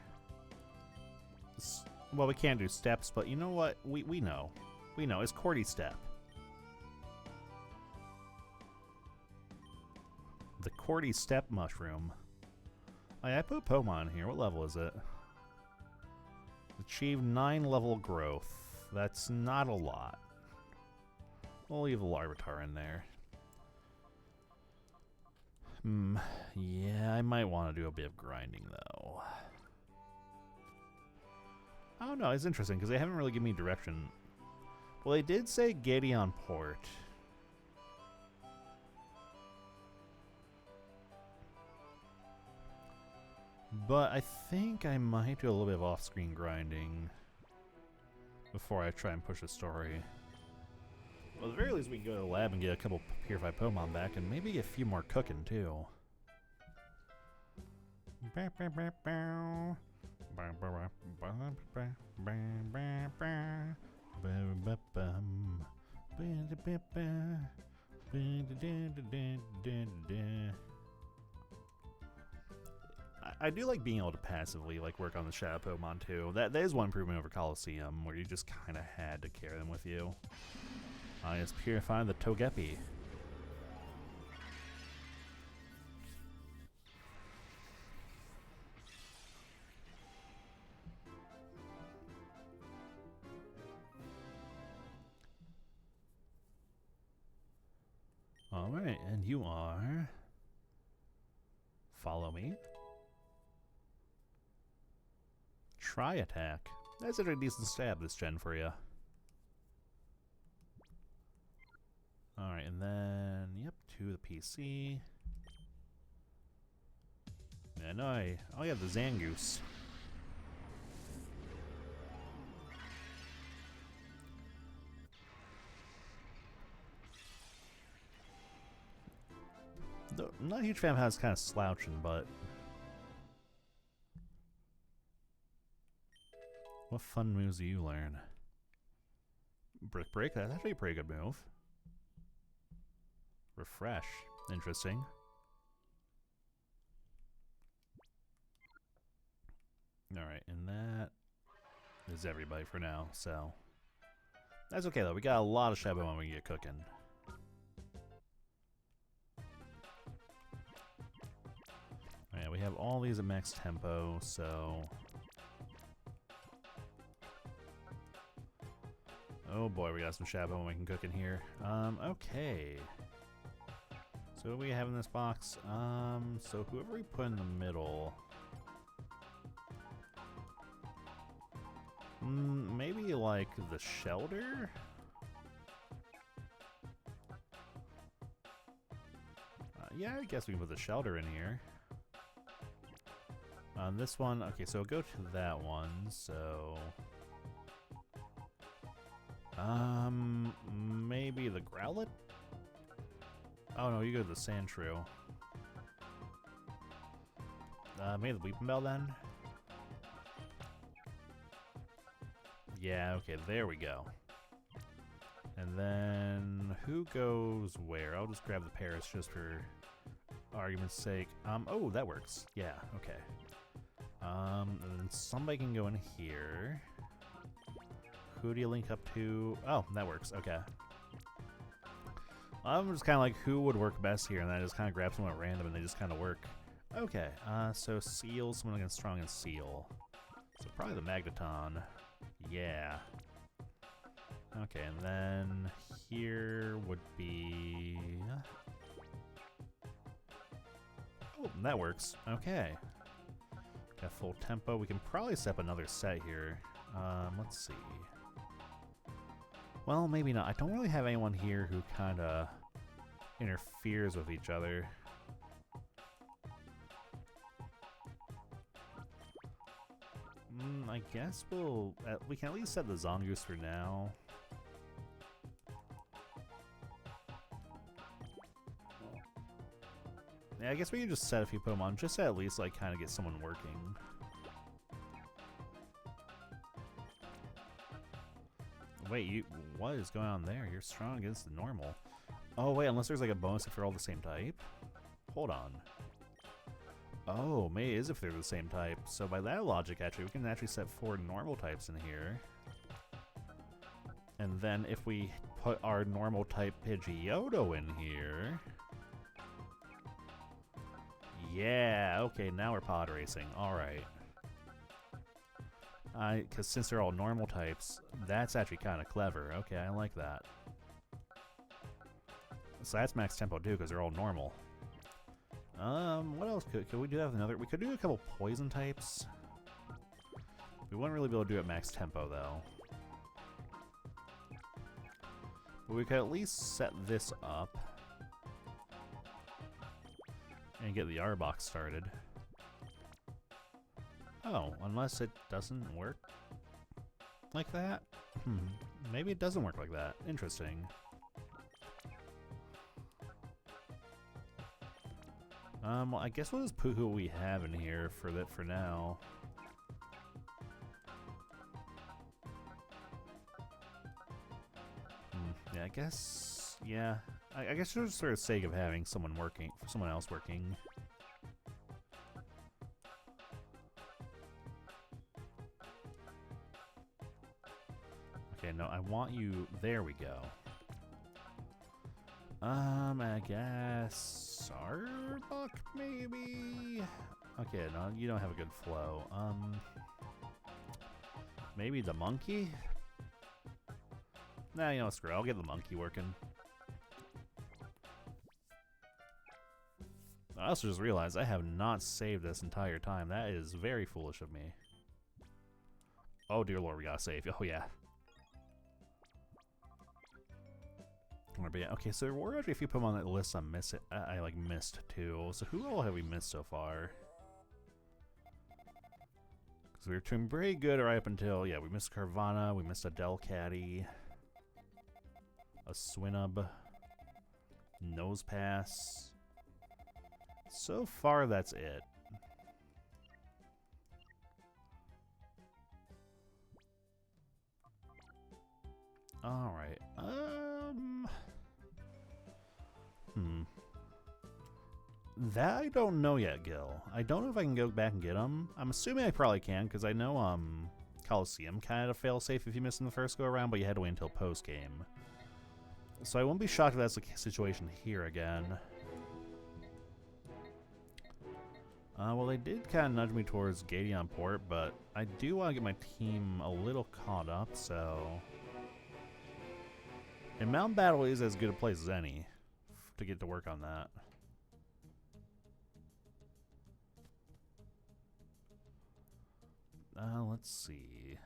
S1: Well, we can't do steps, but you know what? We know. We know. It's Cordy step. The Cordy step mushroom. I put Pokemon here. What level is it? Achieve 9 level growth. That's not a lot. We'll leave the Larvitar in there. Yeah, I might want to do a bit of grinding, though. I don't know, it's interesting, because they haven't really given me direction. Well, they did say Gideon Port. But I think I might do a little bit of off-screen grinding before I try and push the story. Well, at the very least, we can go to the lab and get a couple purified Pokemon back, and maybe get a few more cooking, too. I do like being able to passively work on the Shadow Pokemon too. That is one improvement over Coliseum, where you just kind of had to carry them with you. I just purified the Togepi. Alright, and you are... Follow me. Try attack. That's a pretty decent stab this gen for you. Alright, and then, yep, to the PC. And I have the Zangoose. I'm not a huge fan of how it's kind of slouching, but... What fun moves do you learn? Brick Break, that's actually a pretty good move. Refresh, interesting. Alright, and that is everybody for now, so... That's okay though, we got a lot of Shadow when we get cooking. Alright, we have all these at max tempo, so... Oh boy, we got some Shadow we can cook in here. Okay. So what do we have in this box? So whoever we put in the middle... maybe like the shelter? Yeah, I guess we can put the shelter in here. This one, okay, so go to that one, so... maybe the Growlithe? Oh no, you go to the Sandshrew. Maybe the Weeping Bell then? Yeah, okay, there we go. And then, who goes where? I'll just grab the Paris just for argument's sake. Oh, that works. Yeah, okay. And then somebody can go in here. Who do you link up to? Oh, that works. Okay. I'm just kind of like, who would work best here? And I just kind of grab someone at random and they just kind of work. Okay. So Seal, someone against strong and Seal. So probably the Magneton. Yeah. Okay, and then here would be... Oh, that works. Okay. Got full tempo. We can probably set up another set here. Let's see. Well, maybe not. I don't really have anyone here who kind of interferes with each other. I guess we can at least set the Zangoose for now. Yeah, I guess we can just set a few Pokemon just to at least like kind of get someone working. Wait, what is going on there? You're strong against the normal. Oh, wait, unless there's like a bonus if they're all the same type? Hold on. Oh, maybe it is if they're the same type. So by that logic, actually, we can actually set 4 normal types in here. And then if we put our normal type Pidgeotto in here... Yeah, okay, now we're pod racing. Alright. Because since they're all normal types, that's actually kind of clever. Okay, I like that. So that's max tempo too, because they're all normal. What else could we do? Have another? We could do a couple poison types. We wouldn't really be able to do it max tempo though. But we could at least set this up and get the Arbok started. Oh, unless it doesn't work like that? Maybe it doesn't work like that. Interesting. Well, I guess we'll just put who we have in here for that for now. Yeah, I guess. Yeah, I guess just for the sake of having someone working, someone else working. Okay, no, I want you. There we go. I guess Arbok maybe. Okay, no, you don't have a good flow. Maybe the monkey. Nah, you know, screw it. I'll get the monkey working. I also just realized I have not saved this entire time. That is very foolish of me. Oh dear lord, we gotta save. Oh yeah. But yeah, okay, so there were actually a few Pokemon on that list I like missed too. So who all have we missed so far? Because we were doing pretty good right up until, yeah, we missed Carvana, we missed a Delcatty, a Swinub, Nosepass. So far, that's it. Alright, that I don't know yet, Gil. I don't know if I can go back and get them. I'm assuming I probably can, because I know, Coliseum kind of fail-safe if you miss in the first go-around, but you had to wait until post-game. So I won't be shocked if that's the situation here again. Well, they did kind of nudge me towards Gateon Port, but I do want to get my team a little caught up, so... And Mountain Battle is as good a place as any to get to work on that. Let's see.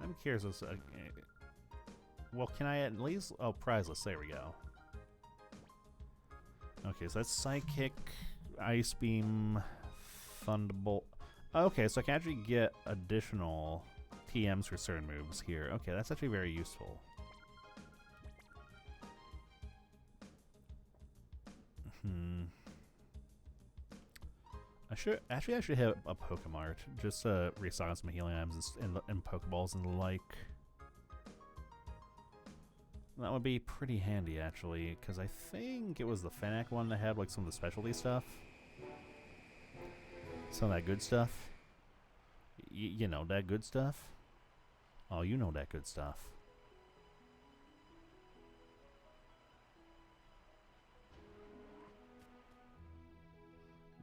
S1: I'm curious. Well, can I at least... Oh, prizeless. There we go. Okay, so that's Psychic, Ice Beam, Thunderbolt. Okay, so I can actually get additional TMs for certain moves here. Okay, that's actually very useful. I should actually have a Pokemart just to restock some healing items and Pokeballs and the like. That would be pretty handy actually, because I think it was the Fennec one that had like some of the specialty stuff. Some of that good stuff. You know that good stuff? Oh, you know that good stuff.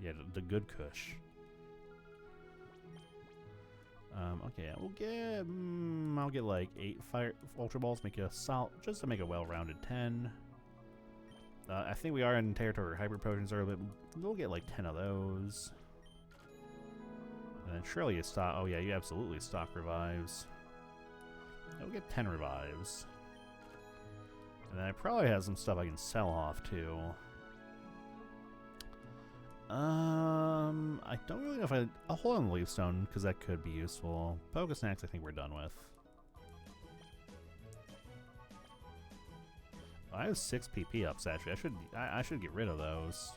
S1: Yeah, the good Kush. Okay, we'll get. I'll get like 8 Fire Ultra Balls, make it a solid, just to make a well-rounded 10. I think we are in territory where Hyper Potions are, but we'll get like 10 of those. And then surely you stock. Oh yeah, you absolutely stock revives. We'll get 10 revives. And then I probably have some stuff I can sell off too. I don't really know if I'll hold on the Leaf Stone, because that could be useful. Pokesnacks I think we're done with. I have 6 PP ups actually. I should get rid of those.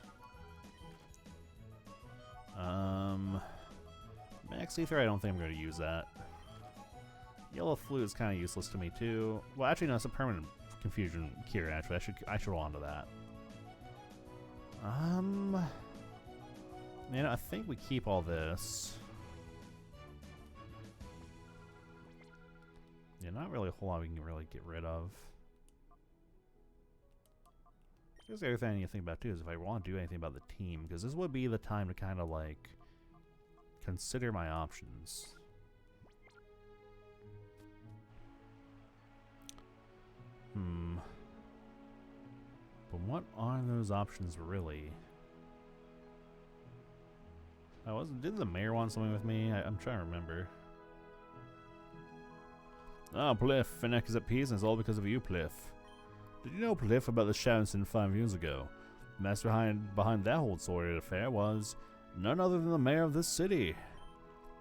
S1: Max Ether, I don't think I'm going to use that. Yellow Flute is kind of useless to me too. Well, actually, no, it's a permanent confusion cure. Actually, I should roll onto that. You know, I think we keep all this. Yeah, not really a whole lot we can really get rid of. Here's the other thing I need to think about too, is if I want to do anything about the team, because this would be the time to kind of like consider my options. But what are those options really? Did the mayor want something with me? I'm trying to remember. Ah, Pliff, Finneck is at peace, and it's all because of you, Pliff. Did you know, Pliff, about the Shadow 5 years ago? The master behind that whole sordid affair was none other than the mayor of this city.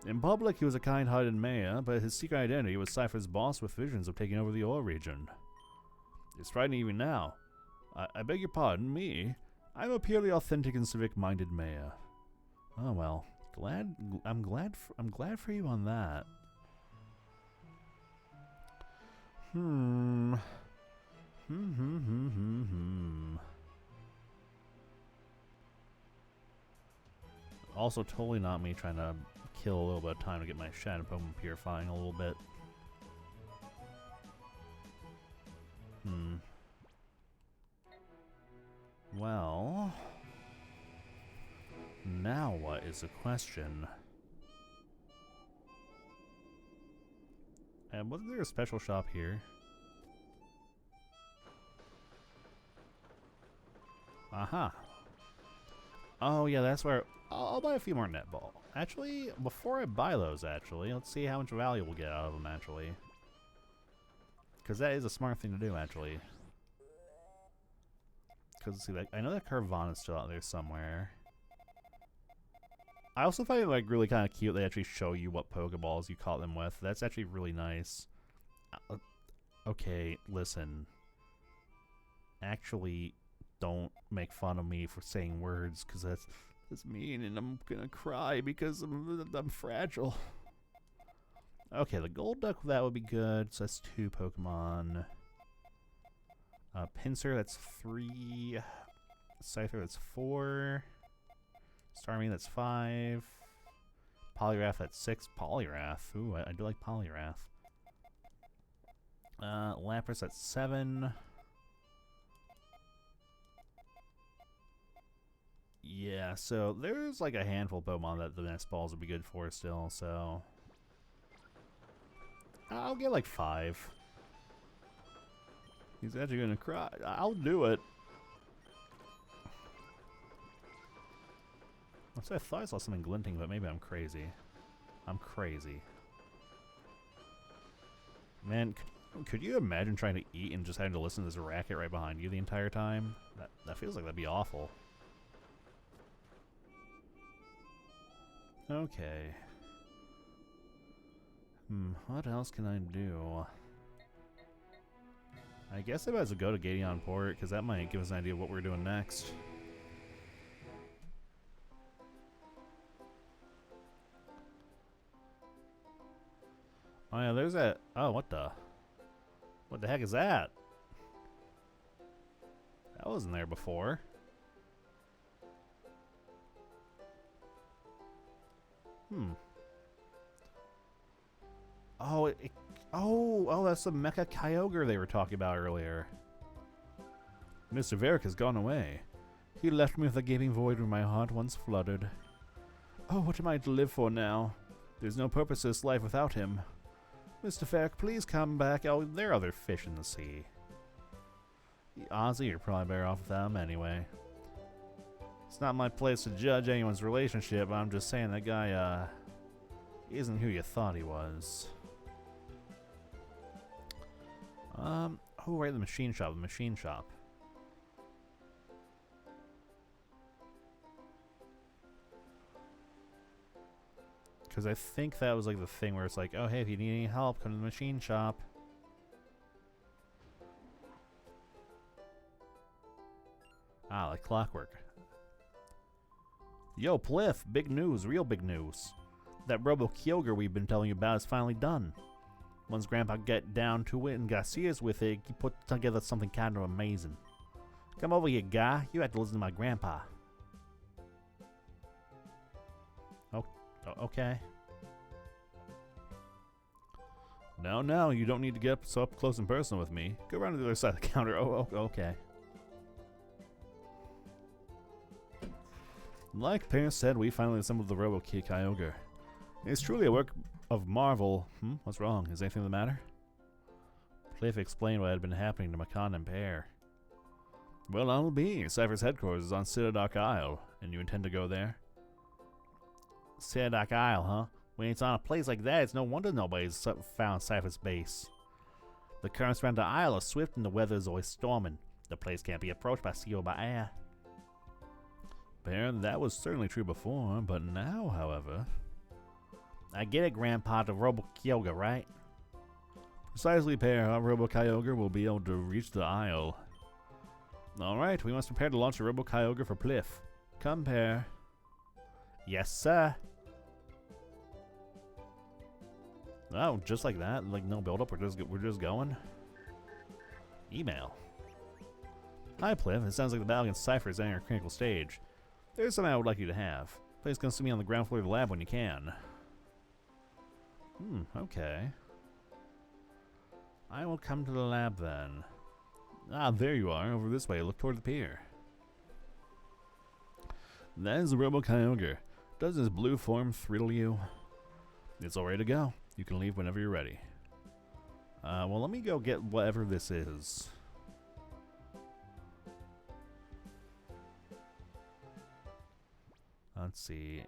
S1: In public, he was a kind-hearted mayor, but his secret identity was Cypher's boss with visions of taking over the ore region. It's frightening even now. I beg your pardon, me? I'm a purely authentic and civic-minded mayor. Oh well, I'm glad for you on that. Also, totally not me trying to kill a little bit of time to get my Shadow Pokemon purifying a little bit. Well, now what is the question? And wasn't there a special shop here? Aha. Oh yeah, that's where I'll buy a few more netball. Actually, before I buy those, let's see how much value we'll get out of them, actually. Because that is a smart thing to do, actually. Because, see, like, I know that Carvana's still out there somewhere. I also find it, like, really kind of cute they actually show you what Pokeballs you caught them with. That's actually really nice. Okay, listen. Actually, don't make fun of me for saying words, because that's mean, and I'm gonna cry because I'm fragile. Okay, the Gold Duck, that would be good. So that's 2 Pokemon. Pinsir, that's 3. Scyther, that's 4. Starmie, that's 5. Poliwrath, that's 6. Poliwrath, ooh, I do like Poliwrath. Lapras, that's 7. Yeah, so there's like a handful of Pokemon that the next balls would be good for still, so I'll get like 5. He's actually gonna cry. I'll do it. I thought I saw something glinting, but maybe I'm crazy. I'm crazy. Man, could you imagine trying to eat and just having to listen to this racket right behind you the entire time? That feels like that'd be awful. Okay. What else can I do? I guess I might as well go to Gateon Port, because that might give us an idea of what we're doing next. Oh yeah, there's that. Oh, what the heck is that? That wasn't there before. Oh, that's the Mecha Kyogre they were talking about earlier. Mr. Varric has gone away. He left me with a gaping void where my heart once fluttered. Oh, what am I to live for now? There's no purpose to this life without him. Mr. Varric, please come back. Oh, there are other fish in the sea. Honestly, you're probably better off without him anyway. It's not my place to judge anyone's relationship, but I'm just saying that guy, isn't who you thought he was. Oh, right, the machine shop, Because I think that was like the thing where it's like, oh, hey, if you need any help, come to the machine shop. Ah, like clockwork. Yo, Pliff, big news, real big news. That Robo Kyogre we've been telling you about is finally done. Once Grandpa get down to it and got serious with it, he put together something kind of amazing. Come over here, guy. You have to listen to my grandpa. Oh, okay.
S5: No, you don't need to get so up close and personal with me. Go around to the other side of the counter.
S1: Oh, okay.
S5: Like Pear said, we finally assembled the Robo-Kyogre. It's truly a work of marvel. What's wrong? Is anything the matter?
S1: Cliff explained what had been happening to Makan and Pear.
S5: Well, I'll be. Cypher's headquarters is on Citadoc Isle, and you intend to go there?
S1: Citadoc Isle, huh? When it's on a place like that, it's no wonder nobody's found Cypher's base. The currents around the isle are swift and the weather is always storming. The place can't be approached by sea or by air.
S5: Pear, that was certainly true before, but now, however...
S1: I get it, Grandpa, the Robo-Kyogre, right?
S5: Precisely, Pear. Our Robo-Kyogre will be able to reach the isle. Alright, we must prepare to launch a Robo-Kyogre for Pliff. Come, Pear.
S1: Yes, sir.
S5: Oh, just like that? Like no build-up, we're just going? Email. Hi, Pliff. It sounds like the battle against Cypher is entering a critical stage. There's something I would like you to have. Please come see me on the ground floor of the lab when you can. Okay. I will come to the lab then. Ah, there you are. Over this way. Look toward the pier. That is the Robo-Kyogre. Does his blue form thrill you? It's all ready to go. You can leave whenever you're ready. Well, let me go get whatever this is. Let's see.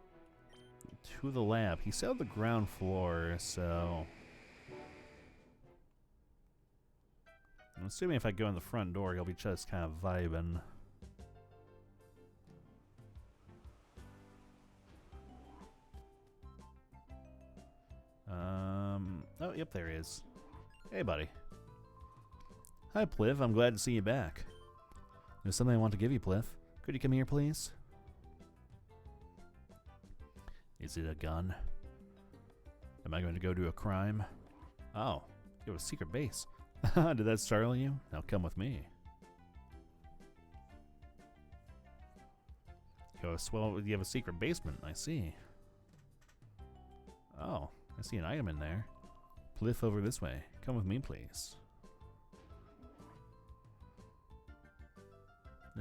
S5: To the lab. He said the ground floor, so... I'm assuming if I go in the front door, he'll be just kind of vibing. Oh, yep, there he is. Hey, buddy. Hi, Pliff. I'm glad to see you back. There's something I want to give you, Pliff. Could you come here, please? Is it a gun? Am I going to go do a crime? Oh, you have a secret base. Did that startle you? Now come with me. You have a secret basement, I see. Oh, I see an item in there. Pliff over this way. Come with me, please.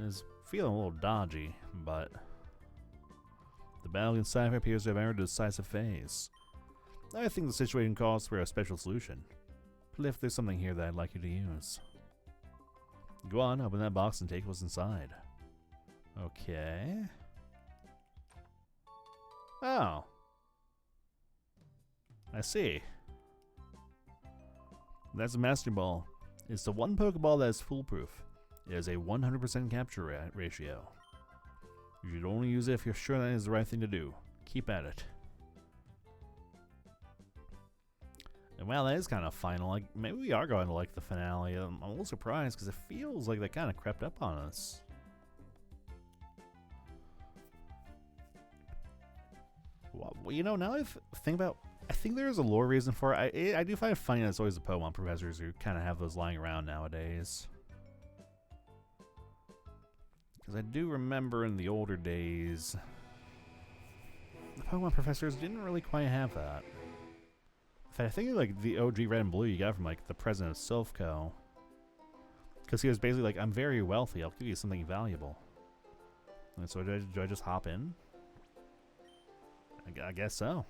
S5: It's feeling a little dodgy, but... The battle against Cypher appears to have entered a decisive phase. I think the situation calls for a special solution. Pliff, there's something here that I'd like you to use. Go on, open that box and take what's inside. Okay. Oh. I see. That's a Master Ball. It's the one Pokeball that is foolproof. It has a 100% capture ratio. You should only use it if you're sure that is the right thing to do. Keep at it. And wow, that is kind of final. Like, maybe we are going to like the finale. I'm a little surprised because it feels like they kind of crept up on us. Well, you know, now I think about, I think there is a lore reason for it. I do find it funny that it's always the Pokemon professors who kind of have those lying around nowadays. Because I do remember in the older days, the Pokemon professors didn't really quite have that. In fact, I think like the OG Red and Blue you got from like the president of Silphco. Because he was basically like, I'm very wealthy, I'll give you something valuable. And so do I just hop in? I guess so.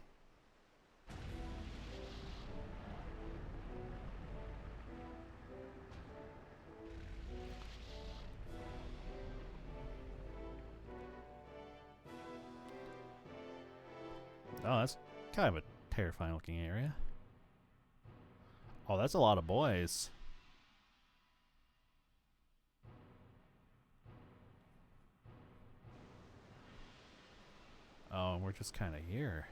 S5: Oh, that's kind of a terrifying looking area. Oh, that's a lot of boys. Oh, and we're just kind of here.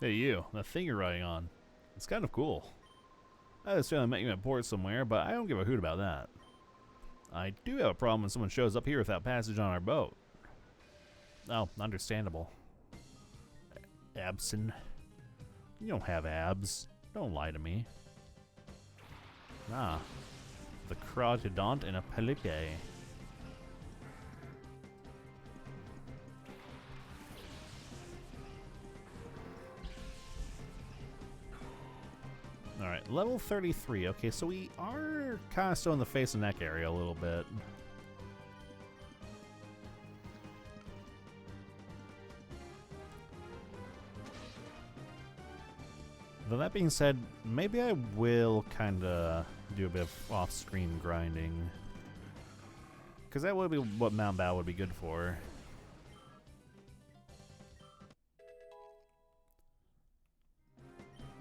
S5: Hey, you. That thing you're riding on. It's kind of cool. I assume I met you at port somewhere, but I don't give a hoot about that. I do have a problem when someone shows up here without passage on our boat.
S1: Oh, understandable. Abson. You don't have abs. Don't lie to me. Ah. The Crotodont and a Pelique. Alright, level 33. Okay, so we are kind of still in the face and neck area a little bit. Though that being said, maybe I will kind of do a bit of off-screen grinding. Because that would be what Mount Bao would be good for.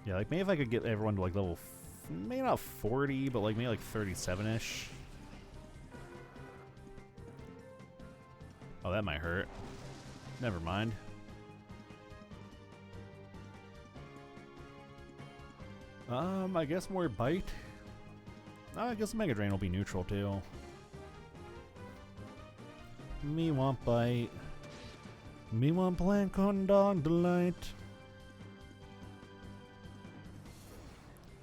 S1: Yeah, like maybe if I could get everyone to like level, maybe not 40, but like maybe like 37-ish. Oh, that might hurt. Never mind. I guess more bite. I guess Mega Drain will be neutral too. Me want bite. Me want blank on dog delight.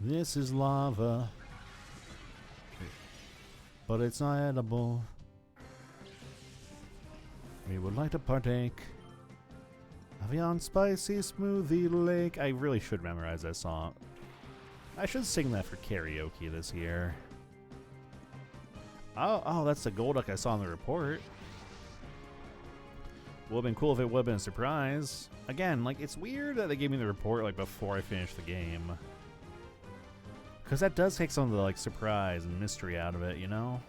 S1: This is lava, but it's not edible. We would like to partake of yon spicy smoothie lake. I really should memorize that song. I should sing that for karaoke this year. Oh, that's the Golduck I saw in the report. Would have been cool if it would have been a surprise. Again, like, it's weird that they gave me the report, like, before I finished the game. Because that does take some of the, like, surprise and mystery out of it, you know?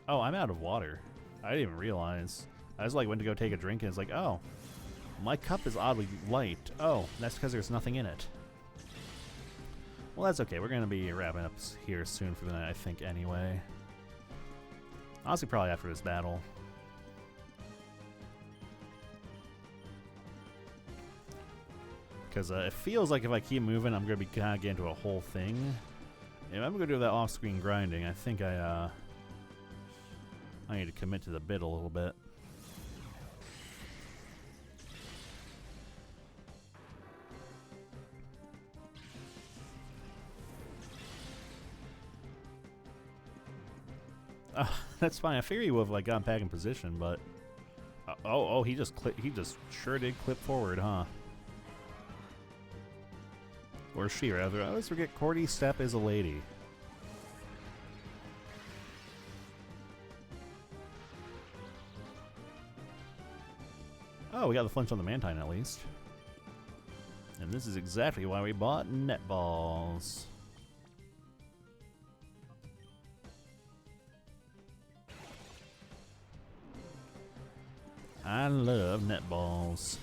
S1: Oh, I'm out of water. I didn't even realize. I just, like, went to go take a drink and it's like, oh, my cup is oddly light. Oh, that's because there's nothing in it. Well, that's okay. We're going to be wrapping up here soon for the night, I think, anyway. Honestly, probably after this battle. Because it feels like if I keep moving, I'm going to be kind of getting into a whole thing. If I'm going to do that off-screen grinding, I think I need to commit to the bit a little bit. That's fine. I figured he would have like gotten back in position, but he just sure did clip forward, huh? Or she rather. I always forget Cordy's step is a lady. Oh, we got the flinch on the Mantine at least. And this is exactly why we bought netballs. I love netballs.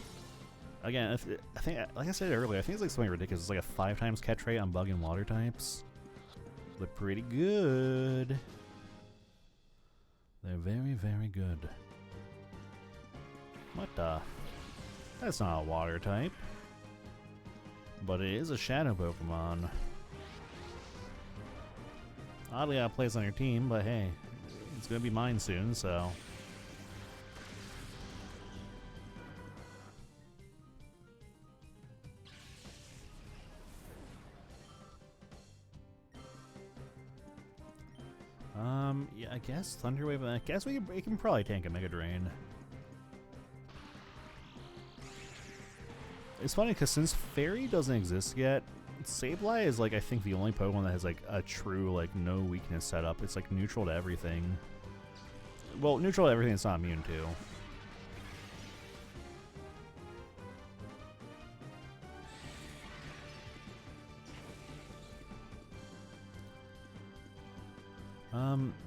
S1: Again, I think, like I said earlier, I think it's like something ridiculous. It's like a 5 times catch rate on bug and water types. Look pretty good. They're very, very good. What the? That's not a water type. But it is a shadow Pokemon. Oddly out of place on your team, but hey, it's gonna be mine soon, so. Yeah, I guess Thunder Wave. I guess we can probably tank a Mega Drain. It's funny because since Fairy doesn't exist yet, Sableye is like I think the only Pokemon that has like a true like no weakness setup. It's like neutral to everything. Well, neutral to everything it's not immune to.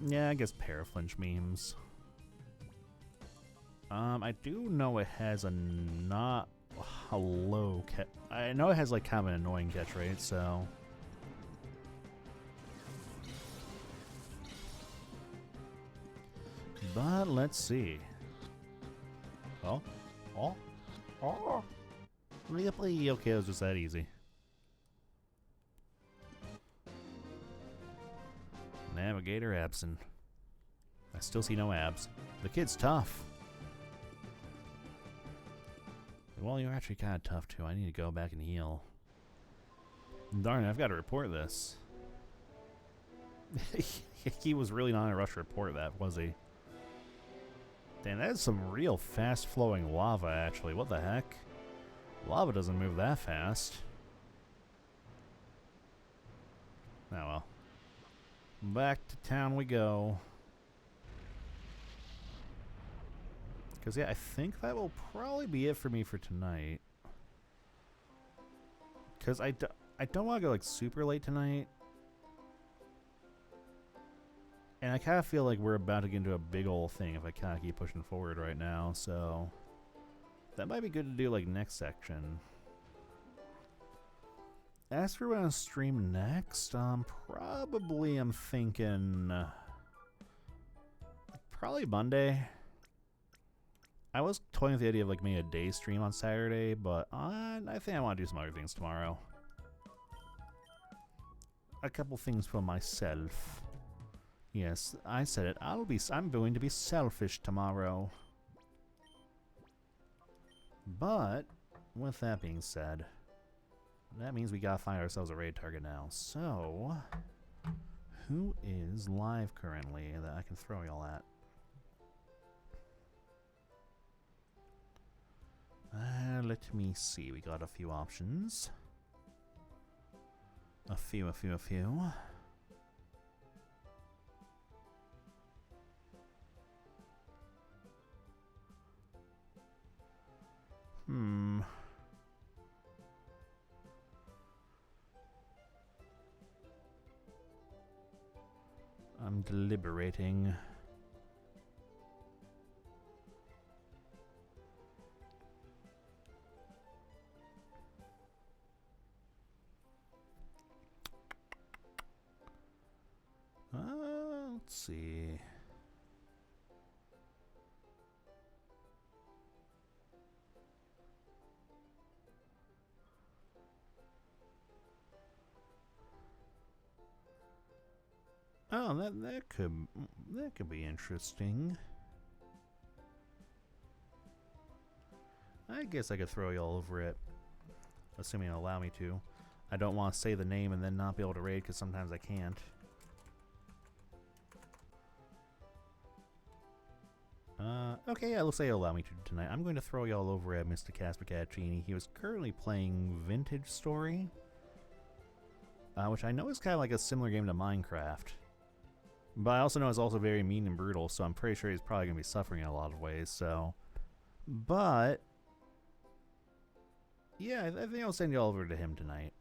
S1: Yeah, I guess Paraflinch memes. I do know it has a not a low catch. I know it has like kind of an annoying catch rate, so. But let's see. Oh. Okay, it was just that easy. Navigator absent. I still see no abs. The kid's tough. Well, you're actually kind of tough too. I need to go back and heal. Darn it, I've got to report this. He was really not in a rush to report that, was he? Damn, that is some real fast-flowing lava, actually. What the heck? Lava doesn't move that fast. Oh well. Back to town we go. Because, yeah, I think that will probably be it for me for tonight. Because I don't want to go, like, super late tonight. And I kind of feel like we're about to get into a big old thing if I kind of keep pushing forward right now, so... that might be good to do, like, next section. As for when I stream next, probably I'm thinking... probably Monday. I was toying with the idea of, like, maybe a day stream on Saturday, but I think I want to do some other things tomorrow. A couple things for myself. Yes, I said it. I'm going to be selfish tomorrow. But, with that being said, that means we gotta find ourselves a raid target now. So, who is live currently that I can throw y'all at? Let me see. We got a few options. A few. I'm deliberating. Let's see. Oh, that could be interesting. I guess I could throw y'all over it, assuming it'll allow me to. I don't want to say the name and then not be able to raid because sometimes I can't. Okay, yeah, looks like it'll allow me to tonight. I'm going to throw y'all over at Mr. Casper Caccini. He was currently playing Vintage Story, which I know is kind of like a similar game to Minecraft. But I also know it's also very mean and brutal, so I'm pretty sure he's probably going to be suffering in a lot of ways, so... But... yeah, I think I'll send y'all over to him tonight.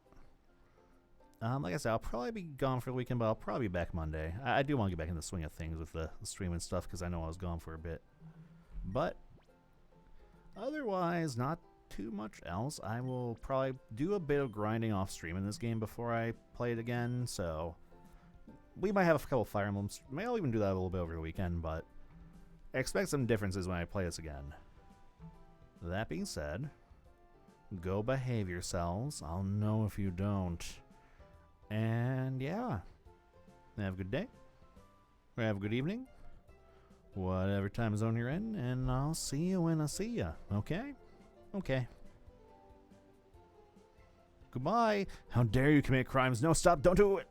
S1: Like I said, I'll probably be gone for the weekend, but I'll probably be back Monday. I do want to get back in the swing of things with the stream and stuff, because I know I was gone for a bit. But... otherwise, not too much else. I will probably do a bit of grinding off stream in this game before I play it again, so... we might have a couple Fire Emblems. Maybe I'll even do that a little bit over the weekend, but expect some differences when I play this again. That being said, go behave yourselves. I'll know if you don't. And yeah, have a good day, or have a good evening, whatever time zone you're in, and I'll see you when I see you, okay? Okay. Goodbye. How dare you commit crimes? No, stop, don't do it.